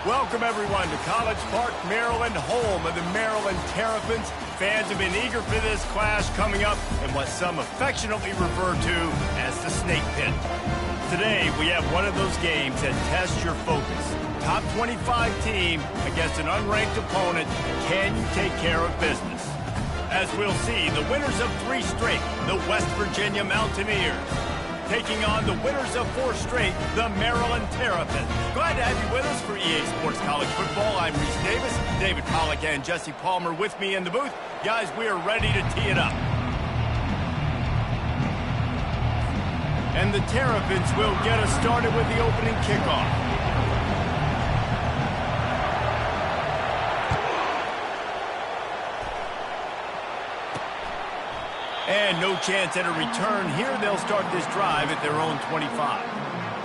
Welcome, everyone, to College Park, Maryland, home of the Maryland Terrapins. Fans have been eager for this clash coming up in what some affectionately refer to as the Snake Pit. Today, we have one of those games that tests your focus. Top 25 team against an unranked opponent. Can you take care of business? As we'll see, the winners of 3 straight, the West Virginia Mountaineers, taking on the winners of 4 straight, the Maryland Terrapins. Glad to have you with us for EA Sports College Football. I'm Reese Davis, David Pollack and Jesse Palmer with me in the booth. Guys, we are ready to tee it up. And the Terrapins will get us started with the opening kickoff. And no chance at a return here. They'll start this drive at their own 25.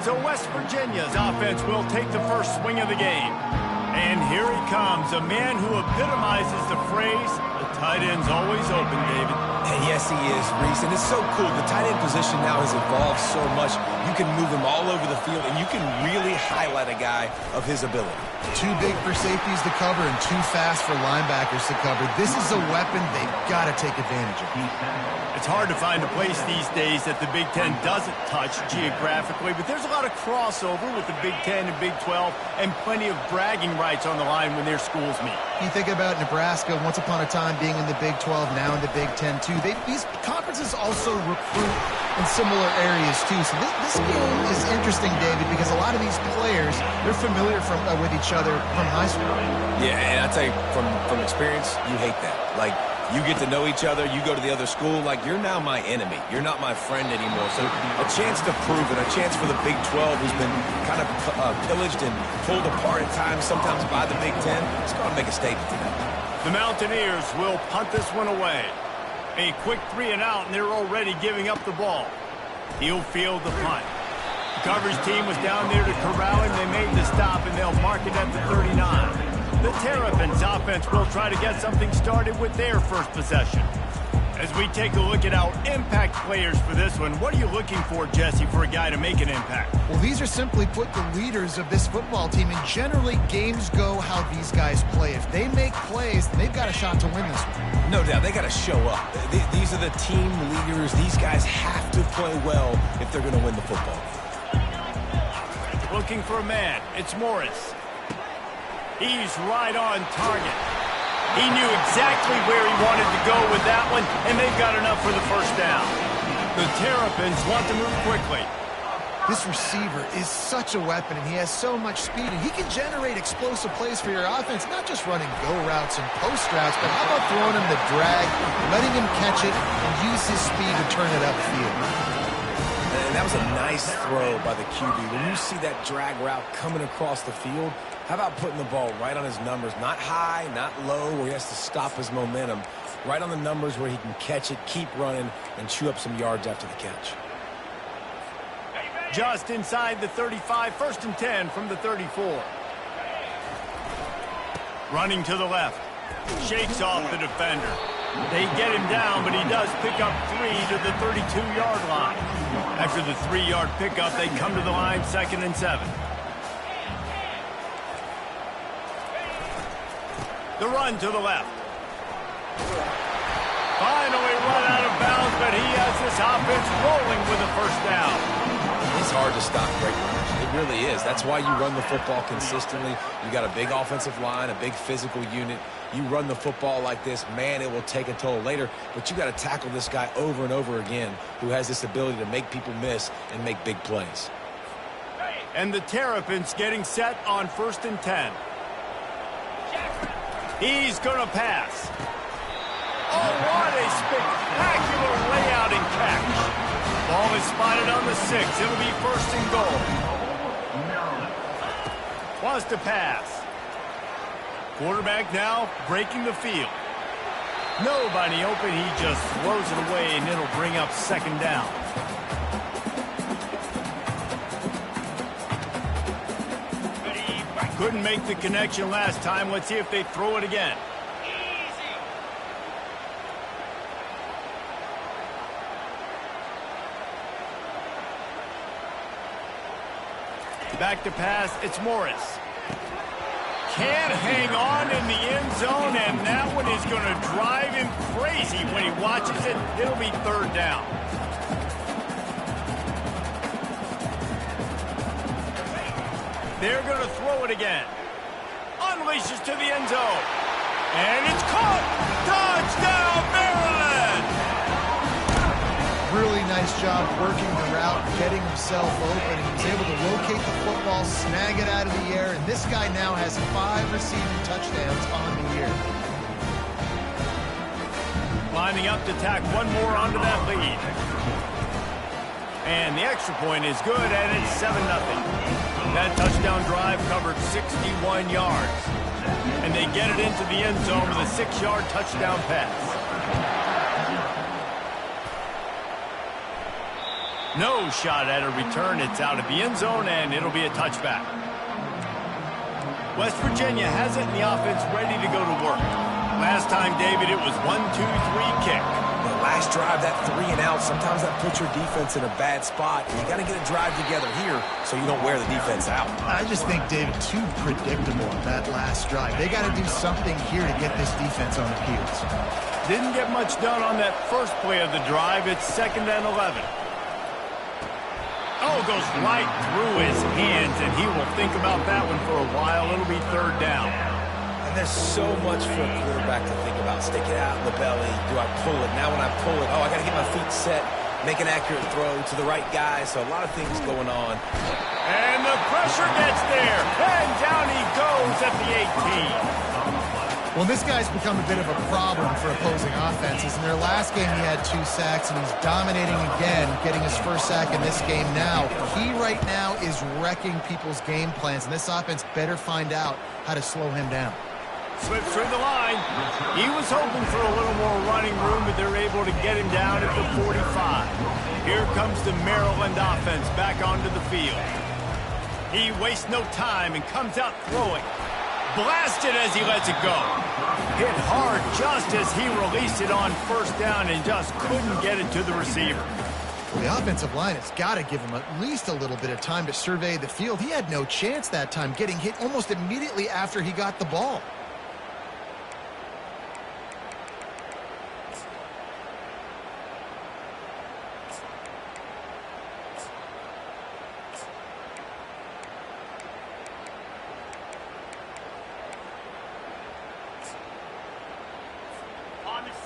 So West Virginia's offense will take the first swing of the game. And here he comes, a man who epitomizes the phrase, the tight end's always open, David. And yes, he is, Reese. And it's so cool. The tight end position now has evolved so much. You can move him all over the field, and you can really highlight a guy of his ability. Too big for safeties to cover and too fast for linebackers to cover. This is a weapon they've got to take advantage of. It's hard to find a place these days that the Big Ten doesn't touch geographically, but there's a lot of crossover with the Big Ten and Big 12 and plenty of bragging rights on the line when their schools meet. You think about Nebraska, once upon a time being in the Big 12, now in the Big 10 too. These conferences also recruit in similar areas too. So this game is interesting, David, because a lot of these players, they're familiar with each other from high school. Yeah, and I tell you, from experience, you hate that. Like, you get to know each other, you go to the other school, like, you're now my enemy. You're not my friend anymore. So a chance to prove it, a chance for the Big 12, who's been kind of pillaged and pulled apart at times, sometimes by the Big 10. Let's go and make a statement today. The Mountaineers will punt this one away. A quick 3 and out, and they're already giving up the ball. He'll field the punt. The coverage team was down there to corral him. They made the stop, and they'll mark it at the 39. The Terrapins offense will try to get something started with their first possession. As we take a look at our impact players for this one, what are you looking for, Jesse, for a guy to make an impact? Well, these are simply put the leaders of this football team, and generally games go how these guys play. If they make plays, they've got a shot to win this one. No doubt, they got to show up. These are the team leaders. These guys have to play well if they're going to win the football. Looking for a man. It's Morris. He's right on target. He knew exactly where he wanted to go with that one, and they've got enough for the first down. The Terrapins want to move quickly. This receiver is such a weapon, and he has so much speed, and he can generate explosive plays for your offense, not just running go routes and post routes, but how about throwing him the drag, letting him catch it, and use his speed to turn it upfield. And that was a nice throw by the QB. When you see that drag route coming across the field, how about putting the ball right on his numbers? Not high, not low, where he has to stop his momentum. Right on the numbers where he can catch it, keep running, and chew up some yards after the catch. Just inside the 35, 1st and 10 from the 34. Running to the left. Shakes off the defender. They get him down, but he does pick up 3 to the 32-yard line. After the 3-yard pickup, they come to the line 2nd and 7. The run to the left. Finally run out of bounds, but he has this offense rolling with a first down. It's hard to stop great runners. It really is. That's why you run the football consistently. You got a big offensive line, a big physical unit. You run the football like this, man, it will take a toll later. But you got to tackle this guy over and over again who has this ability to make people miss and make big plays. And the Terrapins getting set on 1st and 10. He's going to pass. Oh, what a spectacular layout and catch. Ball is spotted on the 6. It'll be 1st and goal. Wants to pass. Quarterback now breaking the field. Nobody open. He just throws it away, and it'll bring up 2nd down. Couldn't make the connection last time. Let's see if they throw it again. Back to pass. It's Morris. can't hang on in the end zone, and that one is going to drive him crazy when he watches it. It'll be third down. They're going to throw it again. Unleashes to the end zone. And it's caught. Touchdown, Maryland! Really nice job working the route, getting himself open. He was able to locate the football, snag it out of the air, and this guy now has 5 receiving touchdowns on the year. Lining up to tack one more onto that lead. And the extra point is good, and it's 7-0. That touchdown drive covered 61 yards. And they get it into the end zone with a 6-yard touchdown pass. No shot at a return. It's out of the end zone, and it'll be a touchback. West Virginia has it in the offense ready to go to work. Last time, David, it was 1-2-3 kick. The last drive, that 3 and out, sometimes that puts your defense in a bad spot. And you got to get a drive together here so you don't wear the defense out. I just think, David, too predictable that last drive. They got to do something here to get this defense on the heels. Didn't get much done on that first play of the drive. It's 2nd and 11. Oh, goes right through his hands, and he will think about that one for a while. It'll be third down. And there's so much for a quarterback to think about. Stick it out in the belly. Do I pull it? Now when I pull it, oh, I got to get my feet set, make an accurate throw to the right guy. So a lot of things going on. And the pressure gets there. And down he goes at the 18. Well, this guy's become a bit of a problem for opposing offenses. In their last game, he had 2 sacks, and he's dominating again, getting his first sack in this game now. He right now is wrecking people's game plans, and this offense better find out how to slow him down. Slips through the line. He was hoping for a little more running room, but they're able to get him down at the 45. Here comes the Maryland offense back onto the field. He wastes no time and comes out throwing. Blasted as he lets it go. Hit hard just as he released it on first down and just couldn't get it to the receiver. Well, the offensive line has got to give him at least a little bit of time to survey the field. He had no chance that time, getting hit almost immediately after he got the ball.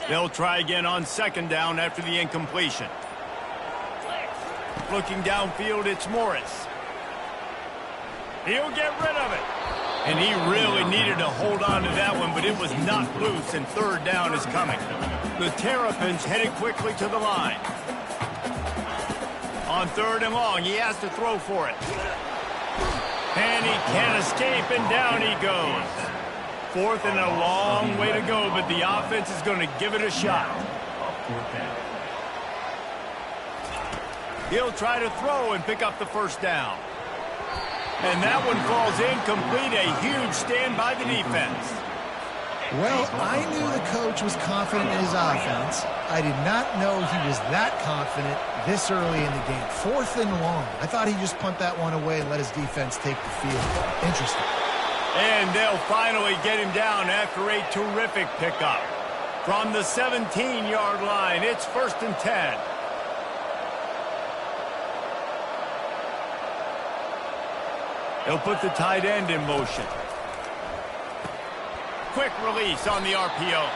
They'll try again on 2nd down after the incompletion. Looking downfield, it's Morris. He'll get rid of it. And he really needed to hold on to that one, but it was knocked loose, and third down is coming. The Terrapins headed quickly to the line. On 3rd and long, he has to throw for it. And he can't escape, and down he goes. 4th and a long way to go, but the offense is going to give it a shot. He'll try to throw and pick up the first down. And that one falls incomplete. A huge stand by the defense. Well, I knew the coach was confident in his offense. I did not know he was that confident this early in the game. 4th and long. I thought he'd just punt that one away and let his defense take the field. Interesting. And they'll finally get him down after a terrific pickup. From the 17-yard line, it's 1st and 10. They'll put the tight end in motion. Quick release on the RPO.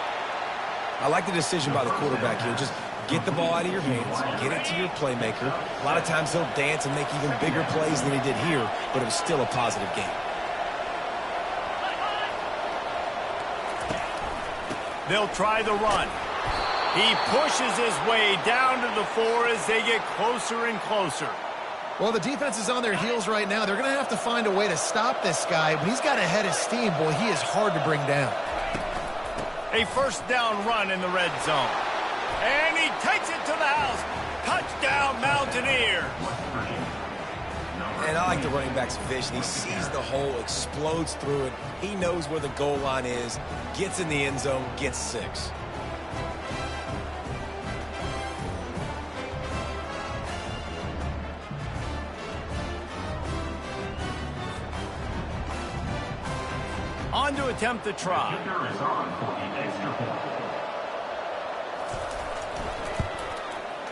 I like the decision by the quarterback here. Just get the ball out of your hands, get it to your playmaker. A lot of times he'll dance and make even bigger plays than he did here, but it was still a positive game. They'll try the run. He pushes his way down to the 4 as they get closer and closer. Well, the defense is on their heels right now. They're going to have to find a way to stop this guy. When he's got a head of steam, boy, he is hard to bring down. A first down run in the red zone. And he takes it to the house. Touchdown, Mountaineers. And I like the running back's vision. He sees the hole, explodes through it. He knows where the goal line is, gets in the end zone, gets 6. On to attempt the try.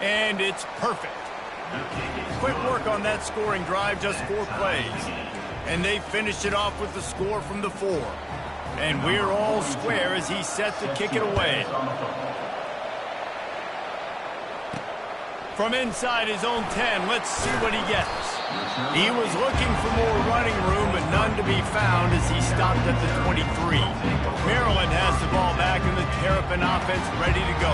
And it's perfect. Quick work on that scoring drive, just 4 plays. And they finished it off with the score from the 4. And we're all square as he's set to kick it away. From inside his own 10, let's see what he gets. He was looking for more running room, but none to be found as he stopped at the 23. Maryland has the ball back and the Terrapin offense ready to go.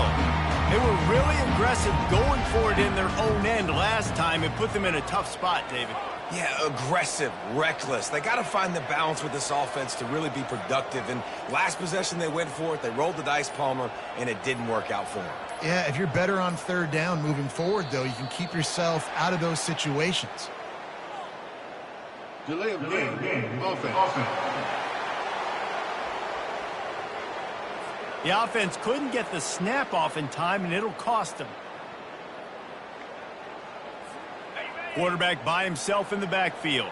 They were really aggressive going for it in their own end last time and put them in a tough spot, David. Yeah, aggressive, reckless. They got to find the balance with this offense to really be productive. And last possession they went for it. They rolled the dice, Palmer, and it didn't work out for them. Yeah, if you're better on 3rd down moving forward, though, you can keep yourself out of those situations. Delay of game. Offense. The offense couldn't get the snap off in time, and it'll cost them. Quarterback by himself in the backfield.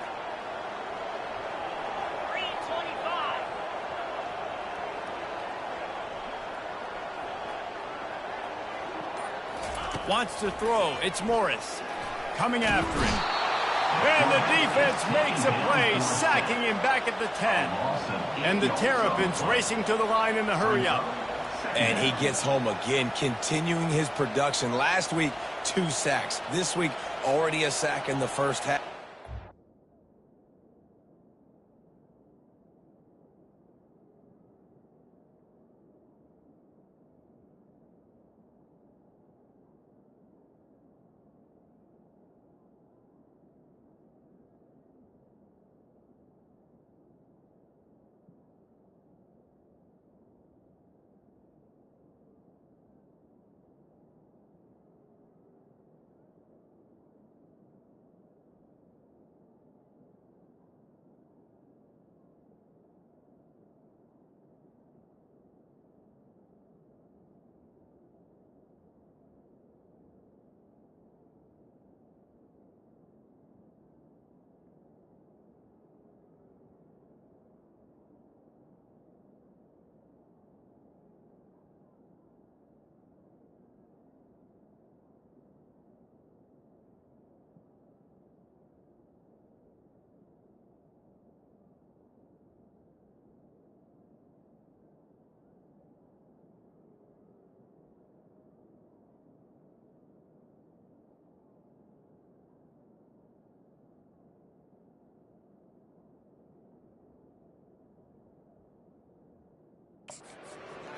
Wants to throw. It's Morris. Coming after him. And the defense makes a play, sacking him back at the 10. And the Terrapins racing to the line in the hurry-up. And he gets home again, continuing his production. Last week, 2 sacks. This week, already a sack in the first half.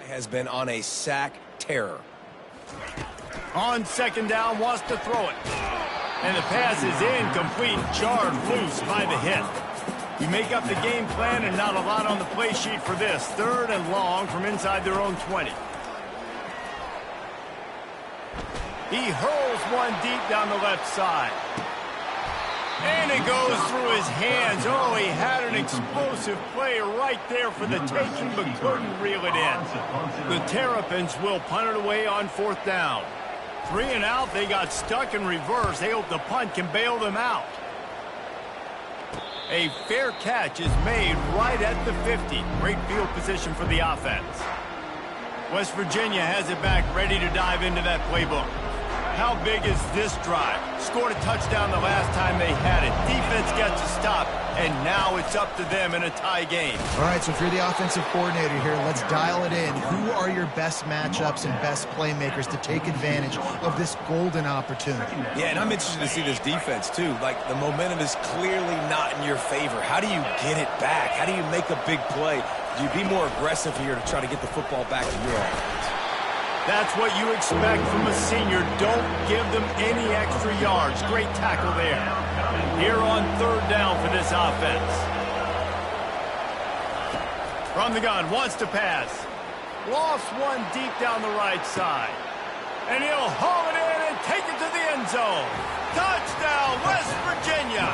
Has been on a sack terror. On 2nd down, wants to throw it. And the pass is incomplete, jarred loose by the hit. You make up the game plan and not a lot on the play sheet for this. 3rd and long from inside their own 20. He hurls one deep down the left side. And it goes through his hands. Oh, he had an explosive play right there for the taking, but couldn't reel it in. The Terrapins will punt it away on 4th down. 3 and out, they got stuck in reverse. They hope the punt can bail them out. A fair catch is made right at the 50. Great field position for the offense. West Virginia has it back, ready to dive into that playbook. How big is this drive? Scored a touchdown the last time they had it. Defense gets a stop, and now it's up to them in a tie game. All right, so if you're the offensive coordinator here, let's dial it in. Who are your best matchups and best playmakers to take advantage of this golden opportunity? Yeah, and I'm interested to see this defense, too. Like, the momentum is clearly not in your favor. How do you get it back? How do you make a big play? Do you be more aggressive here to try to get the football back to your offense? That's what you expect from a senior. Don't give them any extra yards. Great tackle there. Here on 3rd down for this offense. From the gun, wants to pass. Lost one deep down the right side. And he'll haul it in and take it to the end zone. Touchdown, West Virginia.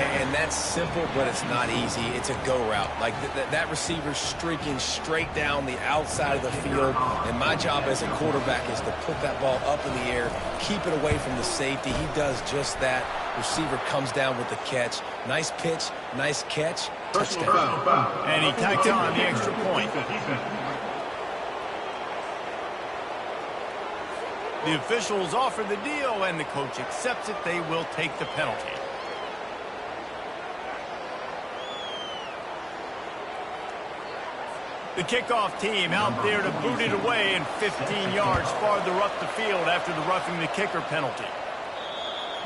And that's simple, but it's not easy. It's a go route. Like that receiver's streaking straight down the outside of the field, and my job as a quarterback is to put that ball up in the air, keep it away from the safety. He does just that. Receiver comes down with the catch. Nice pitch, nice catch, touchdown. And he tacked on the extra point. The officials offer the deal, and the coach accepts it. They will take the penalty. The kickoff team out there to boot it away and 15 yards farther up the field after the roughing the kicker penalty.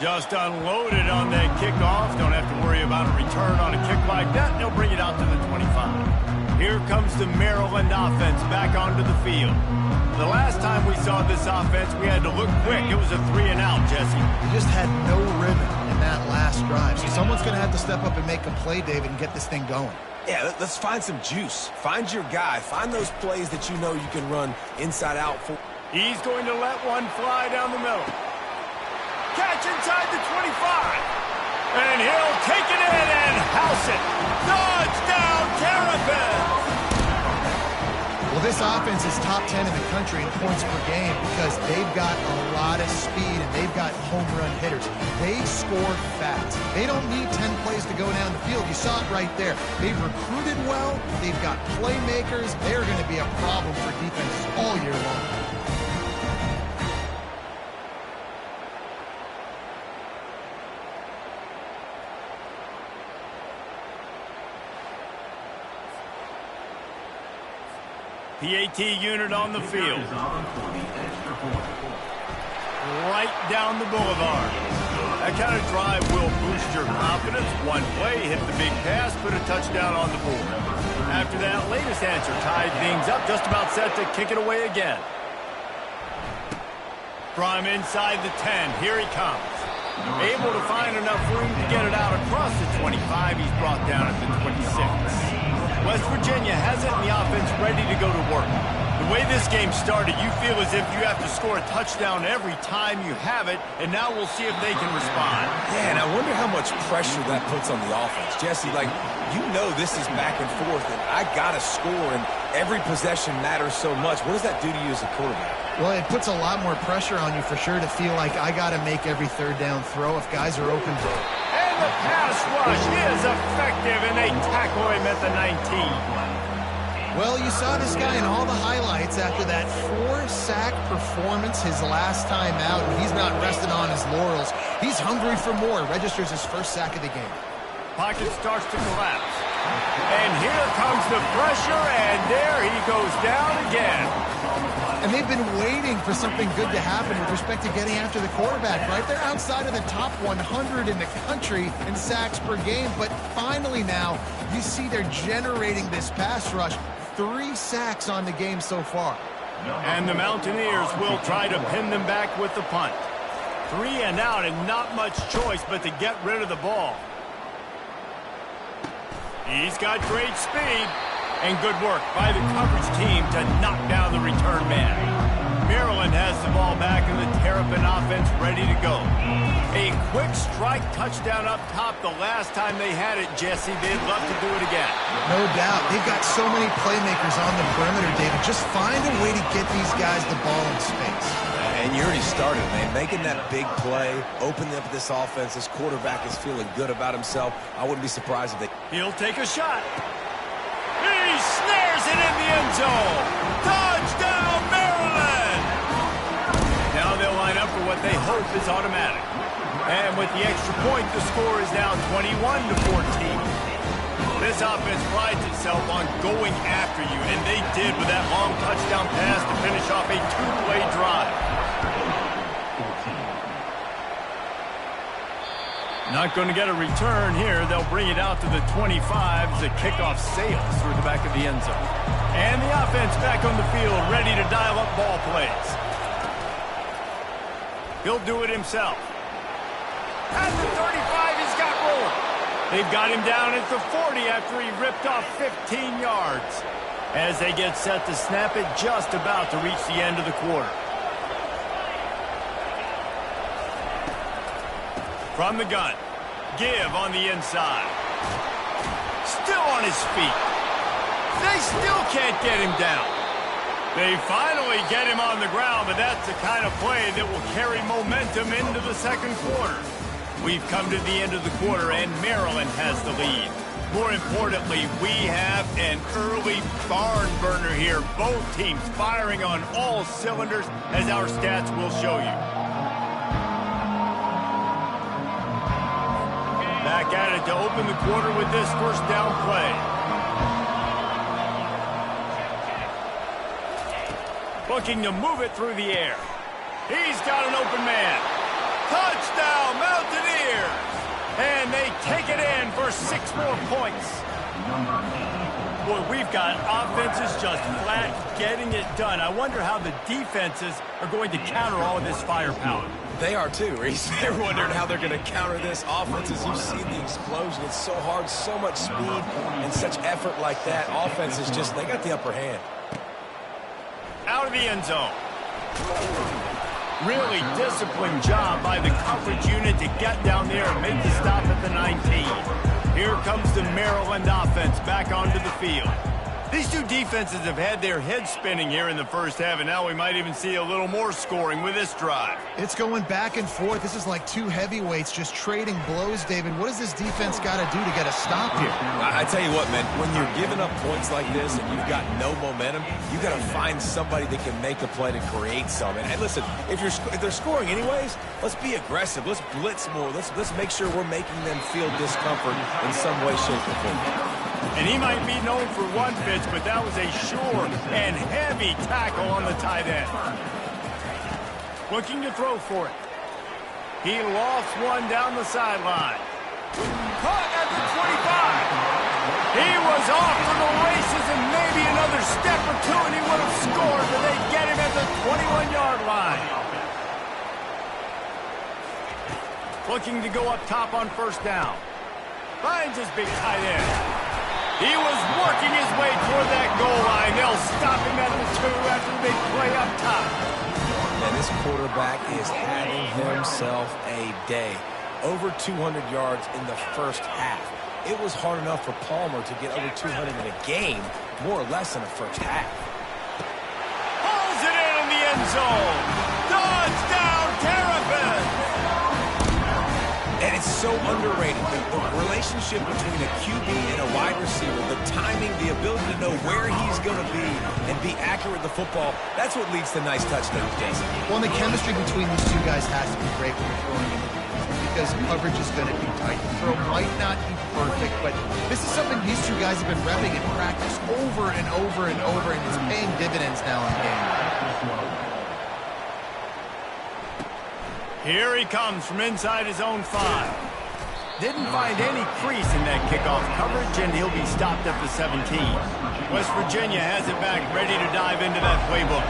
Just unloaded on that kickoff. Don't have to worry about a return on a kick like that. They'll bring it out to the 25. Here comes the Maryland offense back onto the field. The last time we saw this offense, we had to look quick. It was a 3-and-out, Jesse. They just had no rhythm in that last drive. So someone's going to have to step up and make a play, David, and get this thing going. Yeah, let's find some juice. Find your guy. Find those plays that you know you can run inside out for. He's going to let one fly down the middle. Catch inside the 25. And he'll take it in and house it. Touchdown, Terrapins! Well, this offense is top 10 in the country in points per game because they've got a lot of speed and they've got home run hitters. They score fast. They don't need 10 plays to go down the field. You saw it right there. They've recruited well. They've got playmakers. They're going to be a problem for defenses all year long. PAT unit on the field. Right down the boulevard. That kind of drive will boost your confidence. One play, hit the big pass, put a touchdown on the board. After that latest answer tied things up, just about set to kick it away again. From inside the 10, here he comes. Able to find enough room to get it out across the 25. He's brought down at the 26. West Virginia has it, and the offense ready to go to work. The way this game started, you feel as if you have to score a touchdown every time you have it, and now we'll see if they can respond. Yeah, and I wonder how much pressure that puts on the offense. Jesse, like, you know this is back and forth, and I got to score, and every possession matters so much. What does that do to you as a quarterback? Well, it puts a lot more pressure on you for sure to feel like I got to make every third down throw if guys are open to it. And the pass rush is effective, and they tackle him at the 19. Well, you saw this guy in all the highlights after that 4-sack performance his last time out, and he's not resting on his laurels. He's hungry for more. Registers his first sack of the game. Pocket starts to collapse. And here comes the pressure, and there he goes down again. And they've been waiting for something good to happen with respect to getting after the quarterback, right? They're outside of the top 100 in the country in sacks per game, but finally now you see they're generating this pass rush. 3 sacks on the game so far. And the Mountaineers will try to pin them back with the punt. 3-and-out and not much choice but to get rid of the ball. He's got great speed. And good work by the coverage team to knock down the return man. Maryland has the ball back and the Terrapin offense ready to go. A quick strike touchdown up top the last time they had it, Jesse. They'd love to do it again. No doubt. They've got so many playmakers on the perimeter, David. Just find a way to get these guys the ball in space. And you already started, man. Making that big play, opening up this offense. This quarterback is feeling good about himself. I wouldn't be surprised if they... He'll take a shot. He snares it in the end zone. Touchdown, Maryland! Now they'll line up for what they hope is automatic. And with the extra point, the score is now 21-14. This offense prides itself on going after you, and they did with that long touchdown pass to finish off a 2-play drive. Not going to get a return here. They'll bring it out to the 25 as the kickoff sails through the back of the end zone. And the offense back on the field, ready to dial up ball plays. He'll do it himself. At the 35, he's got room. They've got him down at the 40 after he ripped off 15 yards. As they get set to snap it, just about to reach the end of the quarter. From the gun, Give on the inside. Still on his feet. They still can't get him down. They finally get him on the ground, but that's the kind of play that will carry momentum into the second quarter. We've come to the end of the quarter, and Maryland has the lead. More importantly, we have an early barn burner here. Both teams firing on all cylinders, as our stats will show you. Back at it to open the quarter with this first down play. Looking to move it through the air. He's got an open man. Touchdown, Mountaineers! And they take it in for 6 more points. Boy, we've got offenses just flat getting it done. I wonder how the defenses are going to counter all of this firepower. They are too, Reese. They're wondering how they're going to counter this offense. As you see the explosion, it's so hard, so much speed, and such effort like that. Offense is just, they got the upper hand. Out of the end zone. Really disciplined job by the coverage unit to get down there and make the stop at the 19. Here comes the Maryland offense back onto the field. These two defenses have had their heads spinning here in the first half, and now we might even see a little more scoring with this drive. It's going back and forth. This is like two heavyweights just trading blows, David. What does this defense got to do to get a stop here? I tell you what, man, when you're giving up points like this and you've got no momentum, you got to find somebody that can make a play to create some. And listen, if they're scoring anyways, let's be aggressive. Let's blitz more. Let's make sure we're making them feel discomfort in some way, shape, or form. And he might be known for one pitch, but that was a sure and heavy tackle on the tight end. Looking to throw for it. He lost one down the sideline. Caught at the 25. He was off to the races, and maybe another step or two, and he would have scored, but they get him at the 21-yard line. Looking to go up top on first down. Finds his big tight end. He was working his way toward that goal line. They'll stop him at the 2 after the big play up top. And this quarterback is having himself a day. Over 200 yards in the first half. It was hard enough for Palmer to get over 200 in a game, more or less in the first half. Pulls it in the end zone. Touchdown, Terrapins! And it's so underrated. The relationship between a QB and a wide receiver, the timing, the ability to know where he's going to be and be accurate with the football, that's what leads to nice touchdowns, Jason. Well, and the chemistry between these two guys has to be great when you're throwing into the because coverage is going to be tight. The throw might not be perfect, but this is something these two guys have been repping in practice over and over and over, and it's paying dividends now in the game. Here he comes from inside his own 5. Didn't find any crease in that kickoff coverage, and he'll be stopped at the 17. West Virginia has it back, ready to dive into that playbook.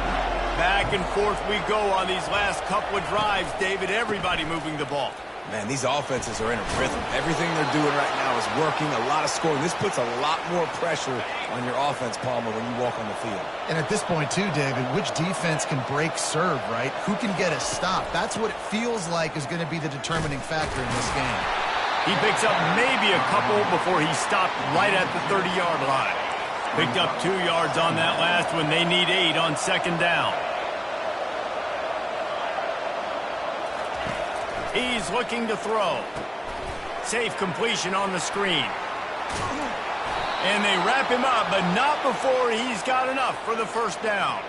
Back and forth we go on these last couple of drives, David. Everybody moving the ball. Man, these offenses are in a rhythm. Everything they're doing right now is working, a lot of scoring. This puts a lot more pressure on your offense, Palmer, when you walk on the field. And at this point, too, David, which defense can break serve, right? Who can get a stop? That's what it feels like is going to be the determining factor in this game. He picks up maybe a couple before he stopped right at the 30-yard line. Picked up 2 yards on that last one. They need 8 on second down. He's looking to throw. Safe completion on the screen. And they wrap him up, but not before he's got enough for the first down.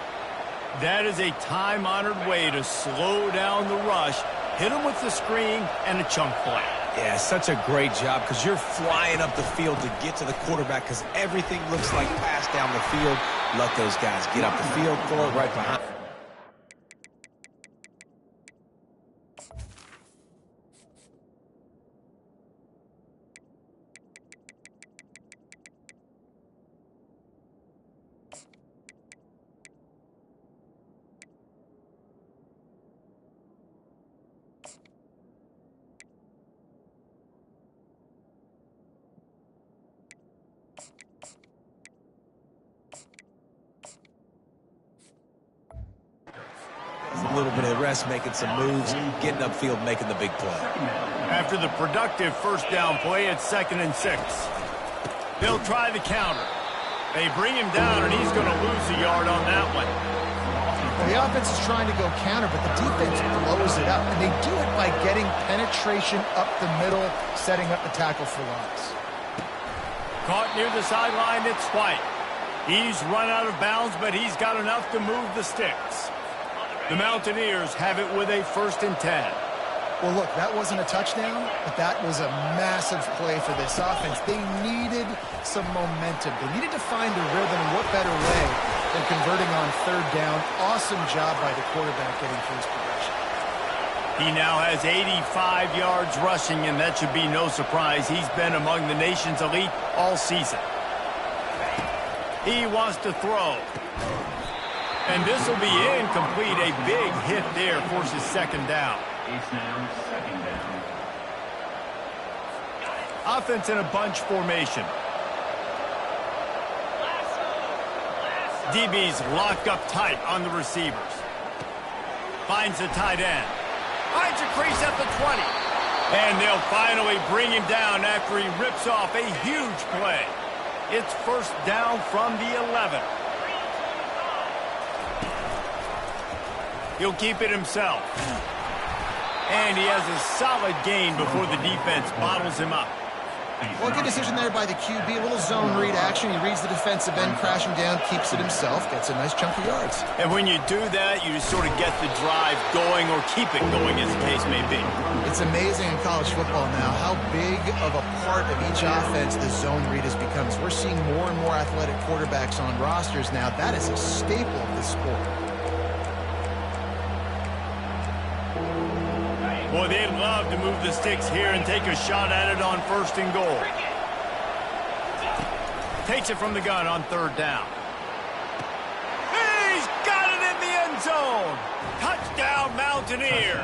That is a time-honored way to slow down the rush, hit him with the screen, and a chunk play. Yeah, such a great job because you're flying up the field to get to the quarterback because everything looks like pass down the field. Let those guys get up the field, throw it right behind. address, making some moves, getting upfield, making the big play. After the productive first down play, it's 2nd and 6. They'll try the counter. They bring him down, and he's going to lose a yard on that one. Well, the offense is trying to go counter, but the defense blows it up, and they do it by getting penetration up the middle, setting up the tackle for loss. Caught near the sideline, it's White. He's run out of bounds, but he's got enough to move the sticks. The Mountaineers have it with a 1st and 10. Well, look, that wasn't a touchdown, but that was a massive play for this offense. They needed some momentum. They needed to find a rhythm, and what better way than converting on 3rd down. Awesome job by the quarterback getting through his progression. He now has 85 yards rushing, and that should be no surprise. He's been among the nation's elite all season. He wants to throw. And this will be incomplete. A big hit there forces 2nd down. It's now 2nd down. Offense in a bunch formation. DB's locked up tight on the receivers. Finds the tight end. Finds a crease at the 20. And they'll finally bring him down after he rips off a huge play. It's 1st down from the 11. He'll keep it himself. And he has a solid gain before the defense bottles him up. Well, good decision there by the QB. A little zone read action. He reads the defensive end, crashing down, keeps it himself, gets a nice chunk of yards. And when you do that, you just sort of get the drive going or keep it going, as the case may be. It's amazing in college football now how big of a part of each offense the zone read has become. As we're seeing more and more athletic quarterbacks on rosters now, that is a staple of the sport. Boy, they'd love to move the sticks here and take a shot at it on 1st and goal. Takes it from the gun on 3rd down. He's got it in the end zone. Touchdown, Mountaineers.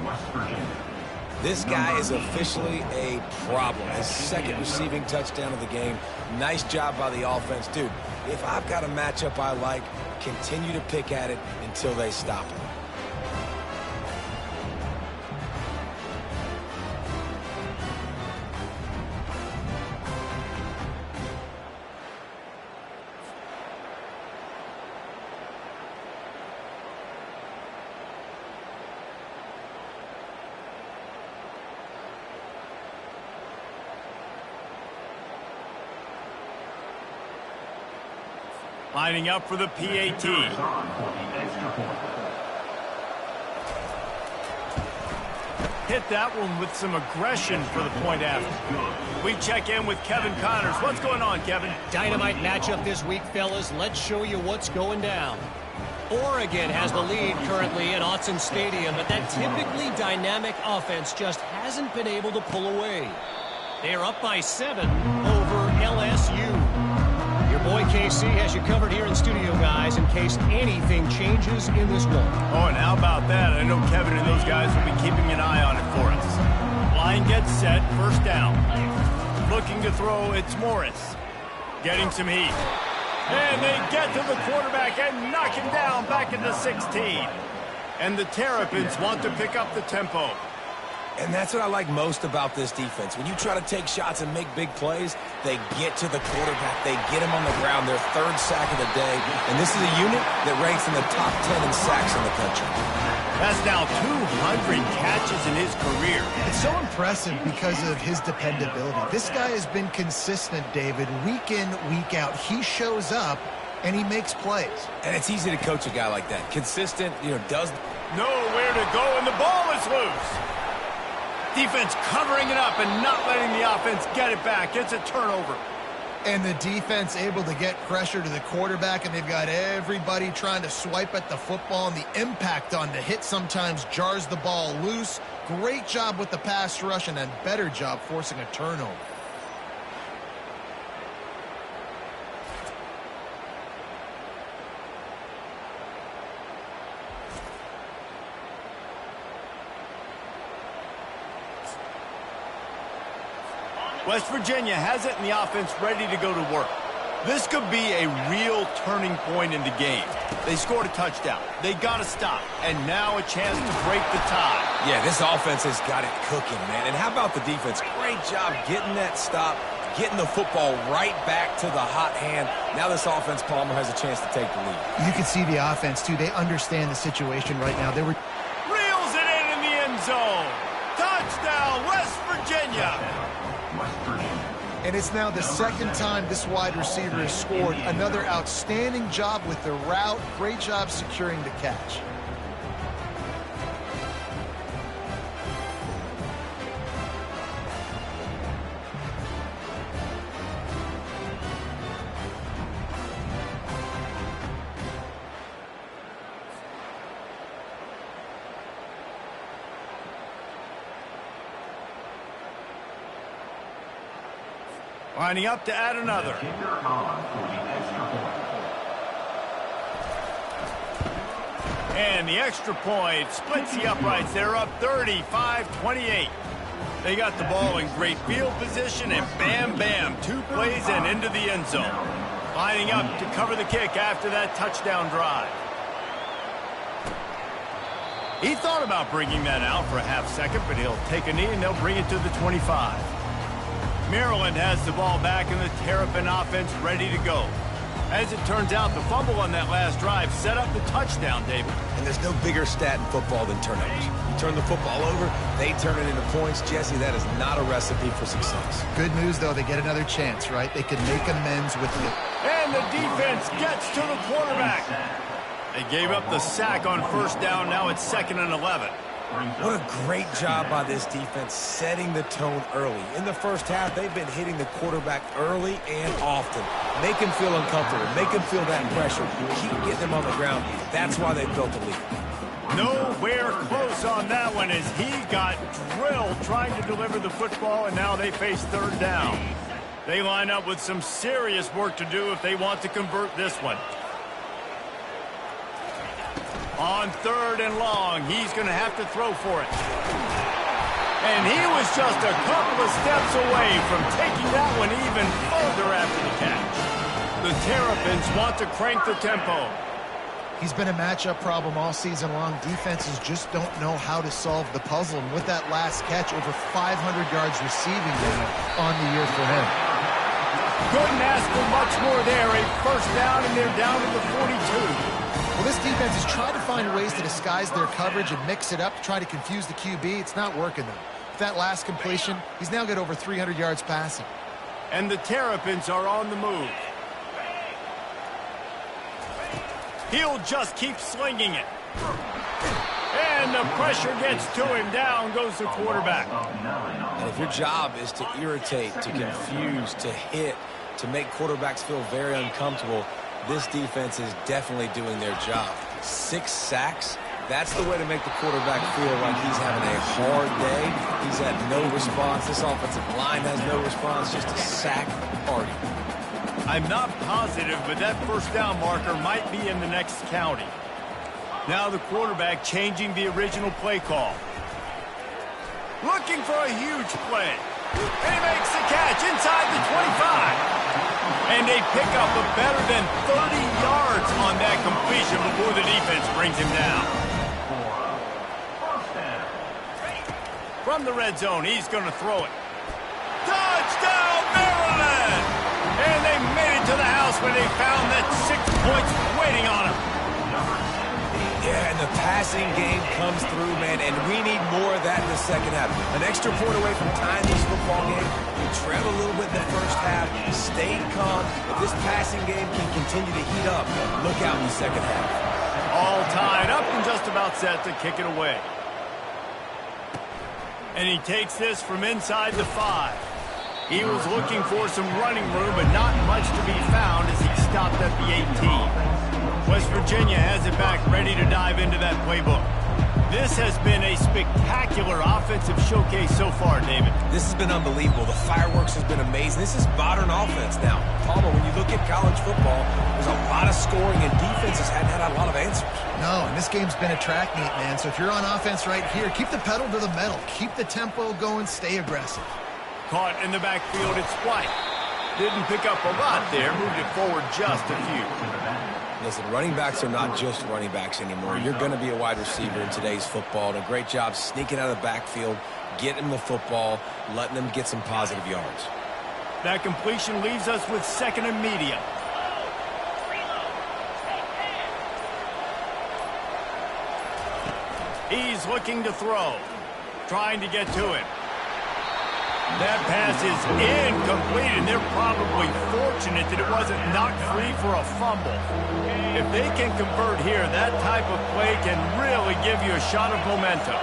West Virginia. This guy is officially a problem. His 2nd receiving touchdown of the game. Nice job by the offense. Dude, if I've got a matchup I like, continue to pick at it until they stop him. Lining up for the PAT. Hit that one with some aggression for the point after. We check in with Kevin Connors. What's going on, Kevin? Dynamite matchup this week, fellas. Let's show you what's going down. Oregon has the lead currently at Autzen Stadium, but that typically dynamic offense just hasn't been able to pull away. They are up by 7 over LSU. Your boy KC has you covered here in studio, guys, in case anything changes in this one. Oh, and how about that? I know Kevin and those guys will be keeping an eye on it for us. Line gets set, 1st down. Looking to throw, it's Morris. Getting some heat. And they get to the quarterback and knock him down back into 16. And the Terrapins want to pick up the tempo. And that's what I like most about this defense. When you try to take shots and make big plays, they get to the quarterback. They get him on the ground, their 3rd sack of the day. And this is a unit that ranks in the top 10 in sacks in the country. That's now 200 catches in his career. It's so impressive because of his dependability. This guy has been consistent, David, week in, week out. He shows up, and he makes plays. And it's easy to coach a guy like that. Consistent, does... Nowhere to go, and the ball is loose. Defense covering it up and not letting the offense get it back. It's a turnover. And the defense able to get pressure to the quarterback, and they've got everybody trying to swipe at the football, and the impact on the hit sometimes jars the ball loose. Great job with the pass rush, and a better job forcing a turnover. West Virginia has it, and the offense ready to go to work. This could be a real turning point in the game. They scored a touchdown. They got to stop. And now a chance to break the tie. Yeah, this offense has got it cooking, man. And how about the defense? Great job getting that stop, getting the football right back to the hot hand. Now this offense, Palmer, has a chance to take the lead. You can see the offense, too. They understand the situation right now. They were... Reels it in the end zone. Touchdown, West Virginia. West Virginia. And it's now the second time this wide receiver has scored. Another outstanding job with the route. Great job securing the catch. Lining up to add another. Kicker on for the extra point. And the extra point splits the uprights. They're up 35-28. They got the ball in great field position, and bam, bam, 2 plays and into the end zone. Lining up to cover the kick after that touchdown drive. He thought about bringing that out for a half second, but he'll take a knee and they'll bring it to the 25. Maryland has the ball back and the Terrapin offense ready to go. As it turns out, the fumble on that last drive set up the touchdown, David. And there's no bigger stat in football than turnovers. You turn the football over, they turn it into points. Jesse, that is not a recipe for success. Good news, though. They get another chance, right? They can make amends with it. And the defense gets to the quarterback. They gave up the sack on first down. Now it's 2nd and 11. What a great job by this defense setting the tone early. In the first half, they've been hitting the quarterback early and often. Make him feel uncomfortable. Make him feel that pressure. Keep getting him on the ground. That's why they built the lead. Nowhere close on that one as he got drilled trying to deliver the football, and now they face 3rd down. They line up with some serious work to do if they want to convert this one. On 3rd and long, he's going to have to throw for it. And he was just a couple of steps away from taking that one even further after the catch. The Terrapins want to crank the tempo. He's been a matchup problem all season long. Defenses just don't know how to solve the puzzle. And with that last catch, over 500 yards receiving on the year for him. Couldn't ask for much more there. A first down, and they're down to the 42. Well, this defense is trying to find ways to disguise their coverage and mix it up to try to confuse the QB. It's not working, though. With that last completion, he's now got over 300 yards passing. And the Terrapins are on the move. He'll just keep slinging it. And the pressure gets to him. Down goes the quarterback. And if your job is to irritate, to confuse, to hit, to make quarterbacks feel very uncomfortable, this defense is definitely doing their job. 6 sacks, that's the way to make the quarterback feel like he's having a hard day. He's had no response. This offensive line has no response, just a sack party. I'm not positive, but that first down marker might be in the next county. Now the quarterback changing the original play call. Looking for a huge play. And he makes the catch inside the 25. And they pick up a better than 30 yards on that completion before the defense brings him down. From the red zone, he's going to throw it. Touchdown, Maryland! And they made it to the house when they found that 6 points waiting on him. Yeah, and the passing game comes through, man, and we need more of that in the second half. An extra point away from tying this football game. We trailed a little bit in the first half, stayed calm. If this passing game can continue to heat up, look out in the second half. All tied up and just about set to kick it away. And he takes this from inside the 5. He was looking for some running room, but not much to be found as he stopped at the 18. West Virginia has it back, ready to dive into that playbook. This has been a spectacular offensive showcase so far, David. This has been unbelievable. The fireworks has been amazing. This is modern offense now. Palmer, when you look at college football, there's a lot of scoring, and defenses hadn't had a lot of answers. No, and this game's been a track meet, man. So if you're on offense right here, keep the pedal to the metal. Keep the tempo going. Stay aggressive. Caught in the backfield, it's White. Didn't pick up a lot there, moved it forward just a few. Listen, running backs are not just running backs anymore. You're going to be a wide receiver in today's football. And a great job sneaking out of the backfield, getting them the football, letting them get some positive yards. That completion leaves us with 2nd and medium. He's looking to throw, trying to get to him. That pass is incomplete, and they're probably fortunate that it wasn't knocked free for a fumble. If they can convert here, that type of play can really give you a shot of momentum.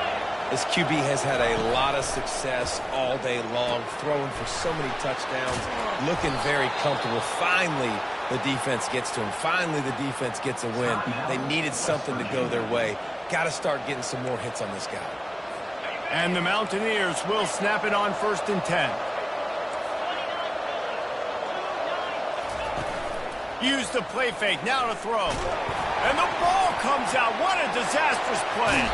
This QB has had a lot of success all day long, throwing for so many touchdowns, looking very comfortable. Finally, the defense gets to him. Finally, the defense gets a win. They needed something to go their way. Got to start getting some more hits on this guy. And the Mountaineers will snap it on 1st and 10. Use the play fake, now to throw. And the ball comes out. What a disastrous play.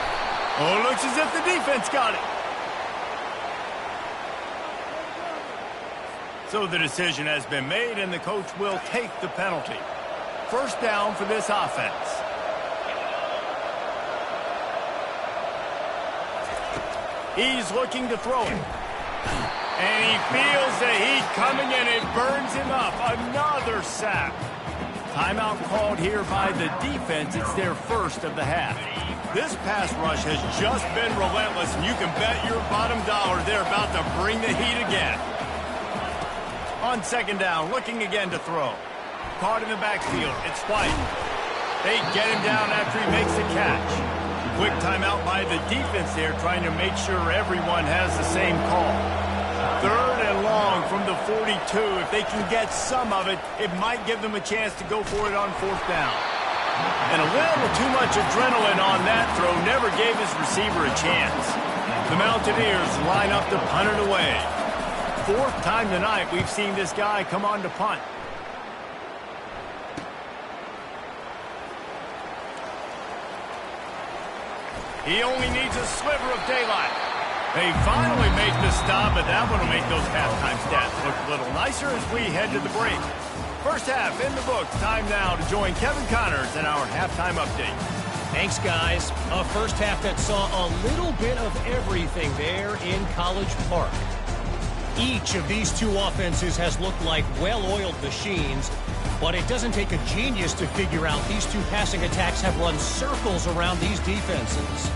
Oh, looks as if the defense got it. So the decision has been made, and the coach will take the penalty. 1st down for this offense. He's looking to throw it. And he feels the heat coming, and it burns him up. Another sack. Timeout called here by the defense. It's their 1st of the half. This pass rush has just been relentless, and you can bet your bottom dollar they're about to bring the heat again. On 2nd down, looking again to throw. Caught in the backfield. It's White. They get him down after he makes the catch. Quick timeout by the defense there, trying to make sure everyone has the same call. 3rd and long from the 42. If they can get some of it, it might give them a chance to go for it on 4th down. And a little too much adrenaline on that throw never gave his receiver a chance. The Mountaineers line up to punt it away. 4th time tonight we've seen this guy come on to punt. He only needs a sliver of daylight. They finally make the stop, but that one will make those halftime stats look a little nicer as we head to the break. 1st half in the books. Time now to join Kevin Connors in our halftime update. Thanks, guys. A 1st half that saw a little bit of everything there in College Park. Each of these two offenses has looked like well-oiled machines, but it doesn't take a genius to figure out these two passing attacks have run circles around these defenses.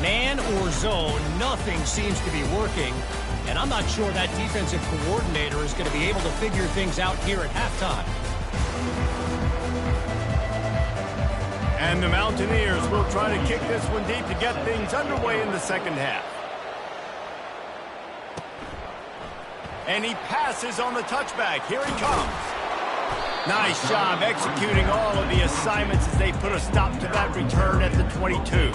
Man or zone, nothing seems to be working, and I'm not sure that defensive coordinator is going to be able to figure things out here at halftime. And the Mountaineers will try to kick this one deep to get things underway in the 2nd half. And he passes on the touchback. Here he comes. Nice job executing all of the assignments as they put a stop to that return at the 22.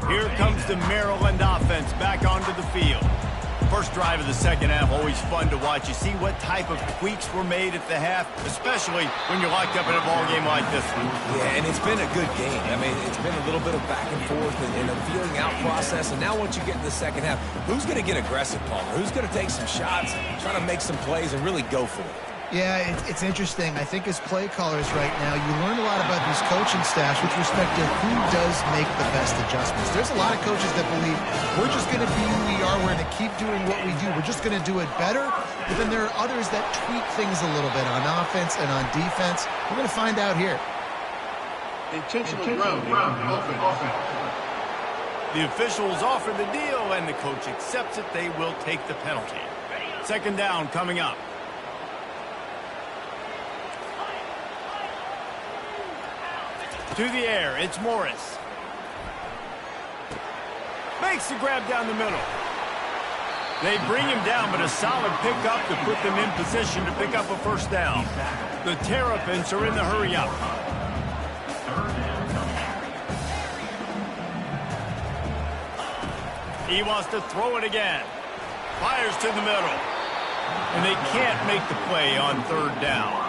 Here comes the Maryland offense back onto the field. 1st drive of the 2nd half, always fun to watch. You see what type of tweaks were made at the half, especially when you're locked up in a ball game like this one. Yeah, and it's been a good game. I mean, it's been a little bit of back and forth and a feeling out process. And now once you get in the 2nd half, who's going to get aggressive, Palmer? Who's going to take some shots, try to make some plays, and really go for it? Yeah, it's interesting. I think as play callers right now, you learn a lot about these coaching staffs with respect to who does make the best adjustments. There's a lot of coaches that believe we're just going to be who we are. We're going to keep doing what we do. We're just going to do it better. But then there are others that tweak things a little bit on offense and on defense. We're going to find out here. Intentional ground, offense. The officials offer the deal, and the coach accepts it. They will take the penalty. 2nd down coming up. To the air, it's Morris. Makes the grab down the middle. They bring him down, but a solid pickup to put them in position to pick up a 1st down. The Terrapins are in the hurry-up. He wants to throw it again. Fires to the middle. And they can't make the play on 3rd down.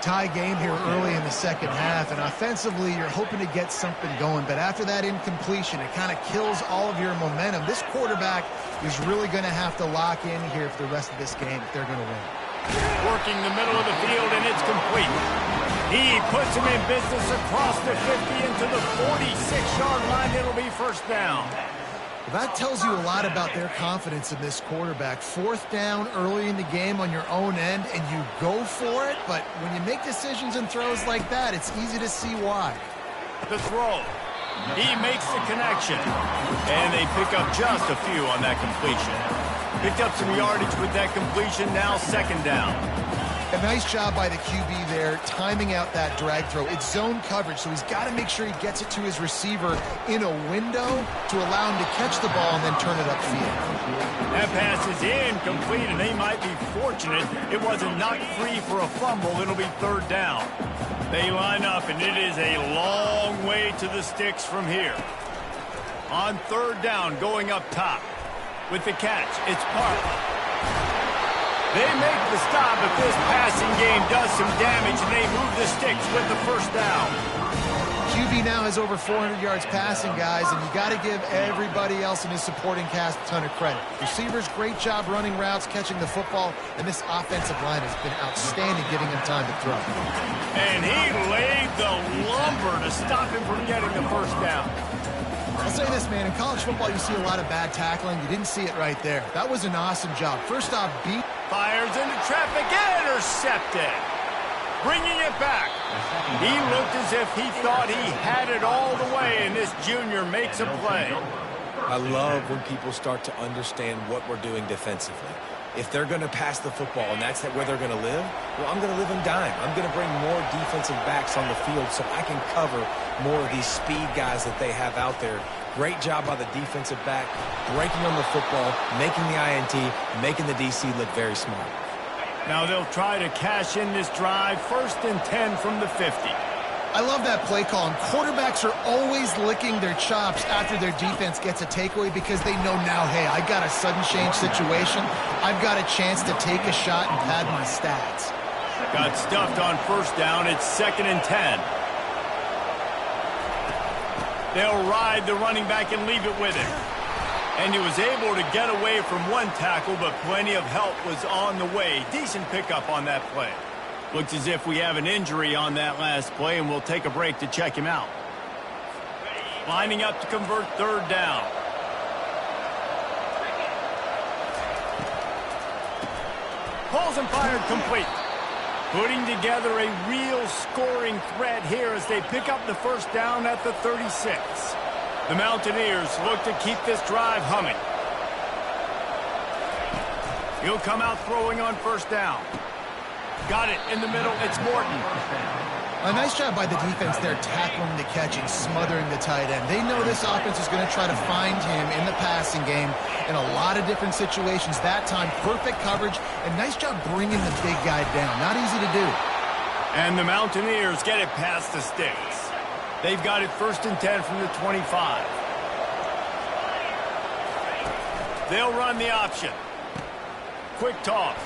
Tie game here early in the 2nd half, and offensively you're hoping to get something going, but after that incompletion it kind of kills all of your momentum. This quarterback is really going to have to lock in here for the rest of this game if they're going to win. Working the middle of the field, and it's complete. He puts him in business across the 50 into the 46-yard line. It'll be first down. Well, that tells you a lot about their confidence in this quarterback. Fourth down early in the game on your own end, and you go for it. But when you make decisions and throws like that, it's easy to see why. The throw. He makes the connection. And they pick up just a few on that completion. Picked up some yardage with that completion. Now second down. A nice job by the QB there, timing out that drag throw. It's zone coverage, so he's got to make sure he gets it to his receiver in a window to allow him to catch the ball and then turn it upfield. That pass is incomplete, and they might be fortunate it wasn't knocked free for a fumble. It'll be third down. They line up, and it is a long way to the sticks from here. On third down, going up top. With the catch, it's Park. They make the stop, but this passing game does some damage, and they move the sticks with the first down. QB now has over 400 yards passing, guys, and you got to give everybody else in his supporting cast a ton of credit. Receivers, great job running routes, catching the football, and this offensive line has been outstanding getting him time to throw. And he laid the lumber to stop him from getting the first down. I'll say this, man, in college football you see a lot of bad tackling. You didn't see it right there. That was an awesome job. First off, beat. Fires into traffic, intercepted. Bringing it back. He looked as if he thought he had it all the way, and this junior makes a play. I love when people start to understand what we're doing defensively. If they're going to pass the football and that's where they're going to live, well, I'm going to live in dime. I'm going to bring more defensive backs on the field so I can cover more of these speed guys that they have out there. Great job by the defensive back, breaking on the football, making the INT, making the DC look very smart. Now they'll try to cash in this drive. First and 10 from the 50. I love that play call, and quarterbacks are always licking their chops after their defense gets a takeaway because they know now, hey, I got a sudden change situation. I've got a chance to take a shot and pad my stats. Got stuffed on first down. It's second and 10. They'll ride the running back and leave it with him. And he was able to get away from one tackle, but plenty of help was on the way. Decent pickup on that play. Looks as if we have an injury on that last play, and we'll take a break to check him out. Lining up to convert third down. Pulls and fired complete. Putting together a real scoring threat here as they pick up the first down at the 36. The Mountaineers look to keep this drive humming. He'll come out throwing on first down. Got it in the middle. It's Morton. A nice job by the defense there, tackling the catch and smothering the tight end. They know this offense is going to try to find him in the passing game in a lot of different situations. That time, perfect coverage, and nice job bringing the big guy down. Not easy to do. And the Mountaineers get it past the sticks. They've got it first and 10 from the 25. They'll run the option. Quick toss.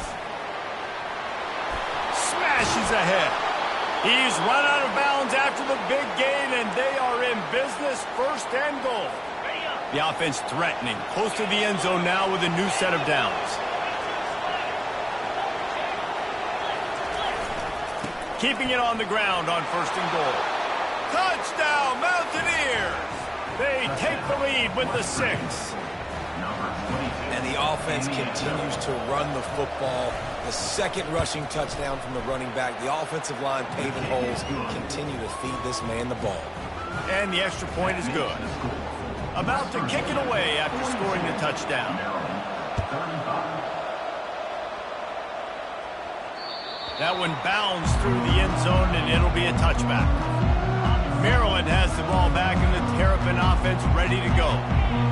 Smashes ahead. He's run out of bounds after the big gain, and they are in business, first and goal. The offense threatening, close to the end zone now with a new set of downs. Keeping it on the ground on first and goal. Touchdown, Mountaineers! They take the lead with the 6. And the offense continues to run the football. The second rushing touchdown from the running back. The offensive line paving holes. Continue to feed this man the ball. And the extra point is good. About to kick it away after scoring the touchdown. That one bounds through the end zone, and it'll be a touchback. Maryland has the ball back, and the Terrapin offense ready to go.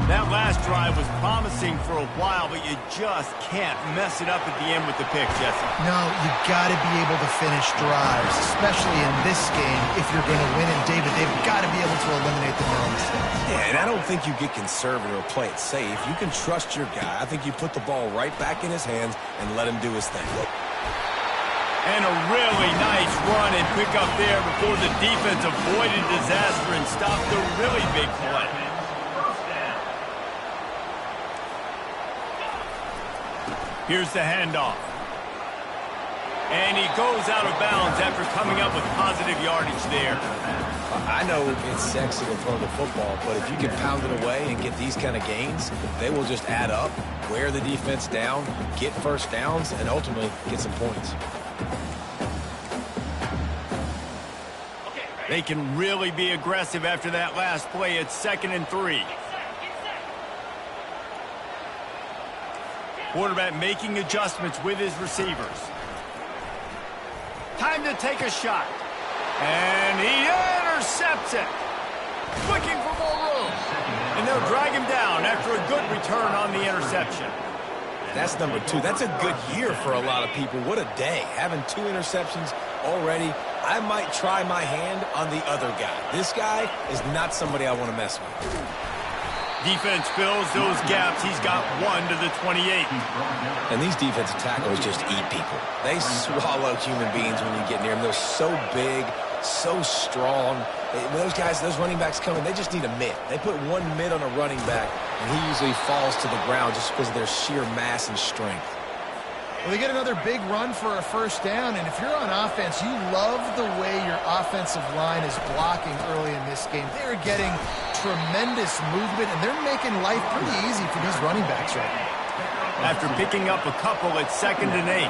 That last drive was promising for a while, but you just can't mess it up at the end with the pick, Jesse. No, you got to be able to finish drives, especially in this game if you're going to win. And David, they've got to be able to eliminate the mental mistakes. Yeah, and I don't think you get conservative or play it safe. You can trust your guy. I think you put the ball right back in his hands and let him do his thing. And a really nice run and pick up there before the defense avoided disaster and stopped the really big play. Here's the handoff. And he goes out of bounds after coming up with positive yardage there. I know it's sexy to throw the football, but if you can pound it away and get these kind of gains, they will just add up, wear the defense down, get first downs, and ultimately get some points. They can really be aggressive after that last play. It's 2nd and 3. Quarterback making adjustments with his receivers. Time to take a shot. And he intercepts it. Looking for more room. And they'll drag him down after a good return on the interception. That's number 2. That's a good year for a lot of people. What a day. Having 2 interceptions already. I might try my hand on the other guy. This guy is not somebody I want to mess with. Defense fills those gaps. He's got 1 to the 28. And these defensive tackles just eat people. They swallow human beings when you get near them. They're so big, so strong. When those guys, those running backs come in, they just need a mid. They put one mid on a running back, and he usually falls to the ground just because of their sheer mass and strength. Well, they get another big run for a first down, and if you're on offense, you love the way your offensive line is blocking early in this game. They're getting tremendous movement, and they're making life pretty easy for these running backs right now. After picking up a couple, it's 2nd and 8.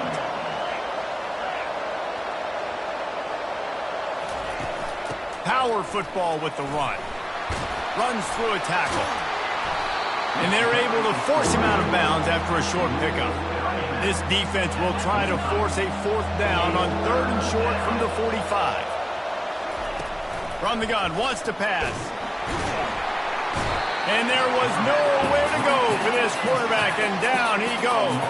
Power football with the run. Runs through a tackle. And they're able to force him out of bounds after a short pickup. This defense will try to force a 4th down on 3rd and short from the 45. From the gun, wants to pass. And there was nowhere to go for this quarterback, and down he goes.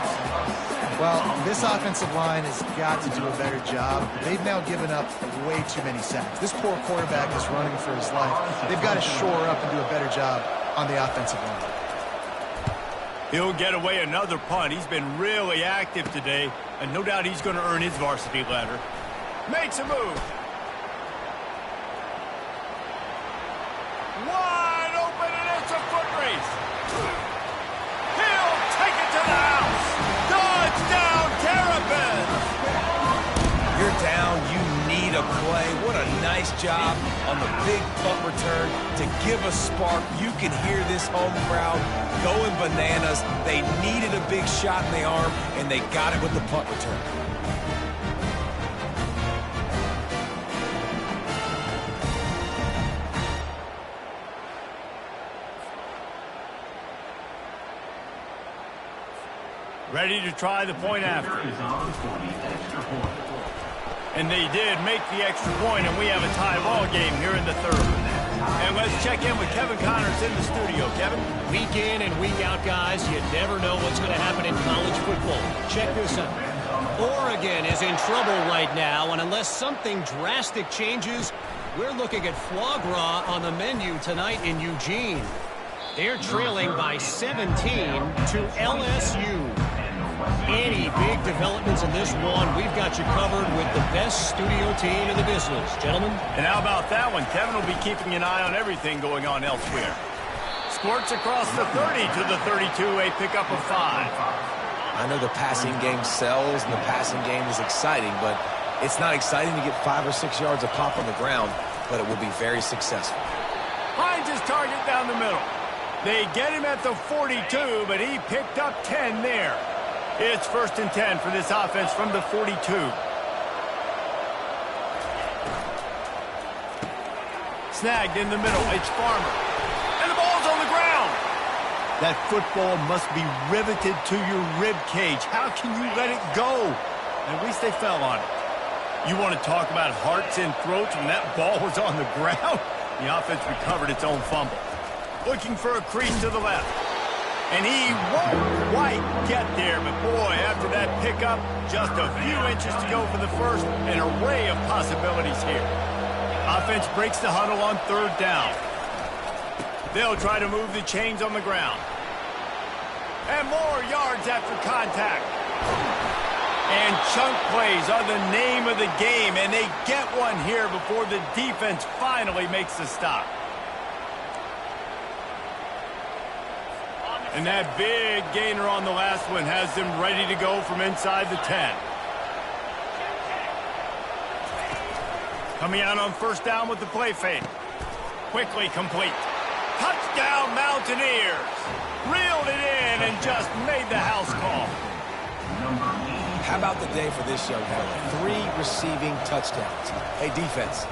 Well, this offensive line has got to do a better job. They've now given up way too many sacks. This poor quarterback is running for his life. They've got to shore up and do a better job on the offensive line. He'll get away another punt. He's been really active today, and no doubt he's going to earn his varsity letter. Makes a move. Wide open, and it's a foot race. He'll take it to the house. Touchdown, Terrapins. You're down. You need a play. What a nice job on the big punt return to give a spark. You can hear this home crowd going bananas. They needed a big shot in the arm, and they got it with the punt return. Ready to try the point after. And they did make the extra point, and we have a tie ball game here in the 3rd. And let's check in with Kevin Connors in the studio. Kevin? Week in and week out, guys, you never know what's going to happen in college football. Check this out. Oregon is in trouble right now, and unless something drastic changes, we're looking at foie gras on the menu tonight in Eugene. They're trailing by 17 to LSU. Any big developments in this one, we've got you covered with the best studio team in the business. Gentlemen? And how about that one? Kevin will be keeping an eye on everything going on elsewhere. Squirts across the 30 to the 32, a pickup of 5. I know the passing game sells and the passing game is exciting, but it's not exciting to get 5 or 6 yards of pop on the ground, but it will be very successful. Finds his target down the middle. They get him at the 42, but he picked up 10 there. It's 1st and 10 for this offense from the 42. Snagged in the middle. It's Farmer. And the ball's on the ground. That football must be riveted to your rib cage. How can you let it go? At least they fell on it. You want to talk about hearts and throats when that ball was on the ground? The offense recovered its own fumble. Looking for a crease to the left. And he won't quite get there, but boy, after that pickup, just a few inches to go for the first, an array of possibilities here. Offense breaks the huddle on 3rd down. They'll try to move the chains on the ground. And more yards after contact. And chunk plays are the name of the game, and they get one here before the defense finally makes the stop. And that big gainer on the last one has them ready to go from inside the 10. Coming out on first down with the play fake. Quickly complete. Touchdown, Mountaineers. Reeled it in and just made the house call. How about the day for this young fella? 3 receiving touchdowns. Hey, defense,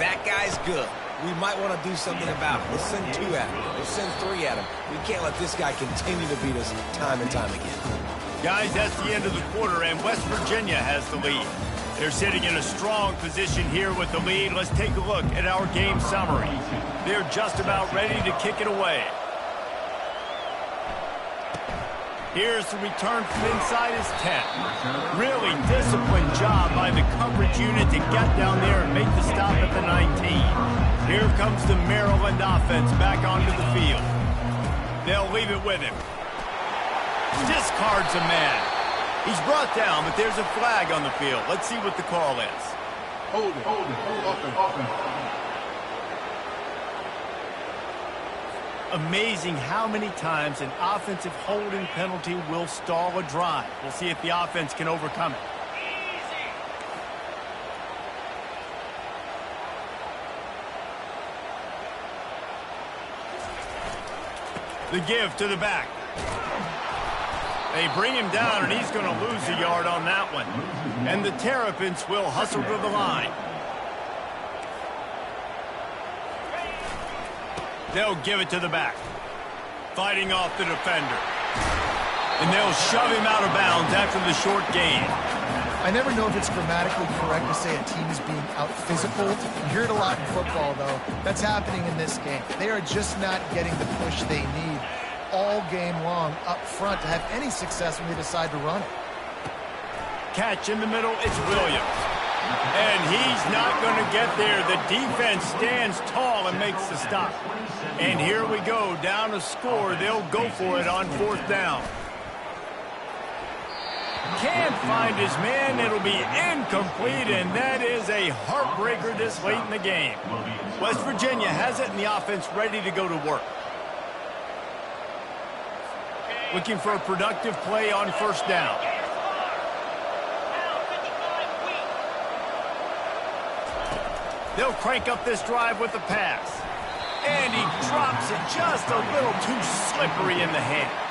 that guy's good. We might want to do something about it. Let's send 2 at him. Let's send 3 at him. We can't let this guy continue to beat us time and time again. Guys, that's the end of the quarter, and West Virginia has the lead. They're sitting in a strong position here with the lead. Let's take a look at our game summary. They're just about ready to kick it away. Here's the return from inside his 10. Really disciplined job by the coverage unit to get down there and make the stop at the 19. Here comes the Maryland offense back onto the field. They'll leave it with him. Discards a man. He's brought down, but there's a flag on the field. Let's see what the call is. Hold it. Offense. Amazing how many times an offensive holding penalty will stall a drive. We'll see if the offense can overcome it. The give to the back. They bring him down, and he's going to lose a yard on that one. And the Terrapins will hustle to the line. They'll give it to the back. Fighting off the defender. And they'll shove him out of bounds after the short gain. I never know if it's grammatically correct to say a team is being out-physical. You hear it a lot in football, though. That's happening in this game. They are just not getting the push they need all game long up front to have any success when they decide to run it. Catch in the middle, it's Williams. And he's not going to get there. The defense stands tall and makes the stop. And here we go, down a score. They'll go for it on 4th down. Can't find his man. It'll be incomplete, and that is a heartbreaker this late in the game. West Virginia has it, and the offense ready to go to work. Looking for a productive play on 1st down. They'll crank up this drive with the pass. And he drops it just a little too slippery in the hands.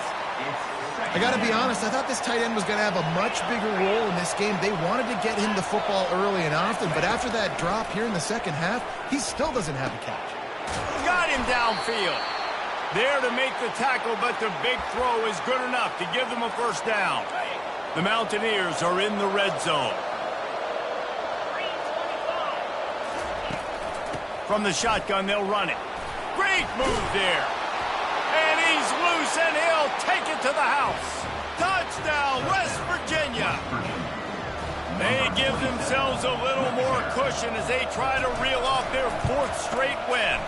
I got to be honest, I thought this tight end was going to have a much bigger role in this game. They wanted to get him the football early and often, but after that drop here in the second half, he still doesn't have a catch. Got him downfield. There to make the tackle, but the big throw is good enough to give them a 1st down. The Mountaineers are in the red zone. From the shotgun, they'll run it. Great move there. And he's loose, and he'll take it to the house. Touchdown, West Virginia. They give themselves a little more cushion as they try to reel off their 4th straight win.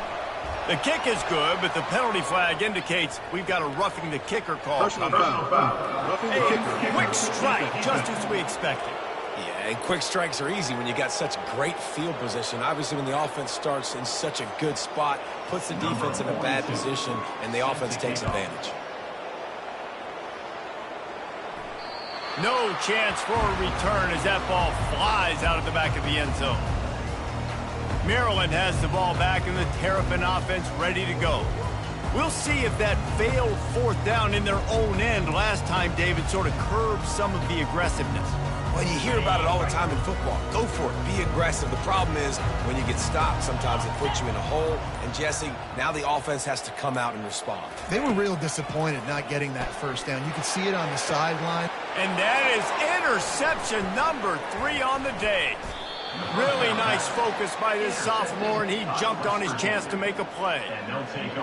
The kick is good, but the penalty flag indicates we've got a roughing the kicker call. Personal foul. Roughing the kicker. Quick strike, just as we expected. Yeah, and quick strikes are easy when you got such great field position. Obviously, when the offense starts in such a good spot, puts the defense in a bad position, and the offense takes advantage. No chance for a return as that ball flies out of the back of the end zone. Maryland has the ball back, and the Terrapin offense ready to go. We'll see if that failed 4th down in their own end last time, David, sort of curbed some of the aggressiveness. Well, you hear about it all the time in football. Go for it. Be aggressive. The problem is when you get stopped, sometimes it puts you in a hole. And, Jesse, now the offense has to come out and respond. They were real disappointed not getting that 1st down. You could see it on the sideline. And that is interception number 3 on the day. Really nice focus by this sophomore, and he jumped on his chance to make a play.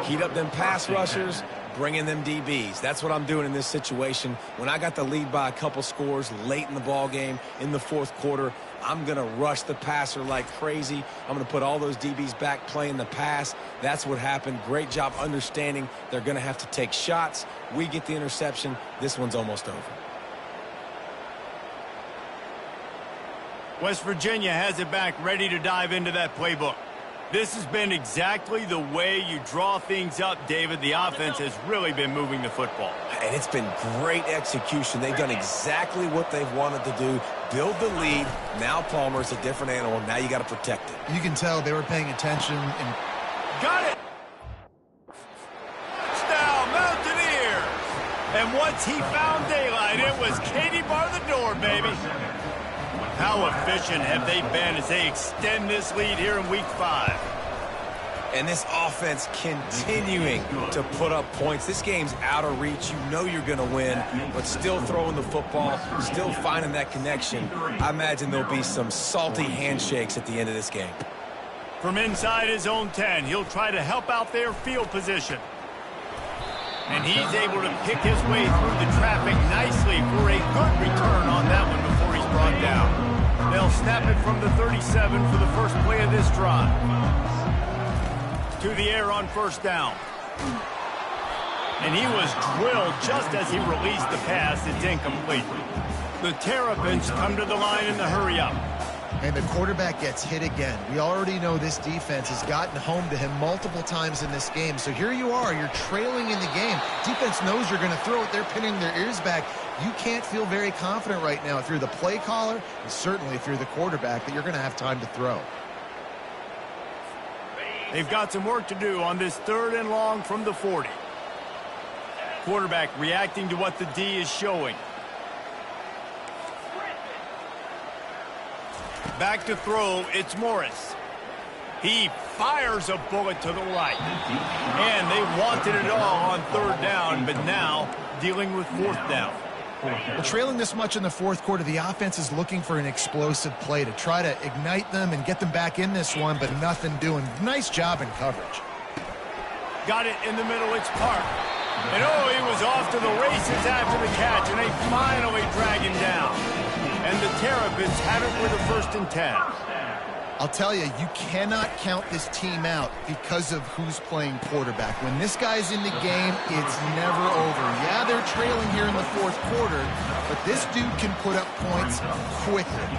Heat up them pass rushers, bring in them DBs. That's what I'm doing in this situation. When I got the lead by a couple scores late in the ball game in the 4th quarter, I'm going to rush the passer like crazy. I'm going to put all those DBs back playing the pass. That's what happened. Great job understanding they're going to have to take shots. We get the interception. This one's almost over. West Virginia has it back, ready to dive into that playbook. This has been exactly the way you draw things up, David. The offense has really been moving the football. And it's been great execution. They've done exactly what they've wanted to do. Build the lead. Now Palmer's a different animal. Now you got to protect it. You can tell they were paying attention. And got it! Touchdown, Mountaineers! And once he found daylight, it was Katie bar the door, baby. How efficient have they been as they extend this lead here in Week 5? And this offense continuing to put up points. This game's out of reach. You know you're going to win, but still throwing the football, still finding that connection. I imagine there'll be some salty handshakes at the end of this game. From inside his own 10, he'll try to help out their field position. And he's able to pick his way through the traffic nicely for a good return on that one before he's brought down. They'll snap it from the 37 for the first play of this drive. To the air on first down. And he was drilled just as he released the pass. It's incomplete. The Terrapins come to the line in the hurry-up. And the quarterback gets hit again. We already know this defense has gotten home to him multiple times in this game. So here you are, you're trailing in the game. Defense knows you're going to throw it. They're pinning their ears back. You can't feel very confident right now if you're the play caller, and certainly if you're the quarterback, that you're going to have time to throw. They've got some work to do on this 3rd and long from the 40. Quarterback reacting to what the D is showing. Back to throw, it's Morris. He fires a bullet to the right. And they wanted it all on 3rd down, but now dealing with 4th down. Well, trailing this much in the 4th quarter, the offense is looking for an explosive play to try to ignite them and get them back in this one, but nothing doing. Nice job in coverage. Got it in the middle, it's Park. And oh, he was off to the races after the catch, and they finally drag him down. And the Terrapins have it with a 1st and 10. I'll tell you, you cannot count this team out because of who's playing quarterback. When this guy's in the game, it's never over. Yeah, they're trailing here in the 4th quarter, but this dude can put up points quickly.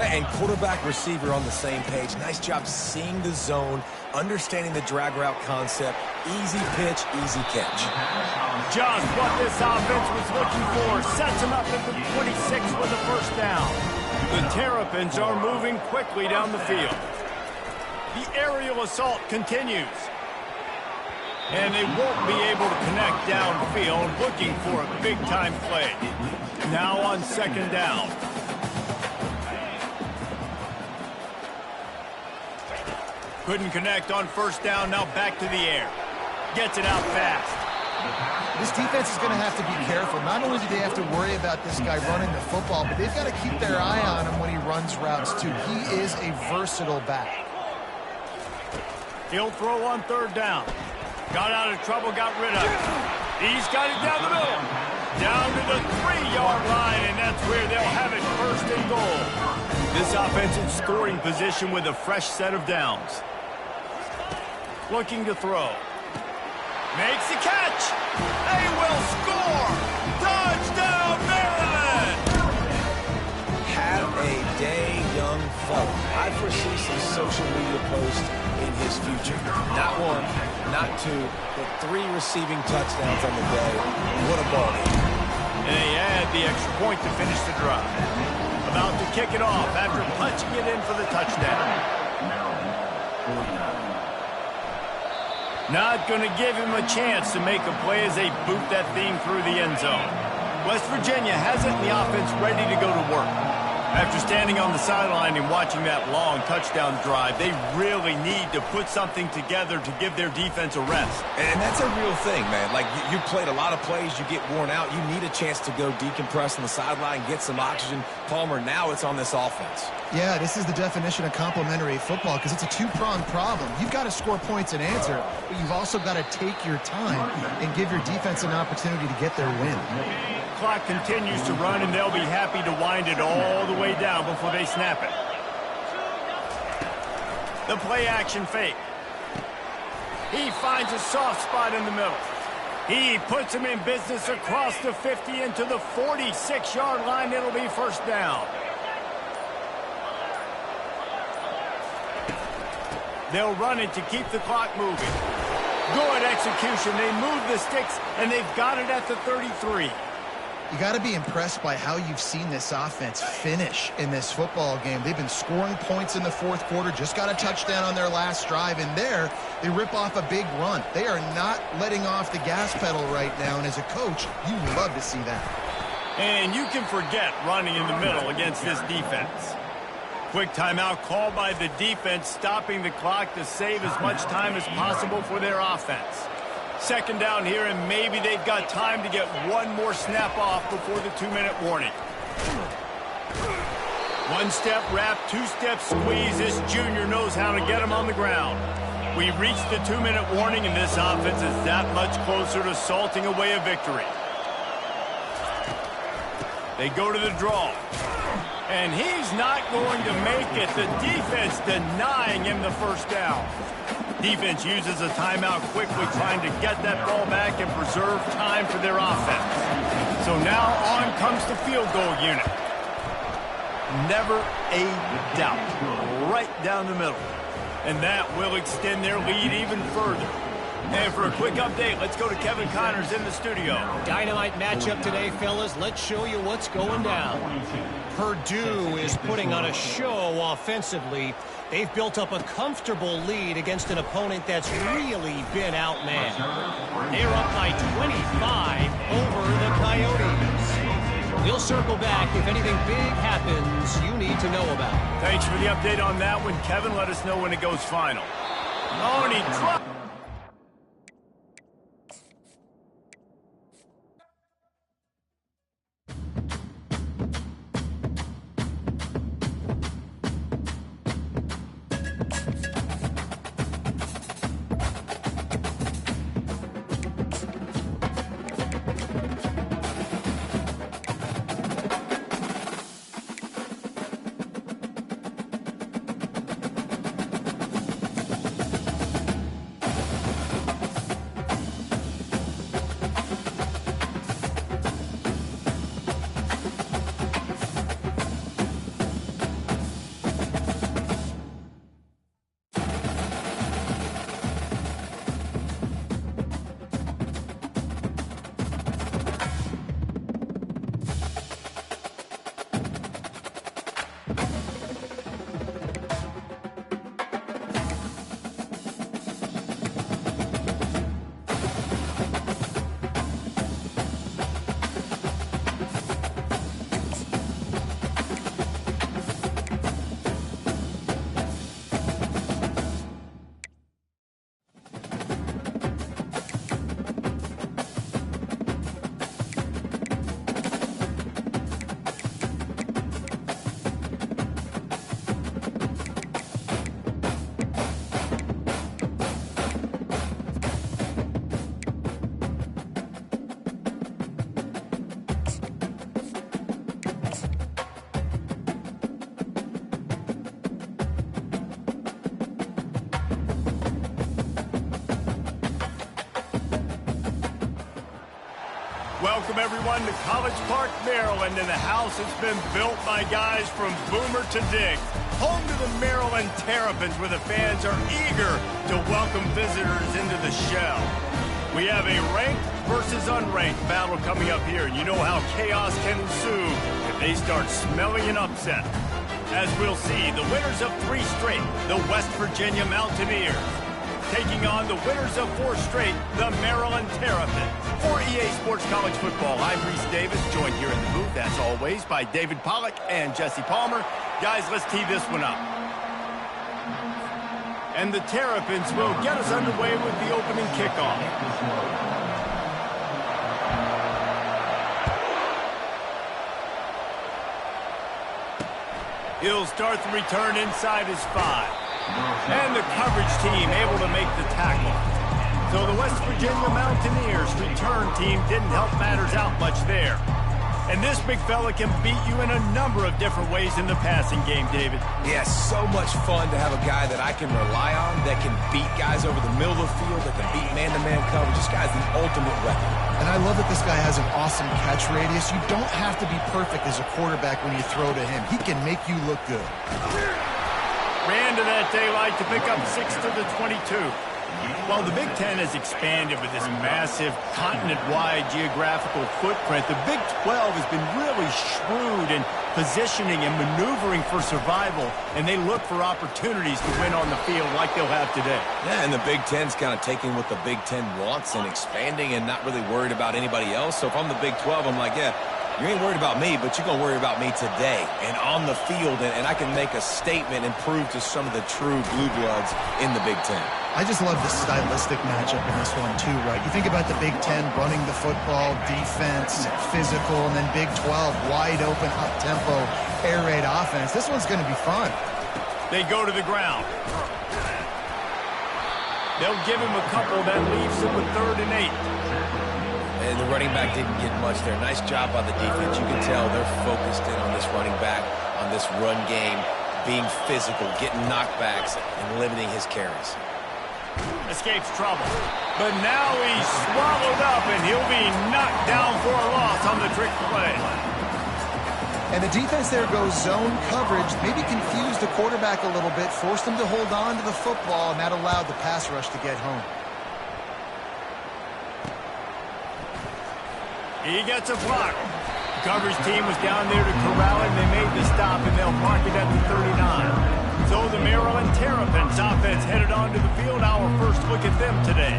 And quarterback, receiver on the same page. Nice job seeing the zone, understanding the drag route concept. Easy pitch, easy catch. Just what this offense was looking for. Sets him up at the 26 with a 1st down. The Terrapins are moving quickly down the field. The aerial assault continues. And they won't be able to connect downfield, looking for a big-time play. Now on 2nd down. Couldn't connect on 1st down, now back to the air. Gets it out fast. This defense is going to have to be careful. Not only do they have to worry about this guy running the football, but they've got to keep their eye on him when he runs routes, too. He is a versatile back. He'll throw on 3rd down. Got out of trouble, got rid of it. He's got it down the middle. Down to the 3-yard line, and that's where they'll have it 1st and goal. This offense in scoring position with a fresh set of downs. Looking to throw. Makes the catch. They will score. Touchdown, Maryland. Have a day, young fella. I foresee some social media posts in his future. Not 1, not 2, but 3 receiving touchdowns on the day. What a ball game. And they add the extra point to finish the drive. About to kick it off after punching it in for the touchdown. Not going to give him a chance to make a play as they boot that thing through the end zone. West Virginia has it in the offense ready to go to work. After standing on the sideline and watching that long touchdown drive, they really need to put something together to give their defense a rest. And that's a real thing, man. Like, you played a lot of plays, you get worn out, you need a chance to go decompress on the sideline, get some oxygen. Palmer, now it's on this offense. Yeah, this is the definition of complementary football because it's a two-pronged problem. You've got to score points and answer, but you've also got to take your time and give your defense an opportunity to get their win. Clock continues to run, and they'll be happy to wind it all the way down before they snap it. The play-action fake. He finds a soft spot in the middle. He puts him in business across the 50 into the 46-yard line. It'll be 1st down. They'll run it to keep the clock moving. Good execution. They move the sticks, and they've got it at the 33. You got to be impressed by how you've seen this offense finish in this football game. They've been scoring points in the fourth quarter, just got a touchdown on their last drive, and there they rip off a big run. They are not letting off the gas pedal right now, and as a coach, you love to see that. And you can forget running in the middle against this defense. Quick timeout called by the defense, stopping the clock to save as much time as possible for their offense. Second down here, and maybe they've got time to get one more snap off before the 2-minute warning. One-step wrap, two-step squeeze. This junior knows how to get him on the ground. We've reached the 2-minute warning, and this offense is that much closer to salting away a victory. They go to the draw. And he's not going to make it. The defense denying him the first down. Defense uses a timeout quickly, trying to get that ball back and preserve time for their offense. So now on comes the field goal unit. Never a doubt. Right down the middle. And that will extend their lead even further. And for a quick update, let's go to Kevin Connors in the studio. Dynamite matchup today, fellas. Let's show you what's going down. Purdue is putting on a show offensively. They've built up a comfortable lead against an opponent that's really been outmanned. They're up by 25 over the Coyotes. We'll circle back if anything big happens you need to know about. Thanks for the update on that one, Kevin. Let us know when it goes final. Oh, and he dropped. Welcome, everyone, to College Park, Maryland, and the house has been built by guys from Boomer to Dig. Home to the Maryland Terrapins, where the fans are eager to welcome visitors into the shell. We have a ranked versus unranked battle coming up here, and you know how chaos can ensue if they start smelling an upset. As we'll see, the winners of 3 straight, the West Virginia Mountaineers, taking on the winners of 4 straight, the Maryland Terrapins. For EA Sports College Football, I'm Reese Davis, joined here in the booth, as always, by David Pollack and Jesse Palmer. Guys, let's tee this one up. And the Terrapins will get us underway with the opening kickoff. He'll start the return inside his 5. And the coverage team able to make the tackle. So the West Virginia Mountaineers return team didn't help matters out much there. And this big fella can beat you in a number of different ways in the passing game, David. Yeah, so much fun to have a guy that I can rely on, that can beat guys over the middle of the field, that can beat man-to-man coverage. This guy's the ultimate weapon. And I love that this guy has an awesome catch radius. You don't have to be perfect as a quarterback when you throw to him. He can make you look good. Ran end of that daylight to pick up 6 to the 22. While the Big Ten has expanded with this massive continent-wide geographical footprint, the Big 12 has been really shrewd in positioning and maneuvering for survival, and they look for opportunities to win on the field like they'll have today. Yeah, and the Big Ten's kind of taking what the Big Ten wants and expanding and not really worried about anybody else. So if I'm the Big 12, I'm like, yeah, you ain't worried about me, but you're going to worry about me today and on the field, and I can make a statement and prove to some of the true blue bloods in the Big Ten. I just love the stylistic matchup in this one too, right? You think about the Big Ten running the football, defense, physical, and then Big 12, wide open, up-tempo, air raid offense. This one's going to be fun. They go to the ground. They'll give him a couple. That leaves him with 3rd and 8. And the running back didn't get much there. Nice job by the defense. You can tell they're focused in on this running back, on this run game, being physical, getting knockbacks, and limiting his carries. Escapes trouble. But now he's swallowed up, and he'll be knocked down for a loss on the trick play. And the defense there goes zone coverage, maybe confused the quarterback a little bit, forced him to hold on to the football, and that allowed the pass rush to get home. He gets a block. The coverage team was down there to corral him. They made the stop, and they'll mark it at the 39. So the Maryland Terrapins offense headed onto the field. Our first look at them today.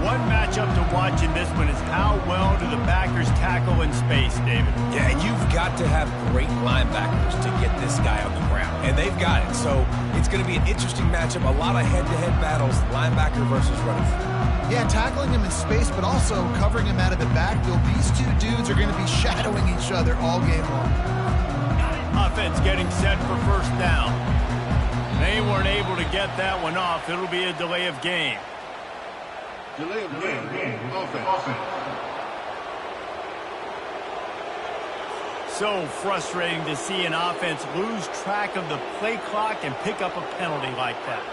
One matchup to watch in this one is how well do the backers tackle in space, David? Yeah, and you've got to have great linebackers to get this guy on the ground, and they've got it. So it's going to be an interesting matchup, a lot of head-to-head battles, linebacker versus running. Yeah, tackling him in space, but also covering him out of the backfield. These two dudes are going to be shadowing each other all game long. Offense getting set for 1st down. They weren't able to get that one off. It'll be a delay of game. Delay of game. Offense. So frustrating to see an offense lose track of the play clock and pick up a penalty like that.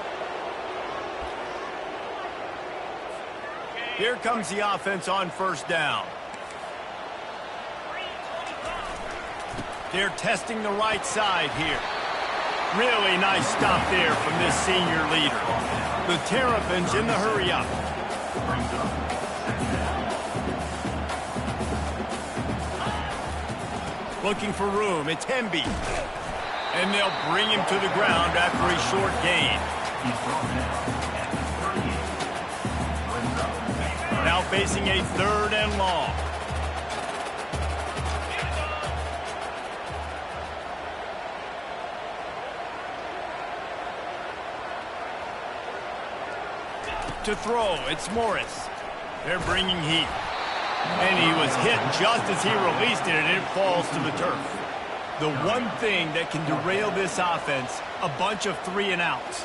Here comes the offense on 1st down. They're testing the right side here. Really nice stop there from this senior leader. The Terrapins in the hurry up. Looking for room. It's Hemby. And they'll bring him to the ground after a short gain. Now facing a 3rd and long. To throw, it's Morris. They're bringing heat. And he was hit just as he released it, and it falls to the turf. The one thing that can derail this offense, a bunch of 3 and outs.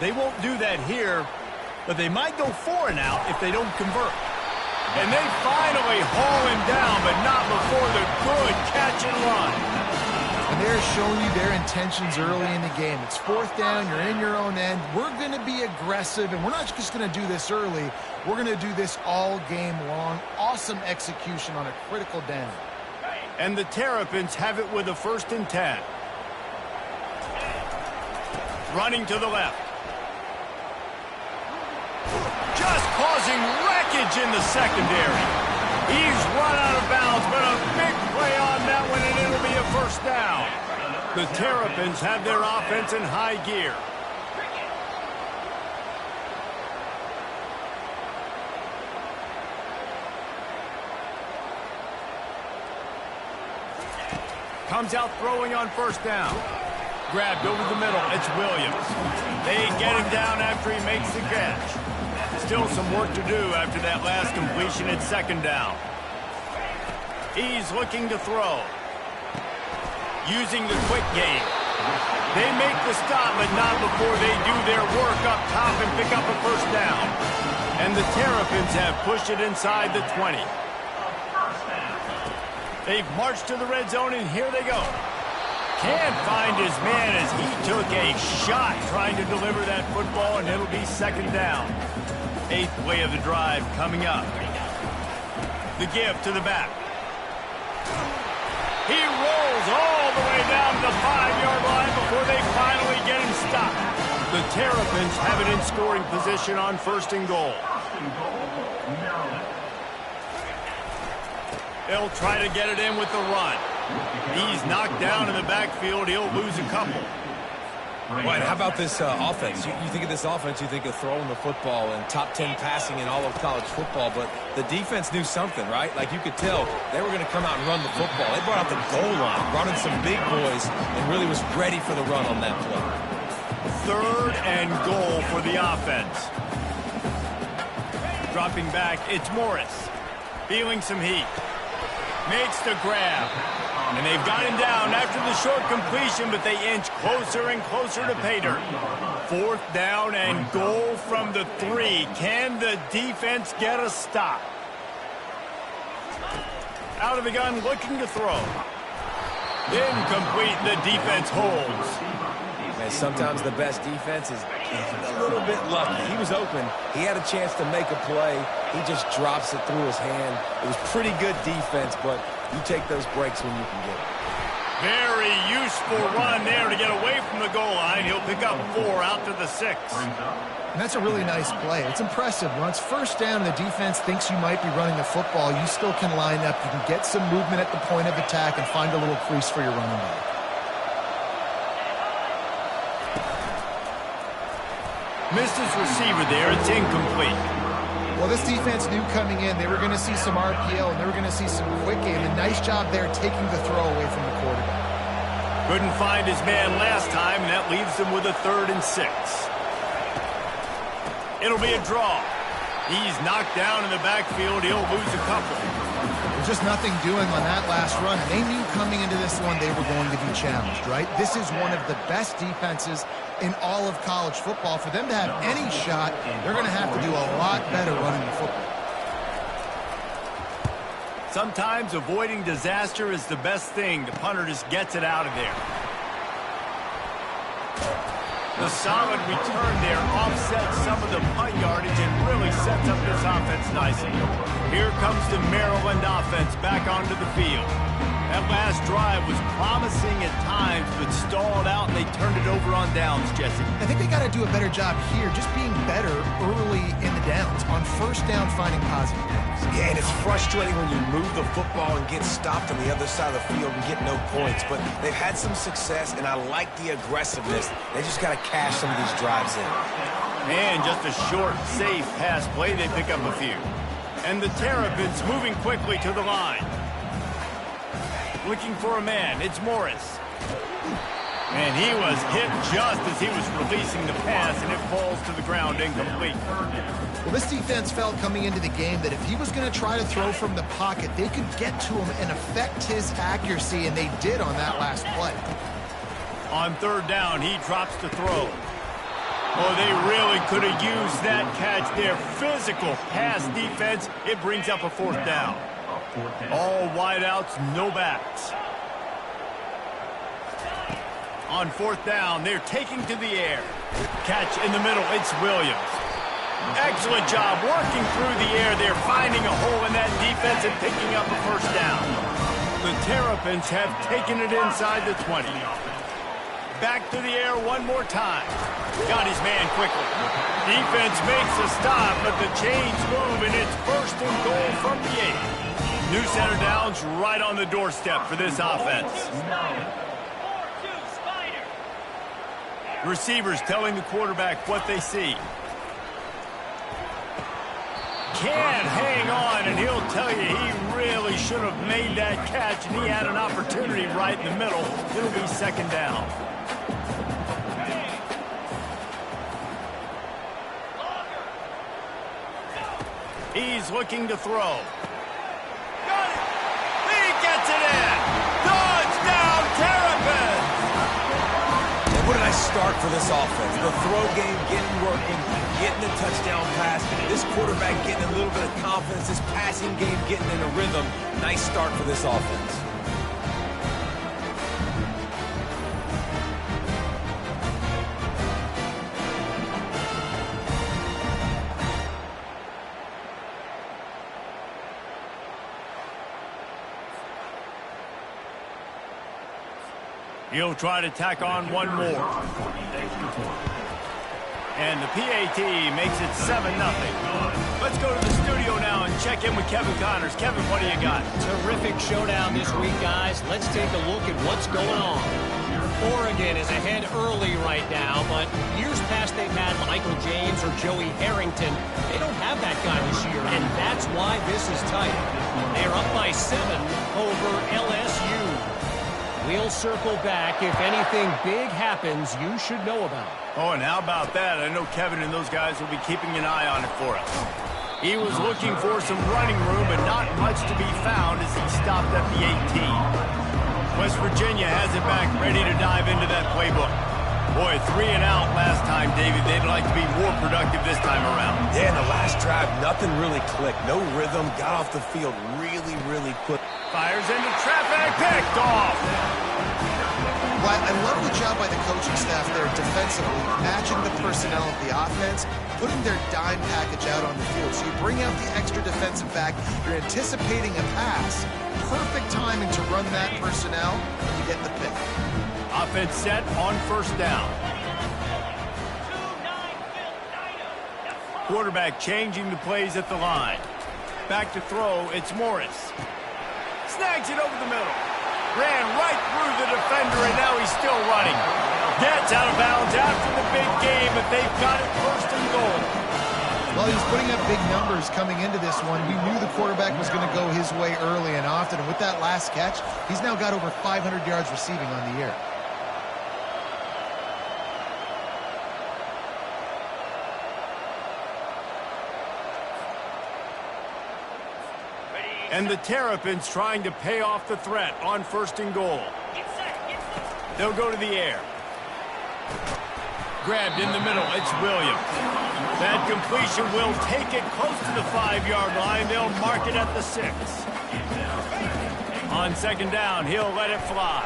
They won't do that here, but they might go 4 and out if they don't convert. And they finally haul him down, but not before the good catch and run. And they're showing you their intentions early in the game. It's 4th down, you're in your own end. We're going to be aggressive, and we're not just going to do this early. We're going to do this all game long. Awesome execution on a critical down. And the Terrapins have it with a 1st and 10. Running to the left. Just causing wreckage in the secondary. He's run out of bounds, but a big play on that one, and it'll be a 1st down. The Terrapins have their offense in high gear. Comes out throwing on 1st down. Grabbed over the middle. It's Williams. They get him down after he makes the catch. Still some work to do after that last completion at 2nd down. He's looking to throw. Using the quick game. They make the stop, but not before they do their work up top and pick up a 1st down. And the Terrapins have pushed it inside the 20. They've marched to the red zone, and here they go. Can't find his man as he took a shot trying to deliver that football, and it'll be 2nd down. 8th play of the drive coming up. The give to the back. He rolls all the way down to the 5-yard line before they finally get him stopped. The Terrapins have it in scoring position on 1st and goal. They'll try to get it in with the run. He's knocked down in the backfield. He'll lose a couple. Right, how about this offense? You think of this offense, you think of throwing the football and top 10 passing in all of college football, but the defense knew something, right? Like you could tell they were going to come out and run the football. They brought out the goal line, brought in some big boys, and really was ready for the run on that play. 3rd and goal for the offense. Dropping back, it's Morris. Feeling some heat. Makes the grab. And they've got him down after the short completion, but they inch closer and closer to pay dirt. 4th down and goal from the 3. Can the defense get a stop? Out of the gun, looking to throw. Incomplete, the defense holds. And sometimes the best defense is a little bit lucky. He was open. He had a chance to make a play. He just drops it through his hand. It was pretty good defense, but you take those breaks when you can get it. Very useful run there to get away from the goal line. He'll pick up 4 out to the 6. And that's a really nice play. It's impressive. When it's 1st down and the defense thinks you might be running the football, you still can line up. You can get some movement at the point of attack and find a little crease for your running back. Missed his receiver there. It's incomplete. Well, this defense knew coming in they were going to see some RPO and they were going to see some quick game. And nice job there taking the throw away from the quarterback. Couldn't find his man last time, and that leaves them with a 3rd and 6. It'll be a draw. He's knocked down in the backfield. He'll lose a couple. There's just nothing doing on that last run. They knew coming into this one they were going to be challenged, right? This is one of the best defenses in all of college football. For them to have any shot, they're going to have to do a lot better running the football. Sometimes avoiding disaster is the best thing. The punter just gets it out of there. The solid return there offsets some of the punt yardage and really sets up this offense nicely. Here comes the Maryland offense back onto the field. That last drive was promising at times, but stalled out, and they turned it over on downs, Jesse. I think they got to do a better job here, just being better early in the downs. On 1st down, finding positive things. Yeah, and it's frustrating when you move the football and get stopped on the other side of the field and get no points. But they've had some success, and I like the aggressiveness. They just got to cash some of these drives in. And just a short, safe pass play, they pick up a few. And the Terrapins moving quickly to the line. Looking for a man, it's Morris. And he was hit just as he was releasing the pass, and it falls to the ground incomplete. Well, this defense felt coming into the game that if he was going to try to throw from the pocket, they could get to him and affect his accuracy, and they did on that last play. On 3rd down, he drops to throw. Oh, they really could have used that catch there. Physical pass defense, it brings up a 4th down. All wideouts, no backs. On 4th down, they're taking to the air. Catch in the middle, it's Williams. Excellent job working through the air. They're finding a hole in that defense and picking up a 1st down. The Terrapins have taken it inside the 20. Back to the air one more time. Got his man quickly. Defense makes a stop, but the chains move, and it's 1st and goal from the 8. New center downs right on the doorstep for this offense. Receivers telling the quarterback what they see. Can't hang on, and he'll tell you he really should have made that catch, and he had an opportunity right in the middle. It'll be 2nd down. He's looking to throw. Got it! He gets it in! Touchdown, Terrapins! And what a nice start for this offense. The throw game getting working, getting the touchdown pass. This quarterback getting a little bit of confidence. This passing game getting in a rhythm. Nice start for this offense. He'll try to tack on one more. And the PAT makes it 7-0. Let's go to the studio now and check in with Kevin Connors. Kevin, what do you got? Terrific showdown this week, guys. Let's take a look at what's going on. Oregon is ahead early right now, but years past they've had Michael James or Joey Harrington. They don't have that guy this year, and that's why this is tight. They're up by 7 over LSU. We'll circle back if anything big happens you should know about. Oh, and how about that? I know Kevin and those guys will be keeping an eye on it for us. He was looking for some running room, but not much to be found as he stopped at the 18. West Virginia has it back, ready to dive into that playbook. Boy, 3 and out last time, David. They'd like to be more productive this time around. Yeah, in the last drive, nothing really clicked. No rhythm, got off the field really quick. Fires into traffic, picked off. Well, I love the job by the coaching staff there defensively, matching the personnel of the offense, putting their dime package out on the field. So you bring out the extra defensive back, you're anticipating a pass. Perfect timing to run that personnel, and you get the pick. Offense set on first down. Quarterback changing the plays at the line. Back to throw, it's Morris. Snags it over the middle. Ran right through the defender, and now he's still running. Gets out of bounds after the big game, but they've got it first and goal. Well, he was putting up big numbers coming into this one. We knew the quarterback was going to go his way early and often, and with that last catch, he's now got over 500 yards receiving on the year. And the Terrapins trying to pay off the threat on first and goal. They'll go to the air. Grabbed in the middle, it's Williams. That completion will take it close to the 5-yard line. They'll mark it at the 6. On second down, he'll let it fly.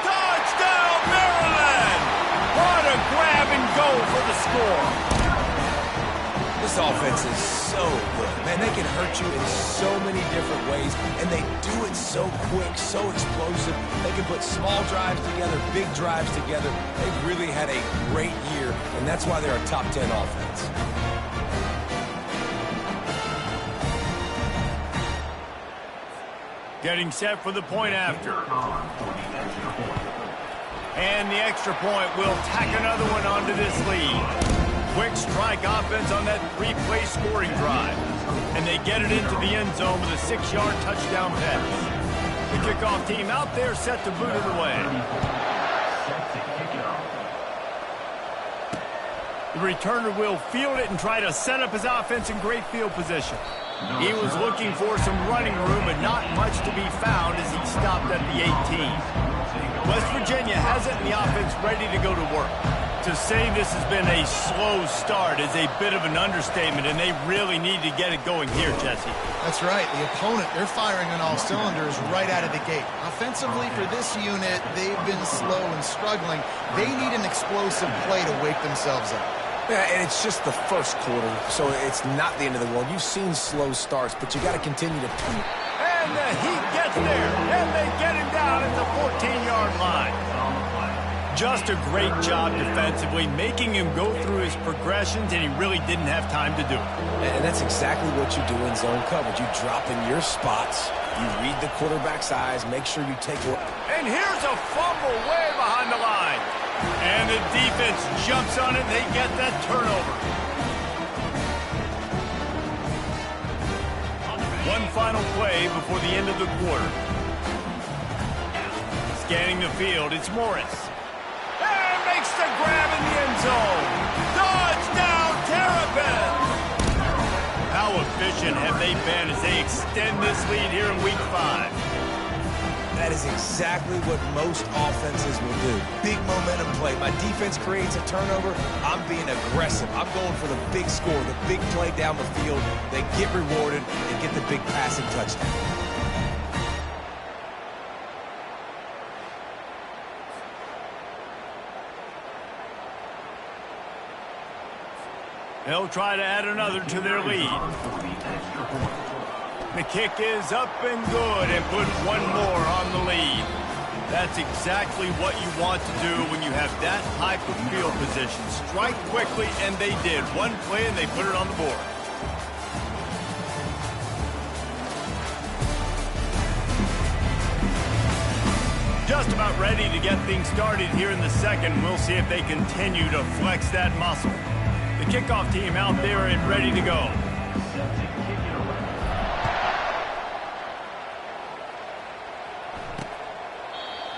Touchdown, Maryland! What a grab and go for the score. This offense is so good. Man, they can hurt you in so many different ways, and they do it so quick, so explosive. They can put small drives together, big drives together. They've really had a great year, and that's why they're a top 10 offense. Getting set for the point after. And the extra point will tack another one onto this lead. Quick strike offense on that 3-play scoring drive. And they get it into the end zone with a 6-yard touchdown pass. The kickoff team out there set to boot it away. The returner will field it and try to set up his offense in great field position. He was looking for some running room, but not much to be found as he stopped at the 18. West Virginia has it and the offense ready to go to work. To say this has been a slow start is a bit of an understatement, and they really need to get it going here, Jesse. That's right. The opponent, they're firing on all cylinders right out of the gate. Offensively, for this unit, they've been slow and struggling. They need an explosive play to wake themselves up. Yeah, and it's just the first quarter, so it's not the end of the world. You've seen slow starts, but you got to continue to... And the Heat gets there, and they get him down at the 14-yard line. Just a great job defensively, making him go through his progressions, and he really didn't have time to do it. And that's exactly what you do in zone coverage. You drop in your spots, you read the quarterback's eyes, make sure you take it. And here's a fumble way behind the line. And the defense jumps on it, and they get that turnover. One final play before the end of the quarter. Scanning the field, it's Morris. And makes the grab in the end zone. Touchdown, Terrapins! How efficient have they been as they extend this lead here in Week 5? That is exactly what most offenses will do. Big momentum play. My defense creates a turnover. I'm being aggressive. I'm going for the big score, the big play down the field. They get rewarded and get the big passing touchdown. They'll try to add another to their lead. The kick is up and good and put one more on the lead. That's exactly what you want to do when you have that type of field position. Strike quickly, and they did. One play, and they put it on the board. Just about ready to get things started here in the second. We'll see if they continue to flex that muscle. The kickoff team out there and ready to go.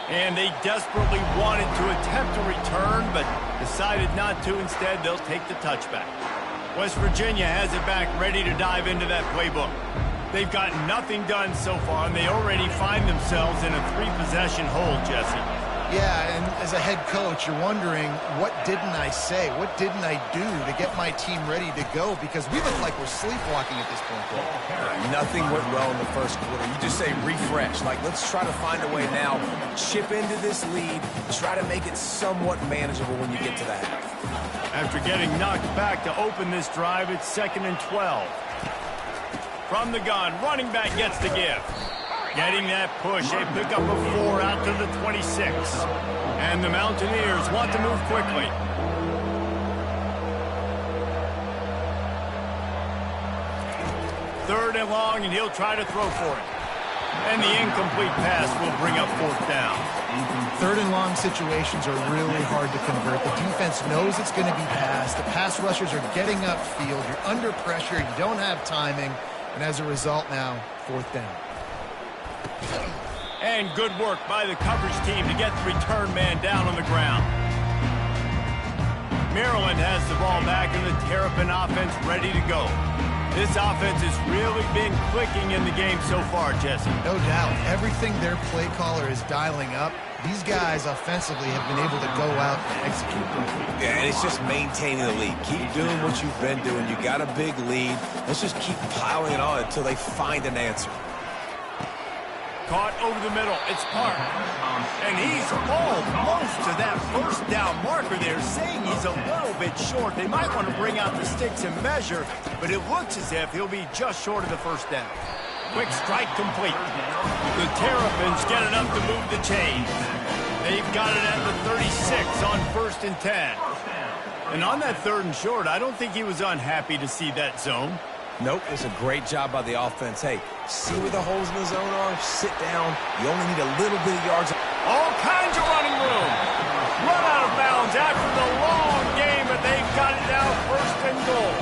And they desperately wanted to attempt a return, but decided not to. Instead, they'll take the touchback. West Virginia has it back, ready to dive into that playbook. They've got nothing done so far, and they already find themselves in a 3-possession hole, Jesse. Yeah, and as a head coach, you're wondering, what didn't I say? What didn't I do to get my team ready to go? Because we look like we're sleepwalking at this point. Nothing went well in the first quarter. You just say refresh. Like, let's try to find a way now. Chip into this lead. Try to make it somewhat manageable when you get to the half. After getting knocked back to open this drive, it's 2nd and 12. From the gun, running back gets the give. Getting that push, a pickup of 4 out to the 26. And the Mountaineers want to move quickly. Third and long, and he'll try to throw for it. And the incomplete pass will bring up 4th down. Third and long situations are really hard to convert. The defense knows it's going to be passed. The pass rushers are getting upfield. You're under pressure. You don't have timing. And as a result now, 4th down. And good work by the coverage team to get the return man down on the ground. Maryland has the ball back and the Terrapin offense ready to go. This offense has really been clicking in the game so far, Jesse. No doubt. Everything their play caller is dialing up, these guys offensively have been able to go out and execute. Yeah, and it's just maintaining the lead. Keep doing what you've been doing. You got a big lead. Let's just keep piling it on until they find an answer. Caught over the middle. It's Park. And he's almost to that first down marker there, saying he's a little bit short. They might want to bring out the sticks and measure, but it looks as if he'll be just short of the first down. Quick strike complete. The Terrapins get enough to move the chains. They've got it at the 36 on 1st and 10. And on that 3rd and short, I don't think he was unhappy to see that zone. Nope, it's a great job by the offense. Hey, see where the holes in the zone are? Sit down. You only need a little bit of yards. All kinds of running room. Run out of bounds after the long game, but they've got it now 1st and goal.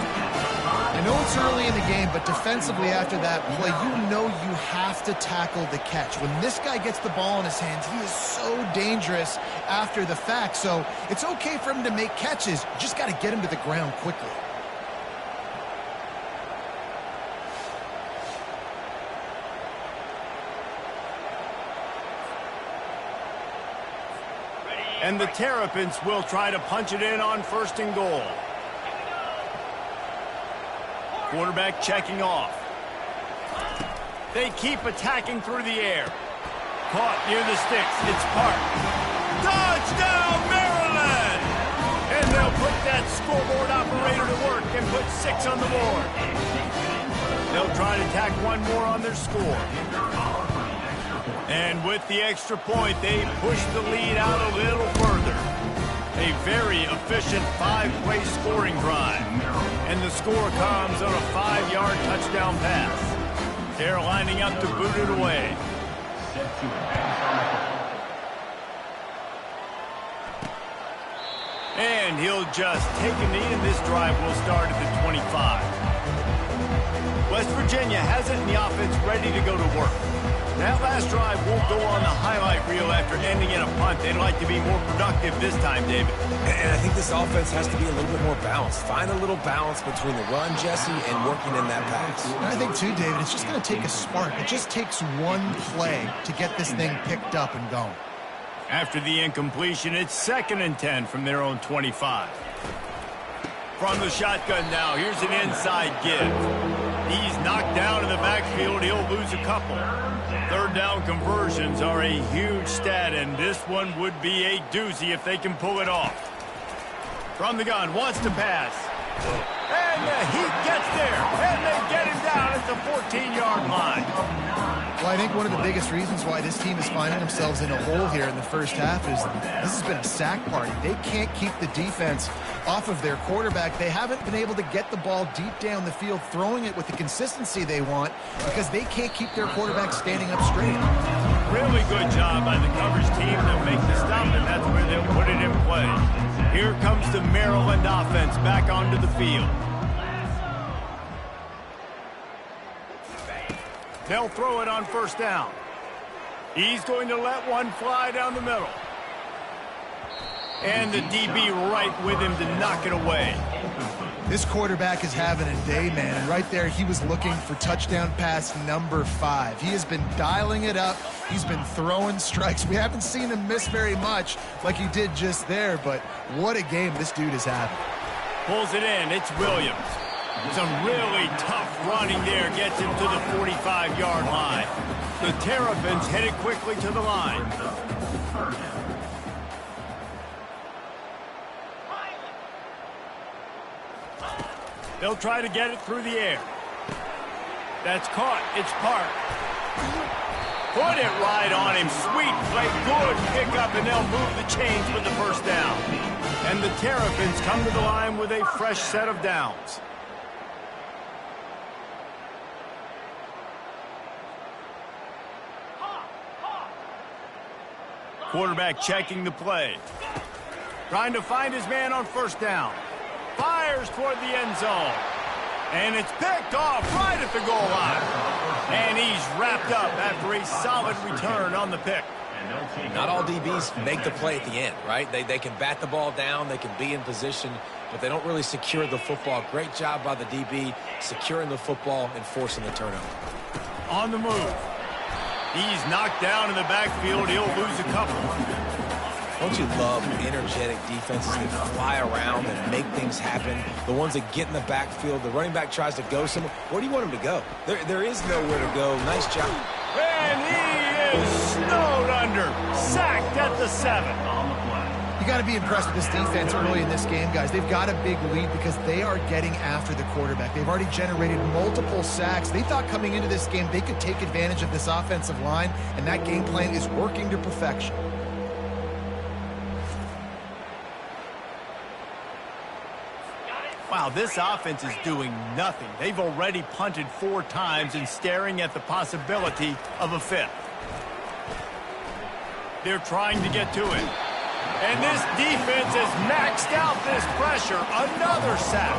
I know it's early in the game, but defensively after that play, you know you have to tackle the catch. When this guy gets the ball in his hands, he is so dangerous after the fact. So it's okay for him to make catches. You just got to get him to the ground quickly. And the Terrapins will try to punch it in on 1st and goal. Quarterback checking off. They keep attacking through the air. Caught near the sticks. It's Park. Touchdown, Maryland! And they'll put that scoreboard operator to work and put 6 on the board. They'll try to tack one more on their score. And with the extra point, they push the lead out a little further. A very efficient 5-play scoring drive. And the score comes on a 5-yard touchdown pass. They're lining up to boot it away. And he'll just take a knee, and this drive will start at the 25. West Virginia has it in the offense ready to go to work. That last drive won't go on the highlight reel after ending in a punt. They'd like to be more productive this time, David. And I think this offense has to be a little bit more balanced. Find a little balance between the run, Jesse, and working in that pass. And I think, too, David, it's just going to take a spark. It just takes one play to get this thing picked up and going. After the incompletion, it's 2nd and 10 from their own 25. From the shotgun now, here's an inside give. He's knocked down in the backfield. He'll lose a couple. 3rd down conversions are a huge stat, and this one would be a doozy if they can pull it off. From the gun, wants to pass. And he gets there, and they get him down at the 14-yard line. Well, I think one of the biggest reasons why this team is finding themselves in a hole here in the first half is this has been a sack party. They can't keep the defense off of their quarterback. They haven't been able to get the ball deep down the field, throwing it with the consistency they want because they can't keep their quarterback standing up straight. Really good job by the coverage team to make the stop, and that's where they'll put it in play. Here comes the Maryland offense back onto the field. They'll throw it on first down. He's going to let one fly down the middle. And the DB right with him to knock it away. This quarterback is having a day, man. And right there, he was looking for touchdown pass number 5. He has been dialing it up. He's been throwing strikes. We haven't seen him miss very much like he did just there, but what a game this dude is having. Pulls it in. It's Williams. Some really tough running there gets him to the 45-yard line. The Terrapins headed quickly to the line. They'll try to get it through the air. That's caught. It's Park. Put it right on him. Sweet play. Good pickup, and they'll move the chains with the first down. And the Terrapins come to the line with a fresh set of downs. Quarterback checking the play. Trying to find his man on first down. Fires toward the end zone. And it's picked off right at the goal line. And he's wrapped up after a solid return on the pick. Not all DBs make the play at the end, right? They can bat the ball down, they can be in position, but they don't really secure the football. Great job by the DB securing the football and forcing the turnover. On the move. He's knocked down in the backfield. He'll lose a couple. Don't you love energetic defenses that fly around and make things happen? The ones that get in the backfield, the running back tries to go somewhere. Where do you want him to go? There is nowhere to go. Nice job. And he is snowed under. Sacked at the 7. You got to be impressed with this defense early in this game, guys. They've got a big lead because they are getting after the quarterback. They've already generated multiple sacks. They thought coming into this game they could take advantage of this offensive line, and that game plan is working to perfection. Wow, this offense is doing nothing. They've already punted 4 times and staring at the possibility of a 5th. They're trying to get to it. And this defense has maxed out this pressure. Another sack.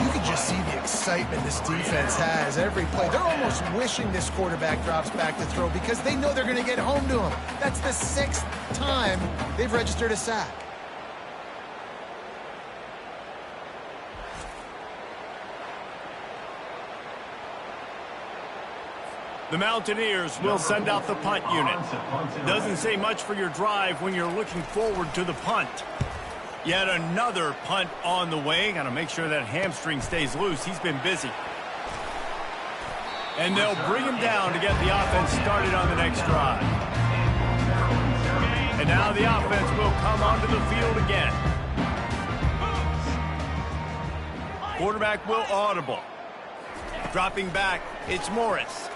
You can just see the excitement this defense has every play. They're almost wishing this quarterback drops back to throw because they know they're going to get home to him. That's the 6th time they've registered a sack. The Mountaineers will send out the punt unit. Doesn't say much for your drive when you're looking forward to the punt. Yet another punt on the way. Got to make sure that hamstring stays loose. He's been busy. And they'll bring him down to get the offense started on the next drive. And now the offense will come onto the field again. Quarterback will audible. Dropping back, it's Morris.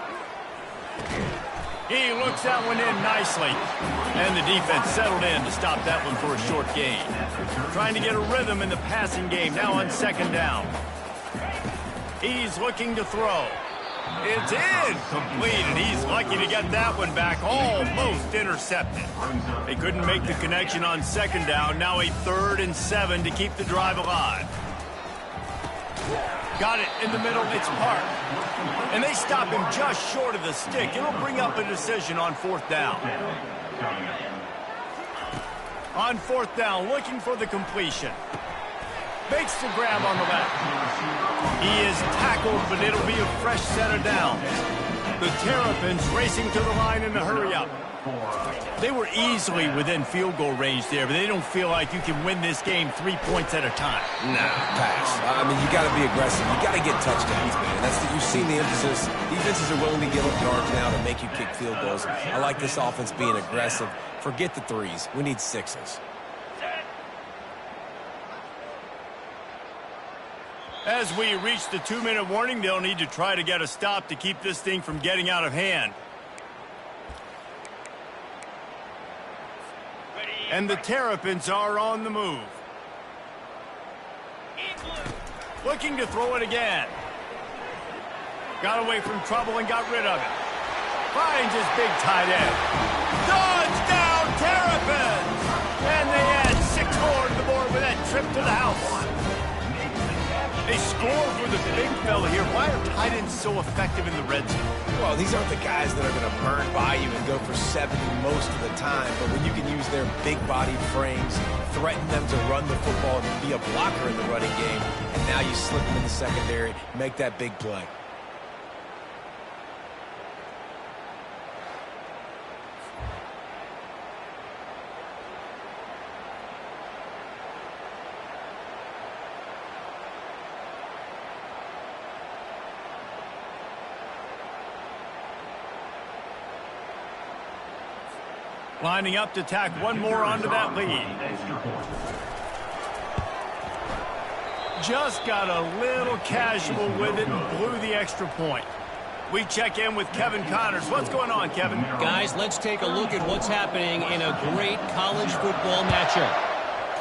He looks that one in nicely. And the defense settled in to stop that one for a short gain. Trying to get a rhythm in the passing game now on 2nd down. He's looking to throw. It's incomplete, and he's lucky to get that one back. Almost intercepted. They couldn't make the connection on 2nd down. Now a 3rd and 7 to keep the drive alive. Got it in the middle. It's Park. And they stop him just short of the stick. It'll bring up a decision on 4th down. On 4th down, looking for the completion. Makes the grab on the left. He is tackled, but it'll be a fresh set of downs. The Terrapins racing to the line in a hurry-up. They were easily within field goal range there, but they don't feel like you can win this game 3 points at a time. Nah, pass. I mean, you got to be aggressive. You got to get touchdowns, man. You've seen the emphasis. Defenses are willing to give up yards now to make you kick field goals. I like this offense being aggressive. Forget the 3s. We need 6s. As we reach the 2-minute warning, they'll need to try to get a stop to keep this thing from getting out of hand. And the Terrapins are on the move. Looking to throw it again. Got away from trouble and got rid of it. Finds his big tight end. Touchdown, Terrapins! And they add 6 more to the board with that trip to the house. They score for the big fella here. Why are tight ends so effective in the red zone? Well, these aren't the guys that are going to burn by you and go for 70 most of the time, but when you can use their big-bodied frames, threaten them to run the football and be a blocker in the running game, and now you slip them in the secondary, make that big play. Lining up to tack one more onto that lead. Just got a little casual with it and blew the extra point. We check in with Kevin Connors. What's going on, Kevin? Guys, let's take a look at what's happening in a great college football matchup.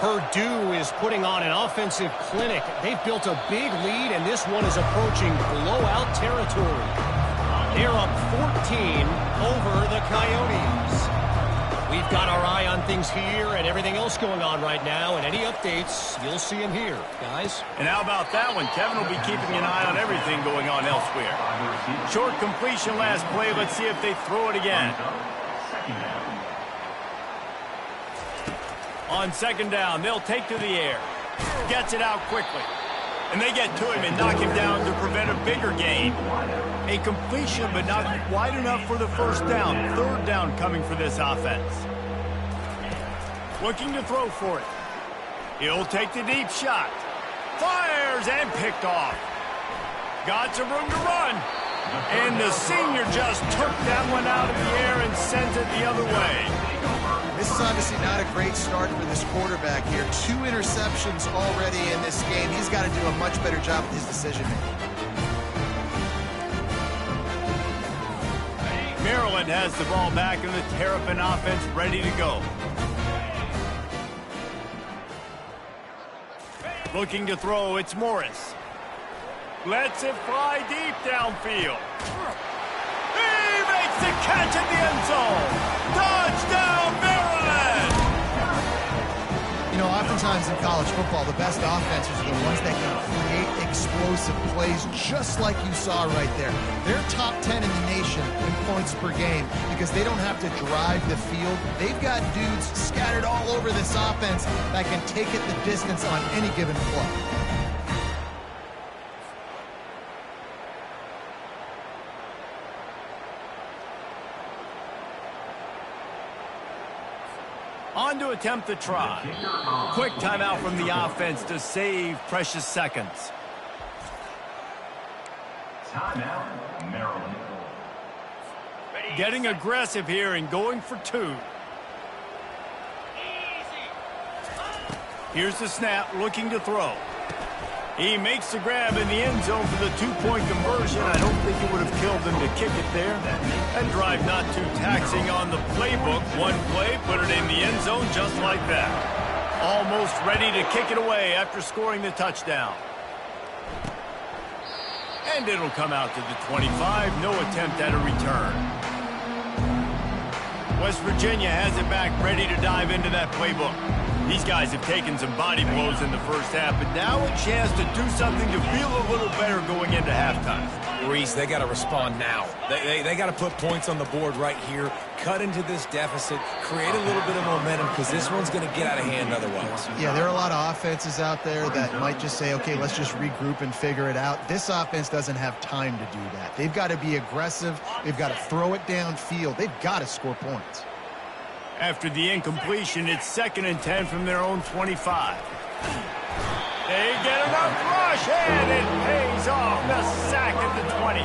Purdue is putting on an offensive clinic. They've built a big lead, and this one is approaching blowout territory. They're up 14 over the Coyotes. We've got our eye on things here and everything else going on right now, and any updates, you'll see them here, guys. And how about that one? Kevin will be keeping an eye on everything going on elsewhere. Short completion last play. Let's see if they throw it again. On second down, they'll take to the air. Gets it out quickly. And they get to him and knock him down to prevent a bigger gain. A completion, but not wide enough for the first down. Third down coming for this offense. Looking to throw for it. He'll take the deep shot. Fires and picked off. Got some room to run. And the senior just took that one out of the air and sent it the other way. This is obviously not a great start for this quarterback here. 2 interceptions already in this game. He's got to do a much better job with his decision-making. Maryland has the ball back and the Terrapin offense ready to go. Looking to throw, it's Morris. Lets it fly deep downfield. He makes the catch in the end zone. Touchdown, Maryland! You know, oftentimes in college football, the best offenses are the ones that can create explosive plays just like you saw right there. They're top 10 in the nation in points per game because they don't have to drive the field. They've got dudes scattered all over this offense that can take it the distance on any given play. On to attempt the try. Quick timeout from the offense to save precious seconds. Timeout, Maryland. Getting aggressive here and going for 2. Here's the snap, looking to throw. He makes the grab in the end zone for the 2-point conversion. I don't think it would have killed them to kick it there. That drive not too taxing on the playbook. One play, put it in the end zone just like that. Almost ready to kick it away after scoring the touchdown. And it'll come out to the 25. No attempt at a return. West Virginia has it back, ready to dive into that playbook. These guys have taken some body blows in the first half, but now a chance to do something to feel a little better going into halftime. Reese, they got to respond now. They got to put points on the board right here, cut into this deficit, create a little bit of momentum because this one's going to get out of hand otherwise. Yeah, there are a lot of offenses out there that might just say, okay, let's just regroup and figure it out. This offense doesn't have time to do that. They've got to be aggressive. They've got to throw it downfield. They've got to score points. After the incompletion, it's 2nd and 10 from their own 25. They get enough rush, and it pays off. The sack at the 20.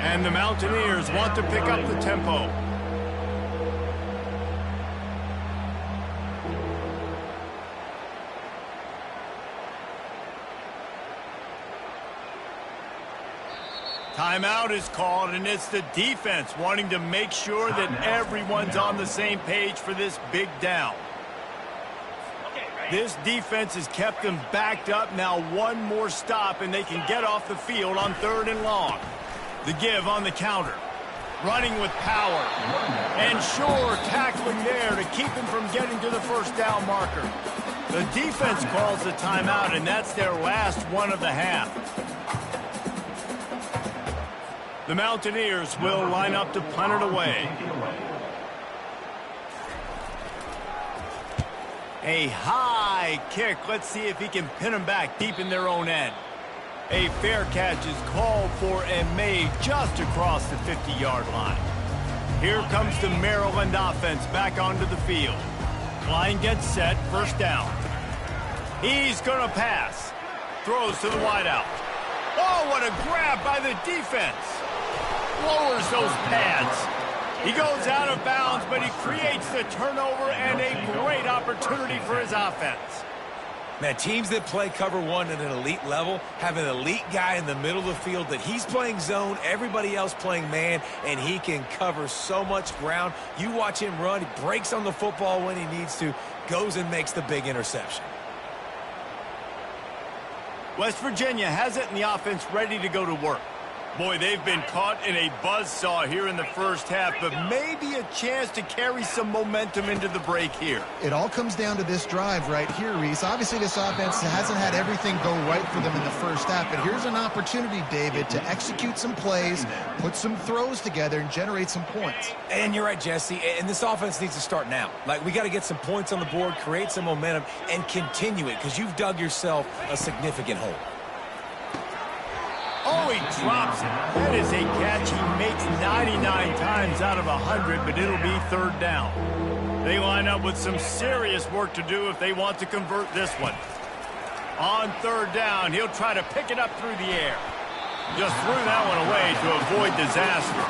And the Mountaineers want to pick up the tempo. Timeout is called, and it's the defense wanting to make sure that everyone's on the same page for this big down. This defense has kept them backed up. Now one more stop, and they can get off the field on 3rd and long. The give on the counter. Running with power. And sure, tackling there to keep him from getting to the first down marker. The defense calls the timeout, and that's their last one of the half. The Mountaineers will line up to punt it away. A high kick. Let's see if he can pin them back deep in their own end. A fair catch is called for and made just across the 50-yard line. Here comes the Maryland offense back onto the field. Line gets set, first down. He's going to pass. Throws to the wideout. Oh, what a grab by the defense. Lowers those pads. He goes out of bounds, but he creates the turnover and a great opportunity for his offense. Man, teams that play cover one at an elite level have an elite guy in the middle of the field that he's playing zone, everybody else playing man, and he can cover so much ground. You watch him run, he breaks on the football when he needs to, goes and makes the big interception. West Virginia has it in the offense ready to go to work. Boy, they've been caught in a buzzsaw here in the first half, but maybe a chance to carry some momentum into the break here. It all comes down to this drive right here, Reese. Obviously, this offense hasn't had everything go right for them in the first half, but here's an opportunity, David, to execute some plays, put some throws together, and generate some points. And you're right, Jesse, and this offense needs to start now. Like, we got to get some points on the board, create some momentum, and continue it, because you've dug yourself a significant hole. Oh, he drops it. That is a catch he makes 99 times out of 100, but it'll be 3rd down. They line up with some serious work to do if they want to convert this one. On 3rd down, he'll try to pick it up through the air. Just threw that one away to avoid disaster.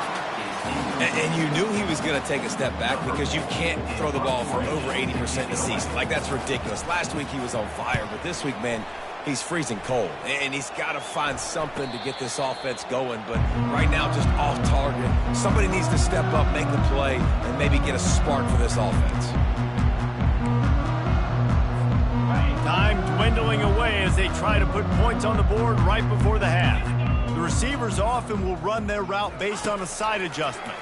And you knew he was going to take a step back because you can't throw the ball for over 80% in the season. Like, that's ridiculous. Last week he was on fire, but this week, man, he's freezing cold, and he's got to find something to get this offense going. But right now, just off target. Somebody needs to step up, make the play, and maybe get a spark for this offense. Time dwindling away as they try to put points on the board right before the half. The receivers often will run their route based on a side adjustment.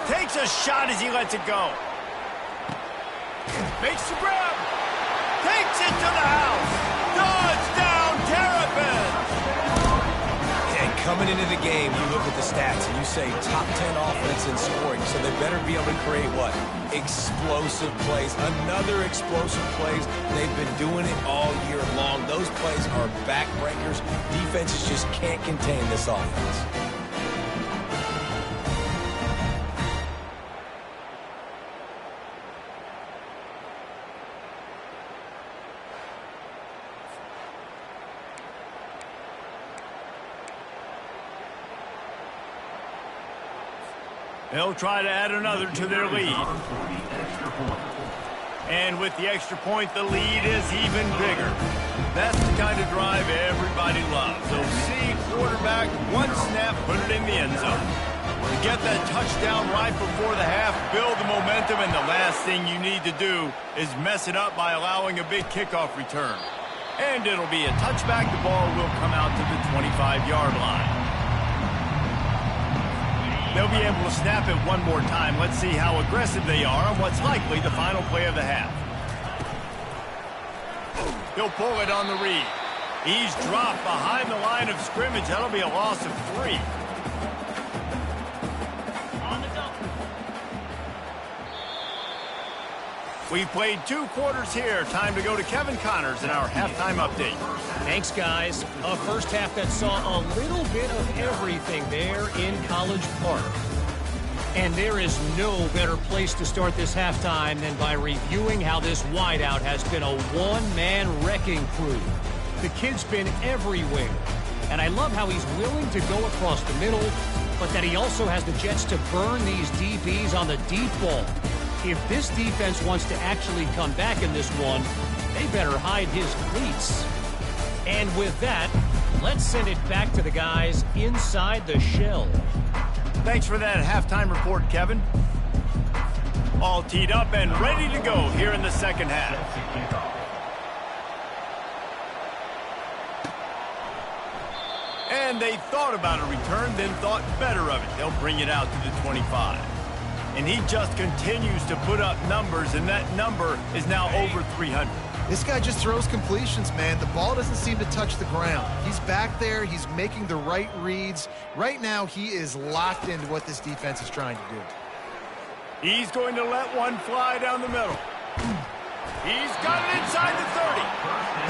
Takes a shot as he lets it go. Makes the grab. Takes it to the house. Touchdown, Terrapins! And coming into the game, you look at the stats and you say top 10 offense in scoring, so they better be able to create what? Explosive plays. Another explosive plays. They've been doing it all year long. Those plays are backbreakers. Defenses just can't contain this offense. They'll try to add another to their lead. And with the extra point, the lead is even bigger. That's the kind of drive everybody loves. So see quarterback, one snap, put it in the end zone. To get that touchdown right before the half, build the momentum, and the last thing you need to do is mess it up by allowing a big kickoff return. And it'll be a touchback. The ball will come out to the 25-yard line. They'll be able to snap it one more time. Let's see how aggressive they are on what's likely the final play of the half. He'll pull it on the read. He's dropped behind the line of scrimmage. That'll be a loss of 3. We've played 2 quarters here. Time to go to Kevin Connors in our halftime update. Thanks, guys. A first half that saw a little bit of everything there in College Park. And there is no better place to start this halftime than by reviewing how this wideout has been a one-man wrecking crew. The kid's been everywhere. And I love how he's willing to go across the middle, but that he also has the jets to burn these DBs on the deep ball. If this defense wants to actually come back in this one, they better hide his cleats. And with that, Let's send it back to the guys inside the shell. Thanks for that halftime report, Kevin. All teed up and ready to go here in the second half. And they thought about a return, then thought better of it. They'll bring it out to the 25. And he just continues to put up numbers, and that number is now over 300. This guy just throws completions, man. The ball doesn't seem to touch the ground. He's back there. He's making the right reads. Right now, he is locked into what this defense is trying to do. He's going to let one fly down the middle. He's got it inside the 30.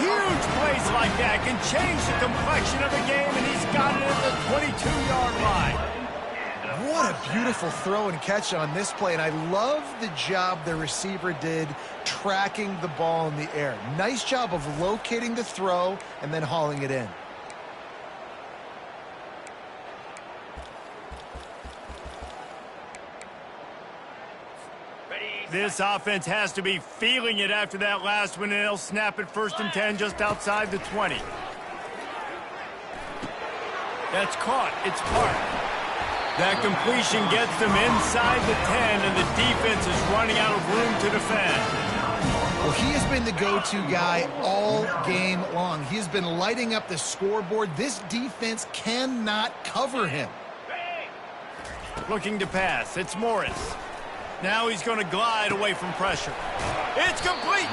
Huge plays like that can change the complexion of the game, and he's got it at the 22-yard line. What a beautiful throw and catch on this play, and I love the job the receiver did tracking the ball in the air. Nice job of locating the throw and then hauling it in. This offense has to be feeling it after that last one, and they'll snap it 1st and 10 just outside the 20. That's caught. It's Park. That completion gets them inside the 10, and the defense is running out of room to defend. Well, he has been the go-to guy all game long. He has been lighting up the scoreboard. This defense cannot cover him. Looking to pass. It's Morris. Now he's going to glide away from pressure. It's complete.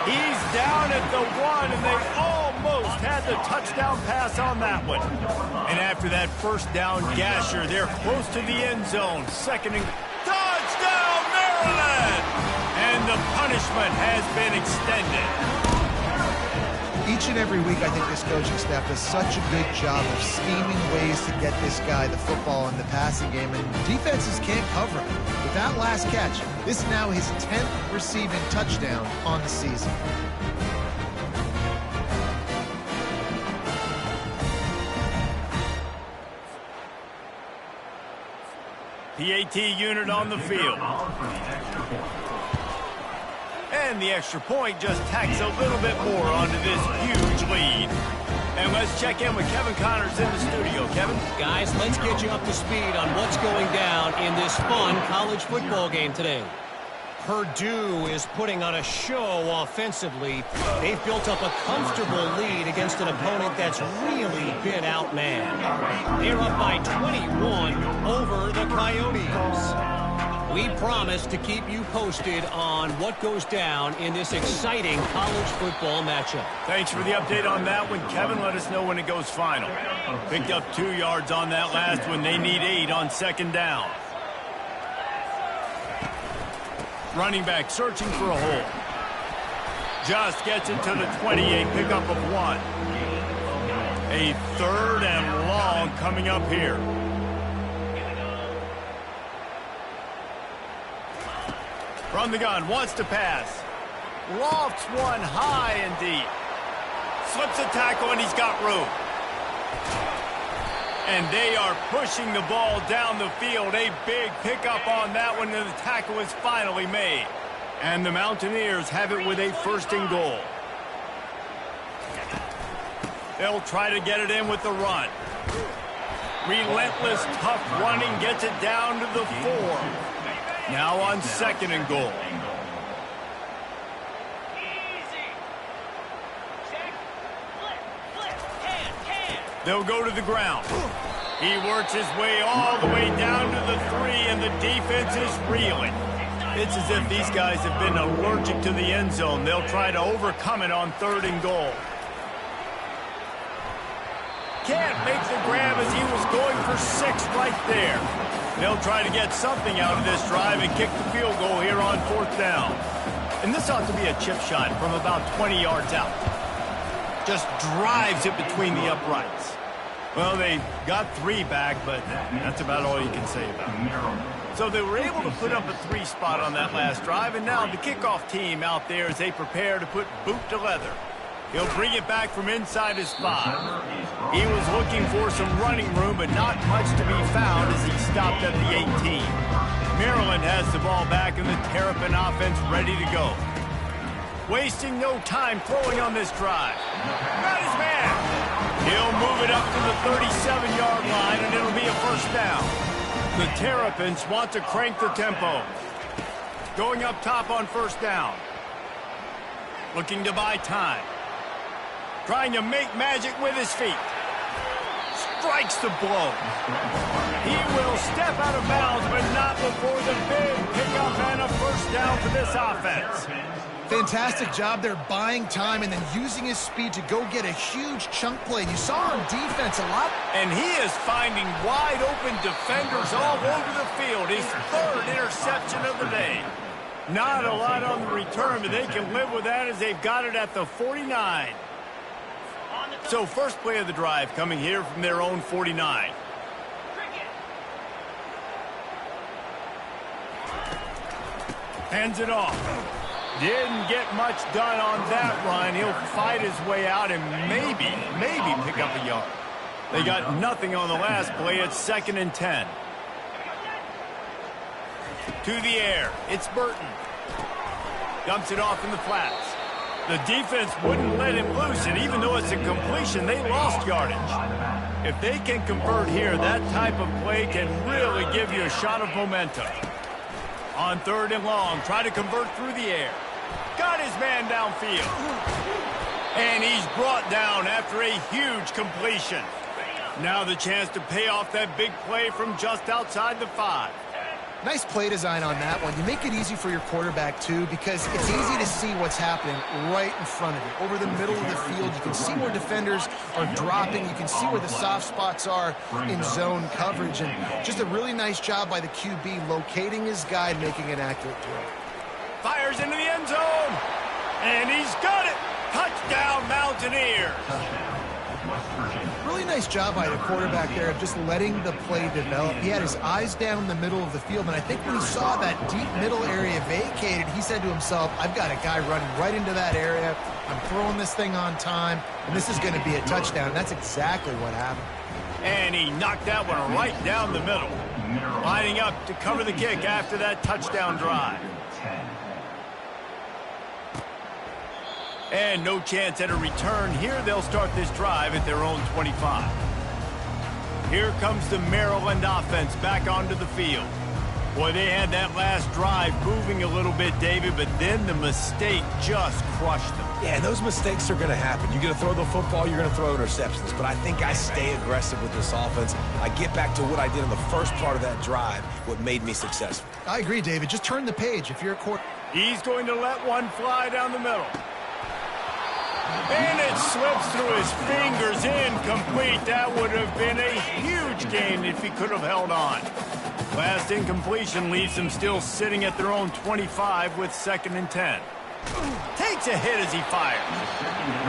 He's down at the 1, and they almost had the touchdown pass on that one. And after that first down gasher, they're close to the end zone. 2nd and touchdown, Maryland! And the punishment has been extended. Each and every week, I think this coaching staff does such a good job of scheming ways to get this guy the football in the passing game, and defenses can't cover him. With that last catch, this is now his 10th receiving touchdown on the season. PAT unit on the field. And the extra point just tacks a little bit more onto this huge lead. And let's check in with Kevin Connors in the studio. Kevin? Guys, let's get you up to speed on what's going down in this fun college football game today. Purdue is putting on a show offensively. They've built up a comfortable lead against an opponent that's really been outmanned. They're up by 21 over the Coyotes. We promise to keep you posted on what goes down in this exciting college football matchup. Thanks for the update on that one, Kevin. Let us know when it goes final. Picked up 2 yards on that last one. They need 8 on 2nd down. Running back searching for a hole. Just gets it to the 28, pickup of 1. A 3rd and long coming up here. From the gun, wants to pass. Lofts one high and deep. Slips a tackle, and he's got room. And they are pushing the ball down the field. A big pickup on that one, and the tackle is finally made. And the Mountaineers have it with a 1st and goal. They'll try to get it in with the run. Relentless, tough running gets it down to the 4. Now on 2nd and goal. They'll go to the ground. He works his way all the way down to the 3, and the defense is reeling. It's as if these guys have been allergic to the end zone. They'll try to overcome it on 3rd and goal. Can't make the grab as he was going for 6 right there. They'll try to get something out of this drive and kick the field goal here on 4th down. And this ought to be a chip shot from about 20 yards out. Just drives it between the uprights. Well, they got 3 back, but that's about all you can say about it. So they were able to put up a 3 spot on that last drive, and now the kickoff team out there as they prepare to put boot to leather. He'll bring it back from inside his 5. He was looking for some running room, but not much to be found as he stopped at the 18. Maryland has the ball back, and the Terrapin offense ready to go. Wasting no time throwing on this drive. Got his man. He'll move it up to the 37-yard line, and it'll be a first down. The Terrapins want to crank the tempo. Going up top on first down. Looking to buy time. Trying to make magic with his feet. Strikes the blow. He will step out of bounds, but not before the big pickup and a first down for this offense. Fantastic job there buying time and then using his speed to go get a huge chunk play. And you saw on defense a lot. And he is finding wide open defenders all over the field. His third interception of the day. Not a lot on the return, but they can live with that as they've got it at the 49. So first play of the drive coming here from their own 49. Hands it off. Didn't get much done on that run. He'll fight his way out and maybe pick up a yard. They got nothing on the last play. It's 2nd and 10. To the air. It's Burton. Dumps it off in the flats. The defense wouldn't let him loose, and even though it's a completion, they lost yardage. If they can convert here, that type of play can really give you a shot of momentum. On 3rd and long, try to convert through the air. Got his man downfield. And he's brought down after a huge completion. Now the chance to pay off that big play from just outside the 5. Nice play design on that one. You make it easy for your quarterback, too, because it's easy to see what's happening right in front of you. Over the middle of the field, you can see where defenders are dropping. You can see where the soft spots are in zone coverage. And just a really nice job by the QB locating his guy and making an accurate throw. Fires into the end zone. And he's got it. Touchdown, Mountaineers. Really nice job by the quarterback there of just letting the play develop. He had his eyes down the middle of the field, and I think when he saw that deep middle area vacated, he said to himself, I've got a guy running right into that area. I'm throwing this thing on time, and this is going to be a touchdown. That's exactly what happened. And he knocked that one right down the middle. Lining up to cover the kick after that touchdown drive. And no chance at a return here. They'll start this drive at their own 25. Here comes the Maryland offense back onto the field. Boy, they had that last drive moving a little bit, David, but then the mistake just crushed them. Yeah, those mistakes are going to happen. You're going to throw the football, you're going to throw interceptions. But I think I stay aggressive with this offense. I get back to what I did in the first part of that drive, what made me successful. I agree, David. Just turn the page if you're a quarterback. He's going to let one fly down the middle. And it slips through his fingers, incomplete. That would have been a huge gain if he could have held on. Last incompletion leaves them still sitting at their own 25 with 2nd and 10. Takes a hit as he fires.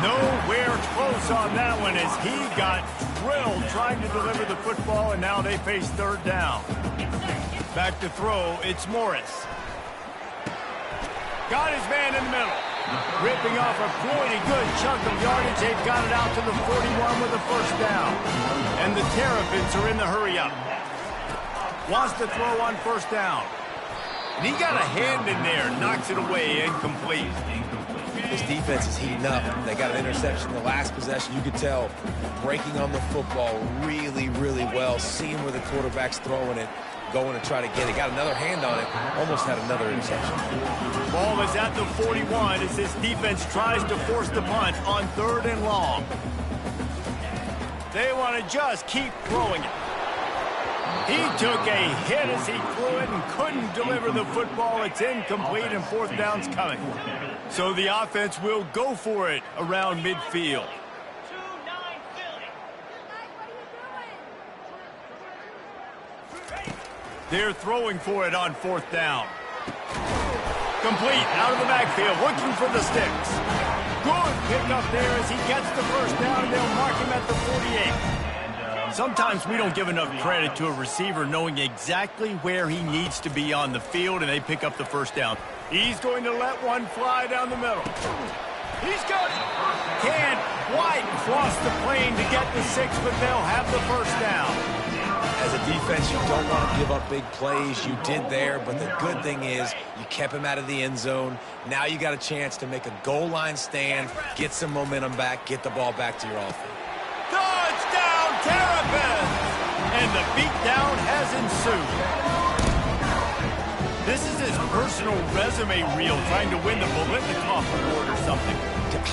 Nowhere close on that one as he got drilled trying to deliver the football, and now they face 3rd down. Back to throw, it's Morris. Got his man in the middle. Ripping off a pretty good chunk of yardage. They've got it out to the 41 with a first down. And the Terrapins are in the hurry-up. Wants to throw on first down. And he got a hand in there. Knocks it away, incomplete. This defense is heating up. They got an interception the last possession. You could tell breaking on the football really, really well. Seeing where the quarterback's throwing it. Going to try to get it. Got another hand on it. Almost had another interception. Ball is at the 41 as this defense tries to force the punt on 3rd and long. They want to just keep throwing it. He took a hit as he threw it and couldn't deliver the football. It's incomplete and 4th down's coming. So the offense will go for it around midfield. They're throwing for it on 4th down. Complete out of the backfield, looking for the sticks. Good pick up there as he gets the first down. They'll mark him at the 48. Sometimes we don't give enough credit to a receiver knowing exactly where he needs to be on the field, and they pick up the first down. He's going to let one fly down the middle. He's got it. Can't quite cross the plane to get the 6, but they'll have the first down. As a defense, you don't want to give up big plays. You did there, but the good thing is you kept him out of the end zone. Now you got a chance to make a goal line stand, get some momentum back, get the ball back to your offense. Touchdown, Terrapins! And the beatdown has ensued. This is his personal resume reel trying to win the Bolitnikov Award or something.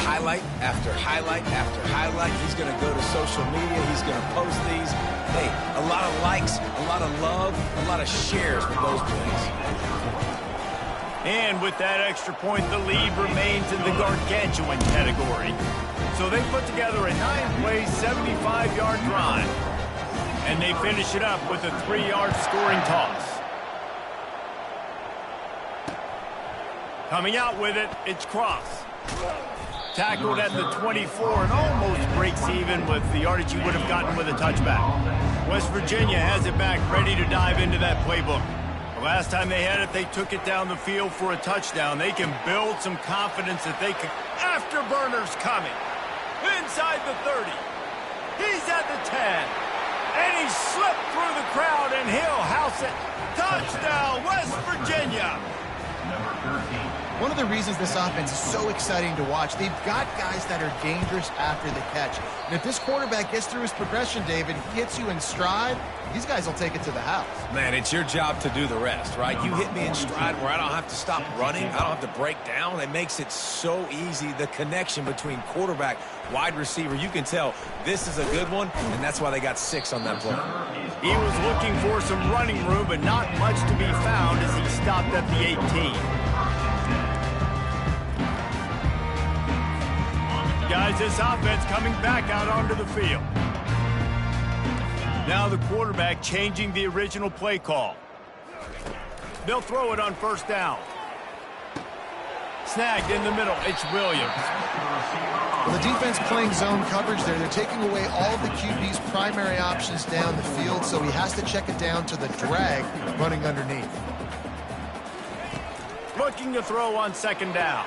Highlight after highlight after highlight. He's going to go to social media. He's going to post these. Hey, a lot of likes, a lot of love, a lot of shares with those plays. And with that extra point, the lead remains in the gargantuan category. So they put together a 9-play, 75-yard drive. And they finish it up with a 3-yard scoring toss. Coming out with it, it's Cross. Tackled at the 24 and almost breaks even with the yardage he would have gotten with a touchback. West Virginia has it back, ready to dive into that playbook. The last time they had it, they took it down the field for a touchdown. They can build some confidence that they can. Afterburners coming. Inside the 30. He's at the 10. And he slipped through the crowd, and he'll house it. Touchdown, West Virginia. Number 13. One of the reasons this offense is so exciting to watch, they've got guys that are dangerous after the catch. And if this quarterback gets through his progression, David, hits you in stride, these guys will take it to the house. Man, it's your job to do the rest, right? You hit me in stride where I don't have to stop running. I don't have to break down. It makes it so easy. The connection between quarterback, wide receiver, you can tell this is a good one, and that's why they got 6 on that play. He was looking for some running room, but not much to be found as he stopped at the 18. Guys, this offense coming back out onto the field. Now the quarterback changing the original play call. They'll throw it on first down. Snagged in the middle, it's Williams. Well, the defense playing zone coverage there. They're taking away all of the QB's primary options down the field, so he has to check it down to the drag running underneath. Looking to throw on second down.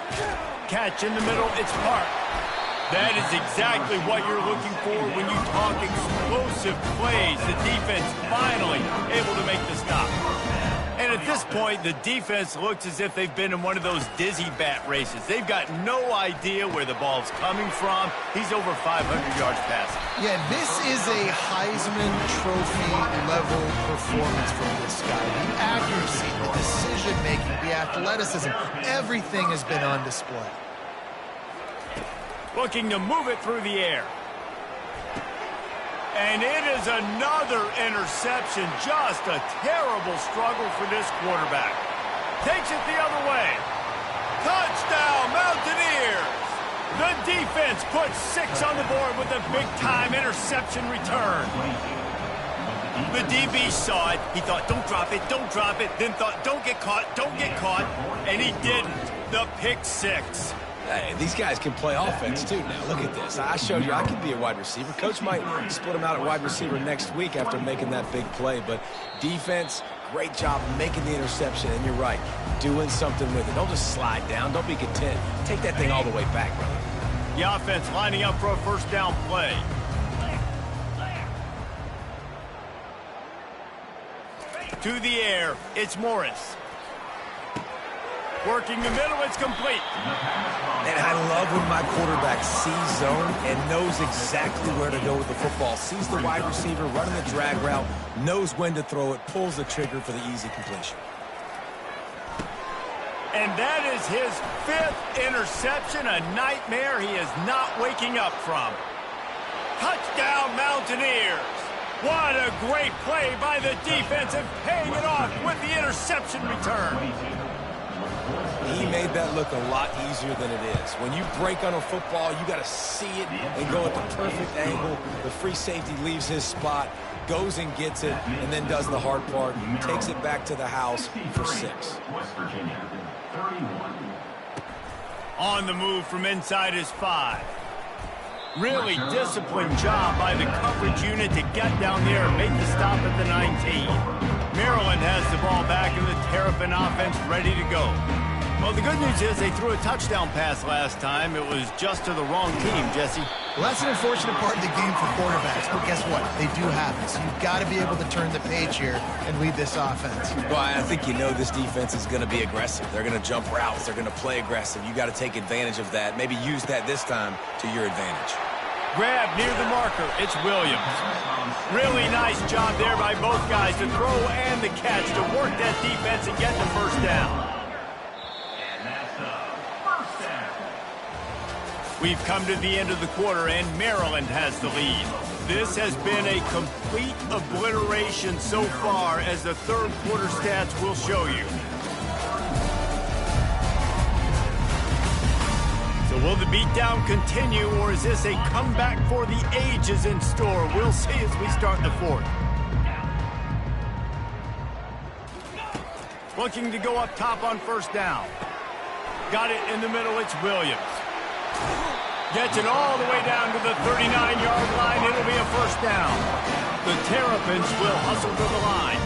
Catch in the middle, it's Park. That is exactly what you're looking for when you talk explosive plays. The defense finally able to make the stop. And at this point, the defense looks as if they've been in one of those dizzy bat races. They've got no idea where the ball's coming from. He's over 500 yards passing. Yeah, this is a Heisman Trophy level performance from this guy. The accuracy, the decision-making, the athleticism, everything has been on display. Looking to move it through the air. And it is another interception. Just a terrible struggle for this quarterback. Takes it the other way. Touchdown, Mountaineers! The defense puts 6 on the board with a big-time interception return. The DB saw it. He thought, don't drop it, don't drop it. Then thought, don't get caught, don't get caught. And he didn't. The pick 6. Hey, these guys can play offense, too, now. Look at this. I showed you I can be a wide receiver. Coach might split him out at wide receiver next week after making that big play. But defense, great job making the interception. And you're right, doing something with it. Don't just slide down. Don't be content. Take that thing all the way back, brother. The offense lining up for a first down play. To the air, it's Morris. Working the middle, it's complete. And I love when my quarterback sees zone and knows exactly where to go with the football. Sees the wide receiver running the drag route, knows when to throw it, pulls the trigger for the easy completion. And that is his 5th interception, a nightmare he is not waking up from. Touchdown, Mountaineers. What a great play by the defense and paying it off with the interception return. He made that look a lot easier than it is. When you break on a football, you got to see it and go at the perfect angle. The free safety leaves his spot, goes and gets it, and then does the hard part, takes it back to the house for 6. West Virginia, 31. On the move from inside his 5. Really disciplined job by the coverage unit to get down there and make the stop at the 19. Maryland has the ball back and the Terrapin offense ready to go. Well, the good news is they threw a touchdown pass last time. It was just to the wrong team, Jesse. Well, that's an unfortunate part of the game for quarterbacks, but guess what? They do happen. So you've got to be able to turn the page here and lead this offense. Well, I think you know this defense is going to be aggressive. They're going to jump routes. They're going to play aggressive. You got to take advantage of that. Maybe use that this time to your advantage. Grab near the marker. It's Williams. Really nice job there by both guys to throw and the catch to work that defense and get the first down. And that's a first down. We've come to the end of the quarter, and Maryland has the lead. This has been a complete obliteration so far, as the third quarter stats will show you. So will the beatdown continue, or is this a comeback for the ages in store? We'll see as we start the fourth. Looking to go up top on first down. Got it in the middle, it's Williams. Gets it all the way down to the 39-yard line. It'll be a first down. The Terrapins will hustle to the line.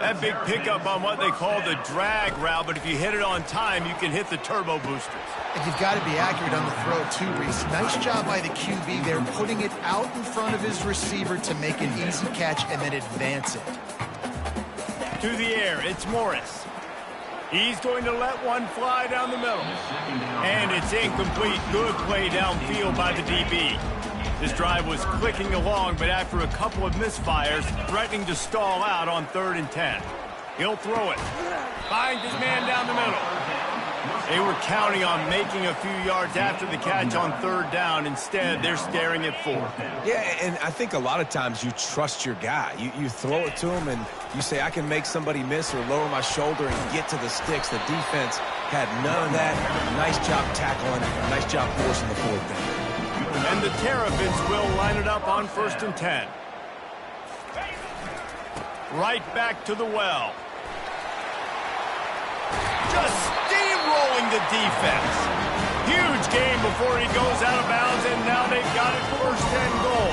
That big pickup on what they call the drag route, but if you hit it on time, you can hit the turbo boosters. And you've got to be accurate on the throw, too, Reese. Nice job by the QB there, putting it out in front of his receiver to make an easy catch and then advance it. To the air, it's Morris. He's going to let one fly down the middle. And it's incomplete. Good play downfield by the DB. This drive was clicking along, but after a couple of misfires, threatening to stall out on 3rd and 10. He'll throw it. Finds his man down the middle. They were counting on making a few yards after the catch on 3rd down. Instead, they're staring at 4th. Yeah, and I think a lot of times you trust your guy. You throw it to him, and you say, I can make somebody miss or lower my shoulder and get to the sticks. The defense had none of that. Nice job tackling. Nice job forcing the 4th down. And the Terrapins will line it up on 1st and 10. Right back to the well. Just steamrolling the defense. Huge game before he goes out of bounds, and now they've got it 1st and goal.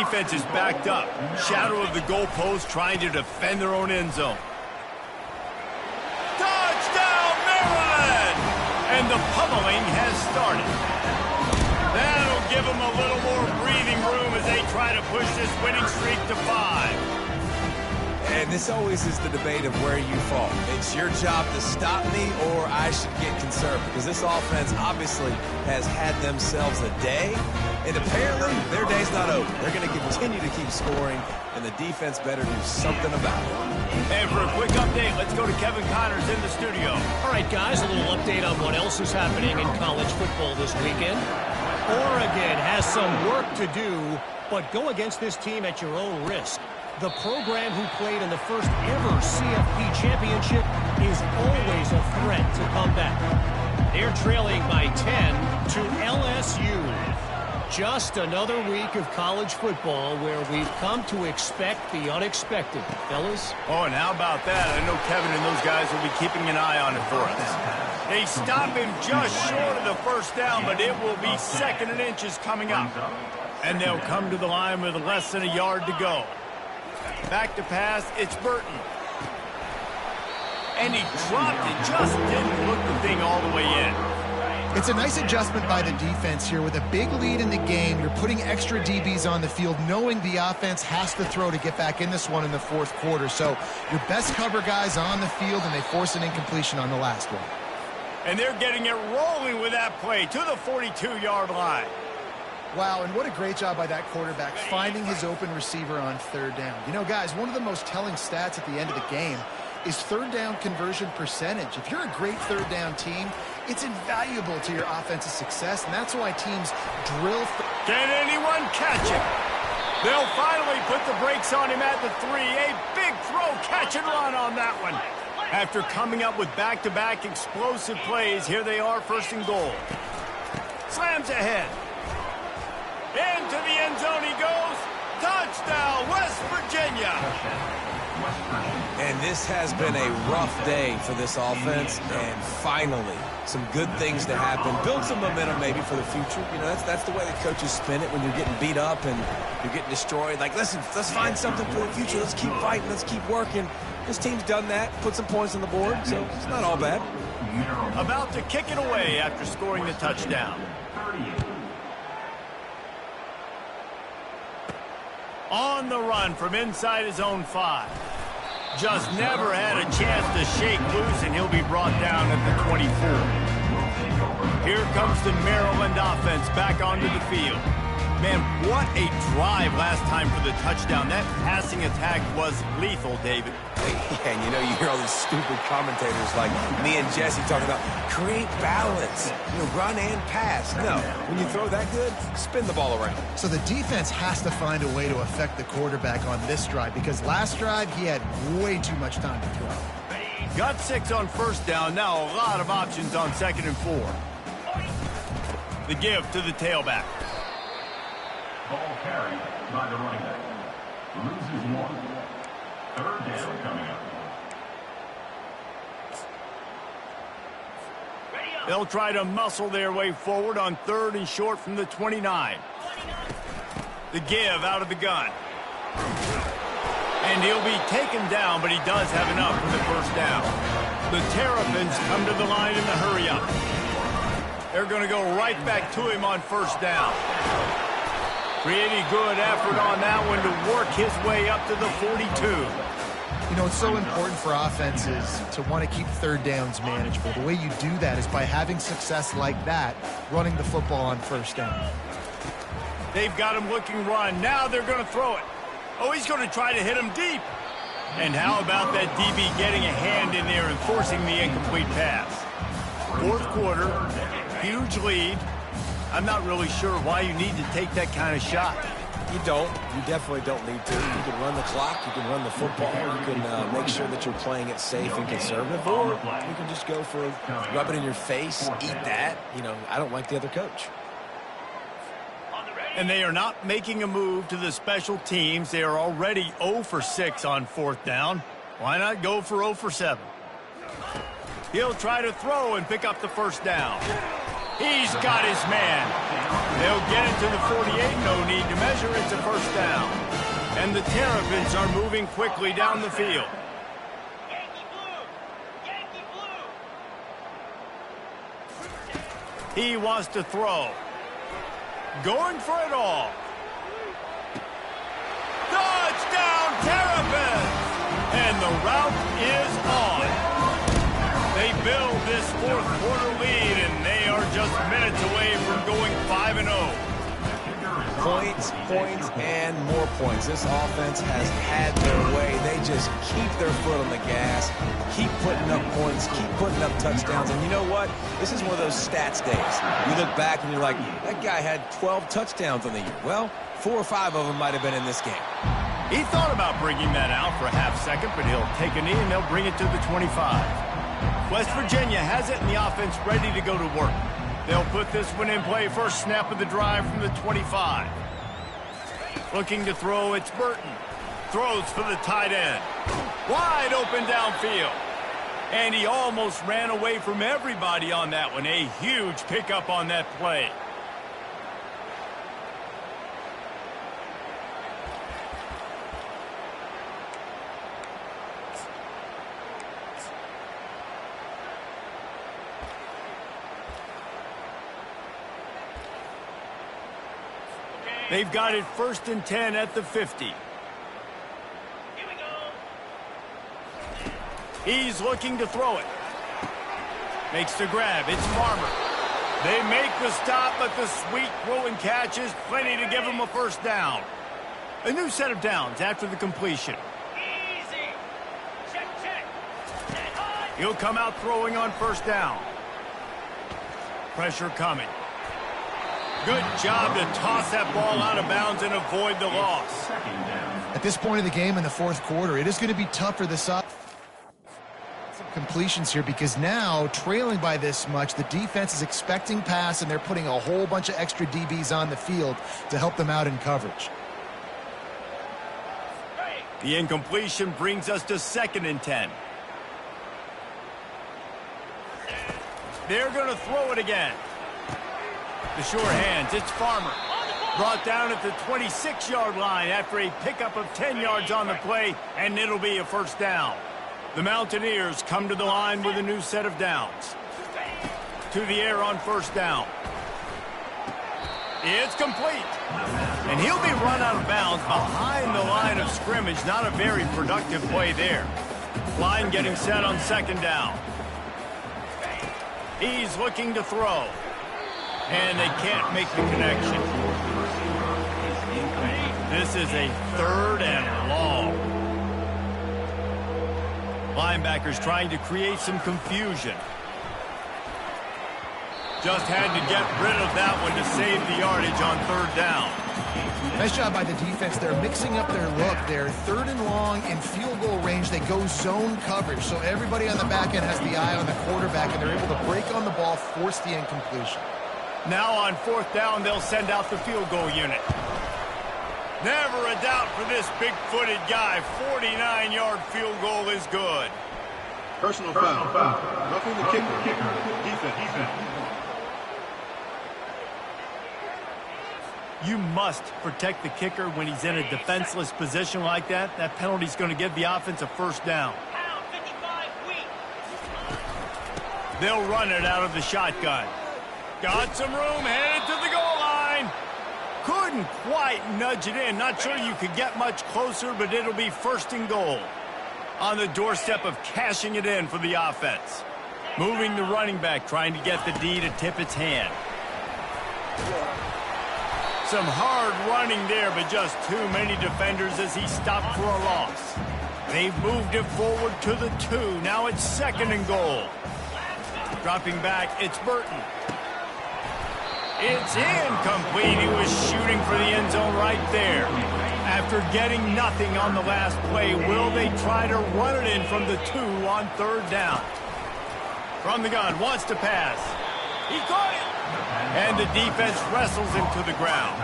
Defense is backed up. Shadow of the goalpost trying to defend their own end zone. Touchdown, Maryland! And the pummeling has started. That'll give them a little more breathing room as they try to push this winning streak to 5. And this always is the debate of where you fall. It's your job to stop me, or I should get conservative. Because this offense obviously has had themselves a day, and apparently their day's not over. They're going to continue to keep scoring, and the defense better do something about it. And for a quick update, let's go to Kevin Connors in the studio. All right, guys, a little update on what else is happening in college football this weekend. Oregon has some work to do, but go against this team at your own risk. The program who played in the first ever CFP championship is always a threat to come back. They're trailing by 10 to LSU. Just another week of college football where we've come to expect the unexpected, fellas. Oh, and how about that? I know Kevin and those guys will be keeping an eye on it for us. They stop him just short of the first down, but it will be 2nd and inches coming up. And they'll come to the line with less than a yard to go. Back to pass, it's Burton. And he dropped it, just didn't look the thing all the way in. It's a nice adjustment by the defense here. With a big lead in the game, you're putting extra DBs on the field, knowing the offense has to throw to get back in this one in the 4th quarter. So your best cover guys on the field, and they force an incompletion on the last one. And they're getting it rolling with that play to the 42-yard line. Wow, and what a great job by that quarterback, finding his open receiver on 3rd down. You know, guys, one of the most telling stats at the end of the game is 3rd down conversion percentage. If you're a great 3rd down team, it's invaluable to your offensive success, and that's why teams drill. Can anyone catch him? They'll finally put the brakes on him at the 3. A big throw, catch and run on that one. After coming up with back-to-back explosive plays, here they are, 1st and goal. Slams ahead. Into the end zone he goes. Touchdown, West Virginia. And this has been a rough day for this offense, and finally some good things to happen. Build some momentum maybe for the future. You know, that's the way the coaches spin it when you're getting beat up and you're getting destroyed. Like, listen, let's find something for the future. Let's keep fighting. Let's keep working. This team's done that, put some points on the board, so it's not all bad. About to kick it away after scoring the touchdown. On the run from inside his own 5. Just never had a chance to shake loose, and he'll be brought down at the 24. Here comes the Maryland offense back onto the field. Man, what a drive last time for the touchdown. That passing attack was lethal, David. And you know, you hear all these stupid commentators like me and Jesse talking about create balance, run and pass. No, when you throw that good, spin the ball around. So the defense has to find a way to affect the quarterback on this drive because last drive he had way too much time to throw. Got 6 on first down. Now a lot of options on 2nd and 4. The give to the tailback. Ball carried by the running back. Loses 1. 3rd down coming up. They'll try to muscle their way forward on 3rd and short from the 29. The give out of the gun. And he'll be taken down, but he does have enough for the first down. The Terrapins come to the line in the hurry-up. They're going to go right back to him on first down. Pretty good effort on that one to work his way up to the 42. It's so important for offenses to want to keep 3rd downs manageable. The way you do that is by having success like that, running the football on first down. They've got him looking run. Now they're going to throw it. Oh, he's going to try to hit him deep. And how about that DB getting a hand in there and forcing the incomplete pass? 4th quarter, huge lead. I'm not really sure why you need to take that kind of shot. You don't. You definitely don't need to. You can run the clock. You can run the football. You can make sure that you're playing it safe and conservative. Or you can just go for rub it in your face, eat that. I don't like the other coach. And they are not making a move to the special teams. They are already 0 for 6 on 4th down. Why not go for 0 for 7? He'll try to throw and pick up the first down. He's got his man. They'll get it to the 48. No need to measure. It's a first down. And the Terrapins are moving quickly down the field. Yankee blue! Yankee blue! He wants to throw. Going for it all. Touchdown, Terrapins! And the route is on. They build this 4th quarter lead, and they are just minutes away from going 5-0. Points, and more points. This offense has had their way. They just keep their foot on the gas, keep putting up points, keep putting up touchdowns. And you know what? This is one of those stats days. You look back and you're like, that guy had 12 touchdowns on the year. Well, 4 or 5 of them might have been in this game. He thought about bringing that out for a half-second, but he'll take a knee and they'll bring it to the 25. West Virginia has it and the offense ready to go to work. They'll put this one in play. First snap of the drive from the 25. Looking to throw, it's Burton. Throws for the tight end. Wide open downfield. And he almost ran away from everybody on that one. A huge pickup on that play. They've got it 1st and 10 at the 50. Here we go. He's looking to throw it. Makes the grab. It's Farmer. They make the stop, but the sweet throw and catch is plenty to give him a first down. A new set of downs after the completion. Easy. Check, check. Set high. He'll come out throwing on first down. Pressure coming. Good job to toss that ball out of bounds and avoid the loss. At this point of the game in the 4th quarter, it is going to be tough for the side completions here because now, trailing by this much, the defense is expecting pass and they're putting a whole bunch of extra DBs on the field to help them out in coverage. The incompletion brings us to 2nd and 10. They're going to throw it again. The sure hands, it's Farmer. Brought down at the 26-yard line after a pickup of 10 yards on the play, and it'll be a first down. The Mountaineers come to the line with a new set of downs. To the air on first down. It's complete. And he'll be run out of bounds behind the line of scrimmage. Not a very productive play there. Line getting set on 2nd down. He's looking to throw. And they can't make the connection. This is a 3rd and long. Linebackers trying to create some confusion. Just had to get rid of that one to save the yardage on 3rd down. Nice job by the defense. They're mixing up their look. They're 3rd and long in field goal range. They go zone coverage. So everybody on the back end has the eye on the quarterback, and they're able to break on the ball, force the incompletion. Now on 4th down, they'll send out the field goal unit. Never a doubt for this big-footed guy. 49-yard field goal is good. Personal foul. Roughing the kicker. Defense. You must protect the kicker when he's in a defenseless position like that. That penalty's going to give the offense a 1st down. They'll run it out of the shotgun. Got some room, headed to the goal line. Couldn't quite nudge it in. Not sure you could get much closer, but it'll be 1st and goal. On the doorstep of cashing it in for the offense. Moving the running back, trying to get the D to tip its hand. Some hard running there, but just too many defenders as he stopped for a loss. They've moved it forward to the 2. Now it's 2nd and goal. Dropping back, it's Burton. It's incomplete. He was shooting for the end zone right there. After getting nothing on the last play, will they try to run it in from the 2 on 3rd down? From the gun, wants to pass. He caught it. And the defense wrestles him to the ground.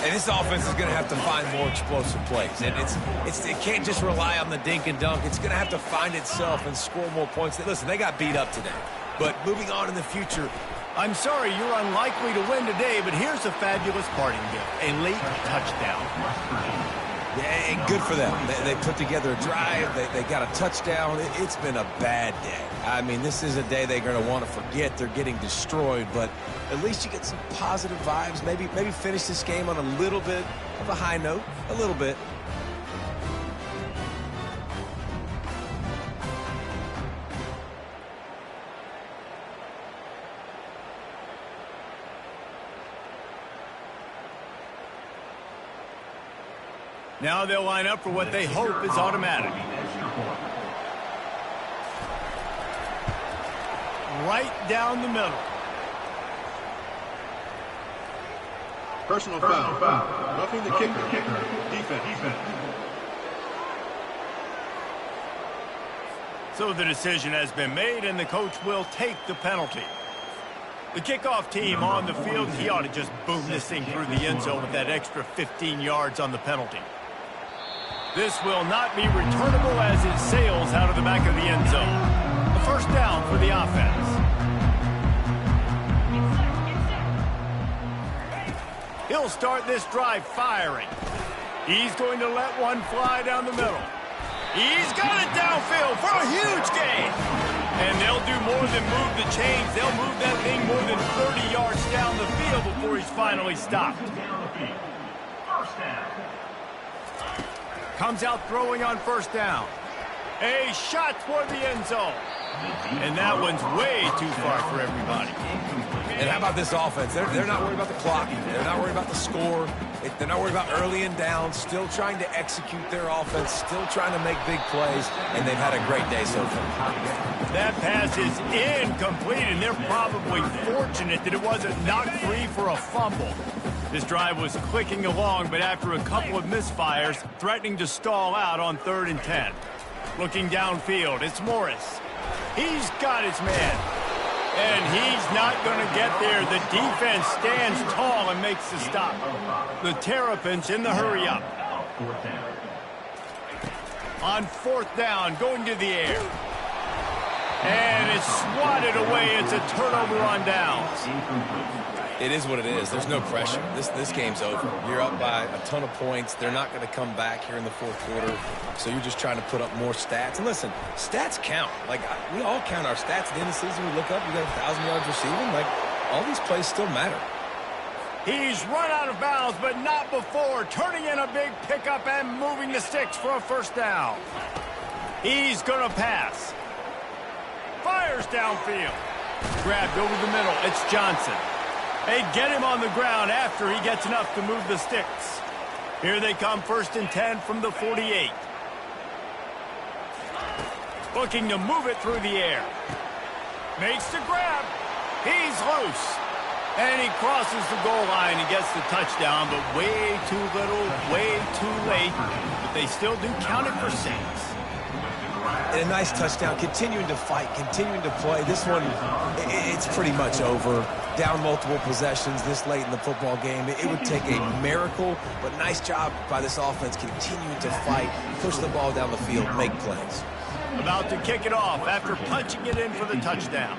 And this offense is going to have to find more explosive plays. And it can't just rely on the dink and dunk. It's going to have to find itself and score more points. Listen, they got beat up today. But moving on in the future, I'm sorry you're unlikely to win today, but here's a fabulous parting gift. A late touchdown. yeah, and good for them. They put together a drive. They got a touchdown. It's been a bad day. I mean, this is a day they're going to want to forget. They're getting destroyed, but at least you get some positive vibes. Maybe finish this game on a little bit of a high note. A little bit. Now they'll line up for what they hope is automatic. Right down the middle. Personal foul. Roughing the kicker. Defense. So the decision has been made, and the coach will take the penalty. The kickoff team on the field, he ought to just boom this thing through the end zone with that extra 15 yards on the penalty. This will not be returnable as it sails out of the back of the end zone. A 1st down for the offense. He'll start this drive firing. He's going to let one fly down the middle. He's got it downfield for a huge gain. And they'll do more than move the chains. They'll move that thing more than 30 yards down the field before he's finally stopped. Comes out throwing on 1st down. A shot toward the end zone. And that one's way too far for everybody. And how about this offense? They're not worried about the clock. They're not worried about the score. They're not worried about early and down. Still trying to execute their offense. Still trying to make big plays. And they've had a great day so far. That pass is incomplete, and they're probably fortunate that it wasn't knocked free for a fumble. This drive was clicking along, but after a couple of misfires, threatening to stall out on 3rd and 10. Looking downfield, it's Morris. He's got his man. And he's not going to get there. The defense stands tall and makes the stop. The Terrapins in the hurry-up. On 4th down, going to the air. And it's swatted away. It's a turnover on downs. It is what it is. There's no pressure. This game's over. You're up by a ton of points. They're not going to come back here in the 4th quarter. So you're just trying to put up more stats. And listen, stats count. Like, we all count our stats. At the end of the season, we look up, you got 1,000 yards receiving. Like, all these plays still matter. He's run out of bounds, but not before. Turning in a big pickup and moving the sticks for a 1st down. He's going to pass. Fires downfield. Grabbed over the middle. It's Johnson. They get him on the ground after he gets enough to move the sticks. Here they come, 1st and 10 from the 48. Looking to move it through the air. Makes the grab. He's loose. And he crosses the goal line and gets the touchdown, but way too little, way too late. But they still do count it for 6. And a nice touchdown, continuing to fight, continuing to play. This one, it's pretty much over. Down multiple possessions this late in the football game. It would take a miracle, but nice job by this offense continuing to fight, push the ball down the field, make plays. About to kick it off after punching it in for the touchdown.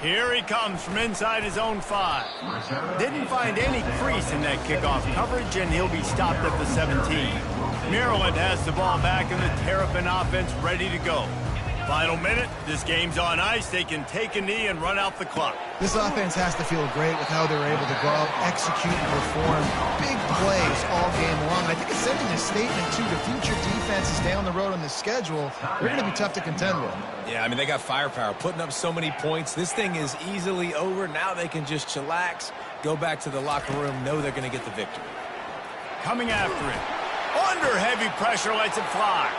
Here he comes from inside his own 5. Didn't find any crease in that kickoff coverage, and he'll be stopped at the 17. Maryland has the ball back, and the Terrapin offense ready to go. Final minute. This game's on ice. They can take a knee and run out the clock. This offense has to feel great with how they're able to go out, execute, and perform big plays all game long. I think it's sending a statement, too, to future defenses down the road on the schedule. They're going to be tough to contend with. Yeah, I mean, they got firepower, putting up so many points. This thing is easily over. Now they can just chillax, go back to the locker room, know they're going to get the victory. Coming after it. Under heavy pressure, lets it fly.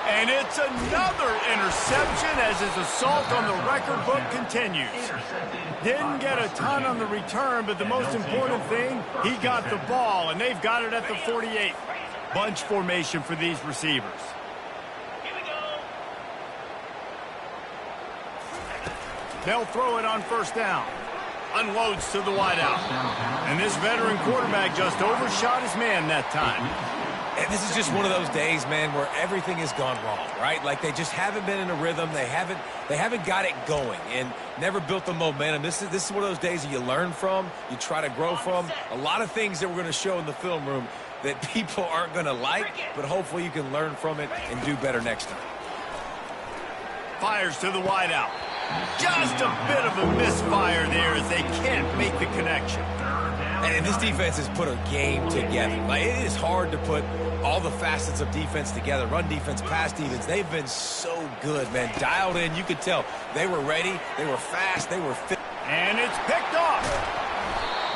And it's another interception as his assault on the record book continues. Didn't get a ton on the return, but the most important thing, he got the ball, and they've got it at the 48. Bunch formation for these receivers. They'll throw it on 1st down. Unloads to the wideout. And this veteran quarterback just overshot his man that time. And this is just one of those days, man, where everything has gone wrong, right? Like they just haven't been in a rhythm. They haven't got it going and never built the momentum. This is one of those days that you learn from, you try to grow from. A lot of things that we're going to show in the film room that people aren't going to like, but hopefully you can learn from it and do better next time. Fires to the wideout. Just a bit of a misfire there as they can't make the connection. And this defense has put a game together. Like, it is hard to put all the facets of defense together. Run defense, pass defense. They've been so good, man. Dialed in. You could tell they were ready. They were fast. They were fit. And it's picked off.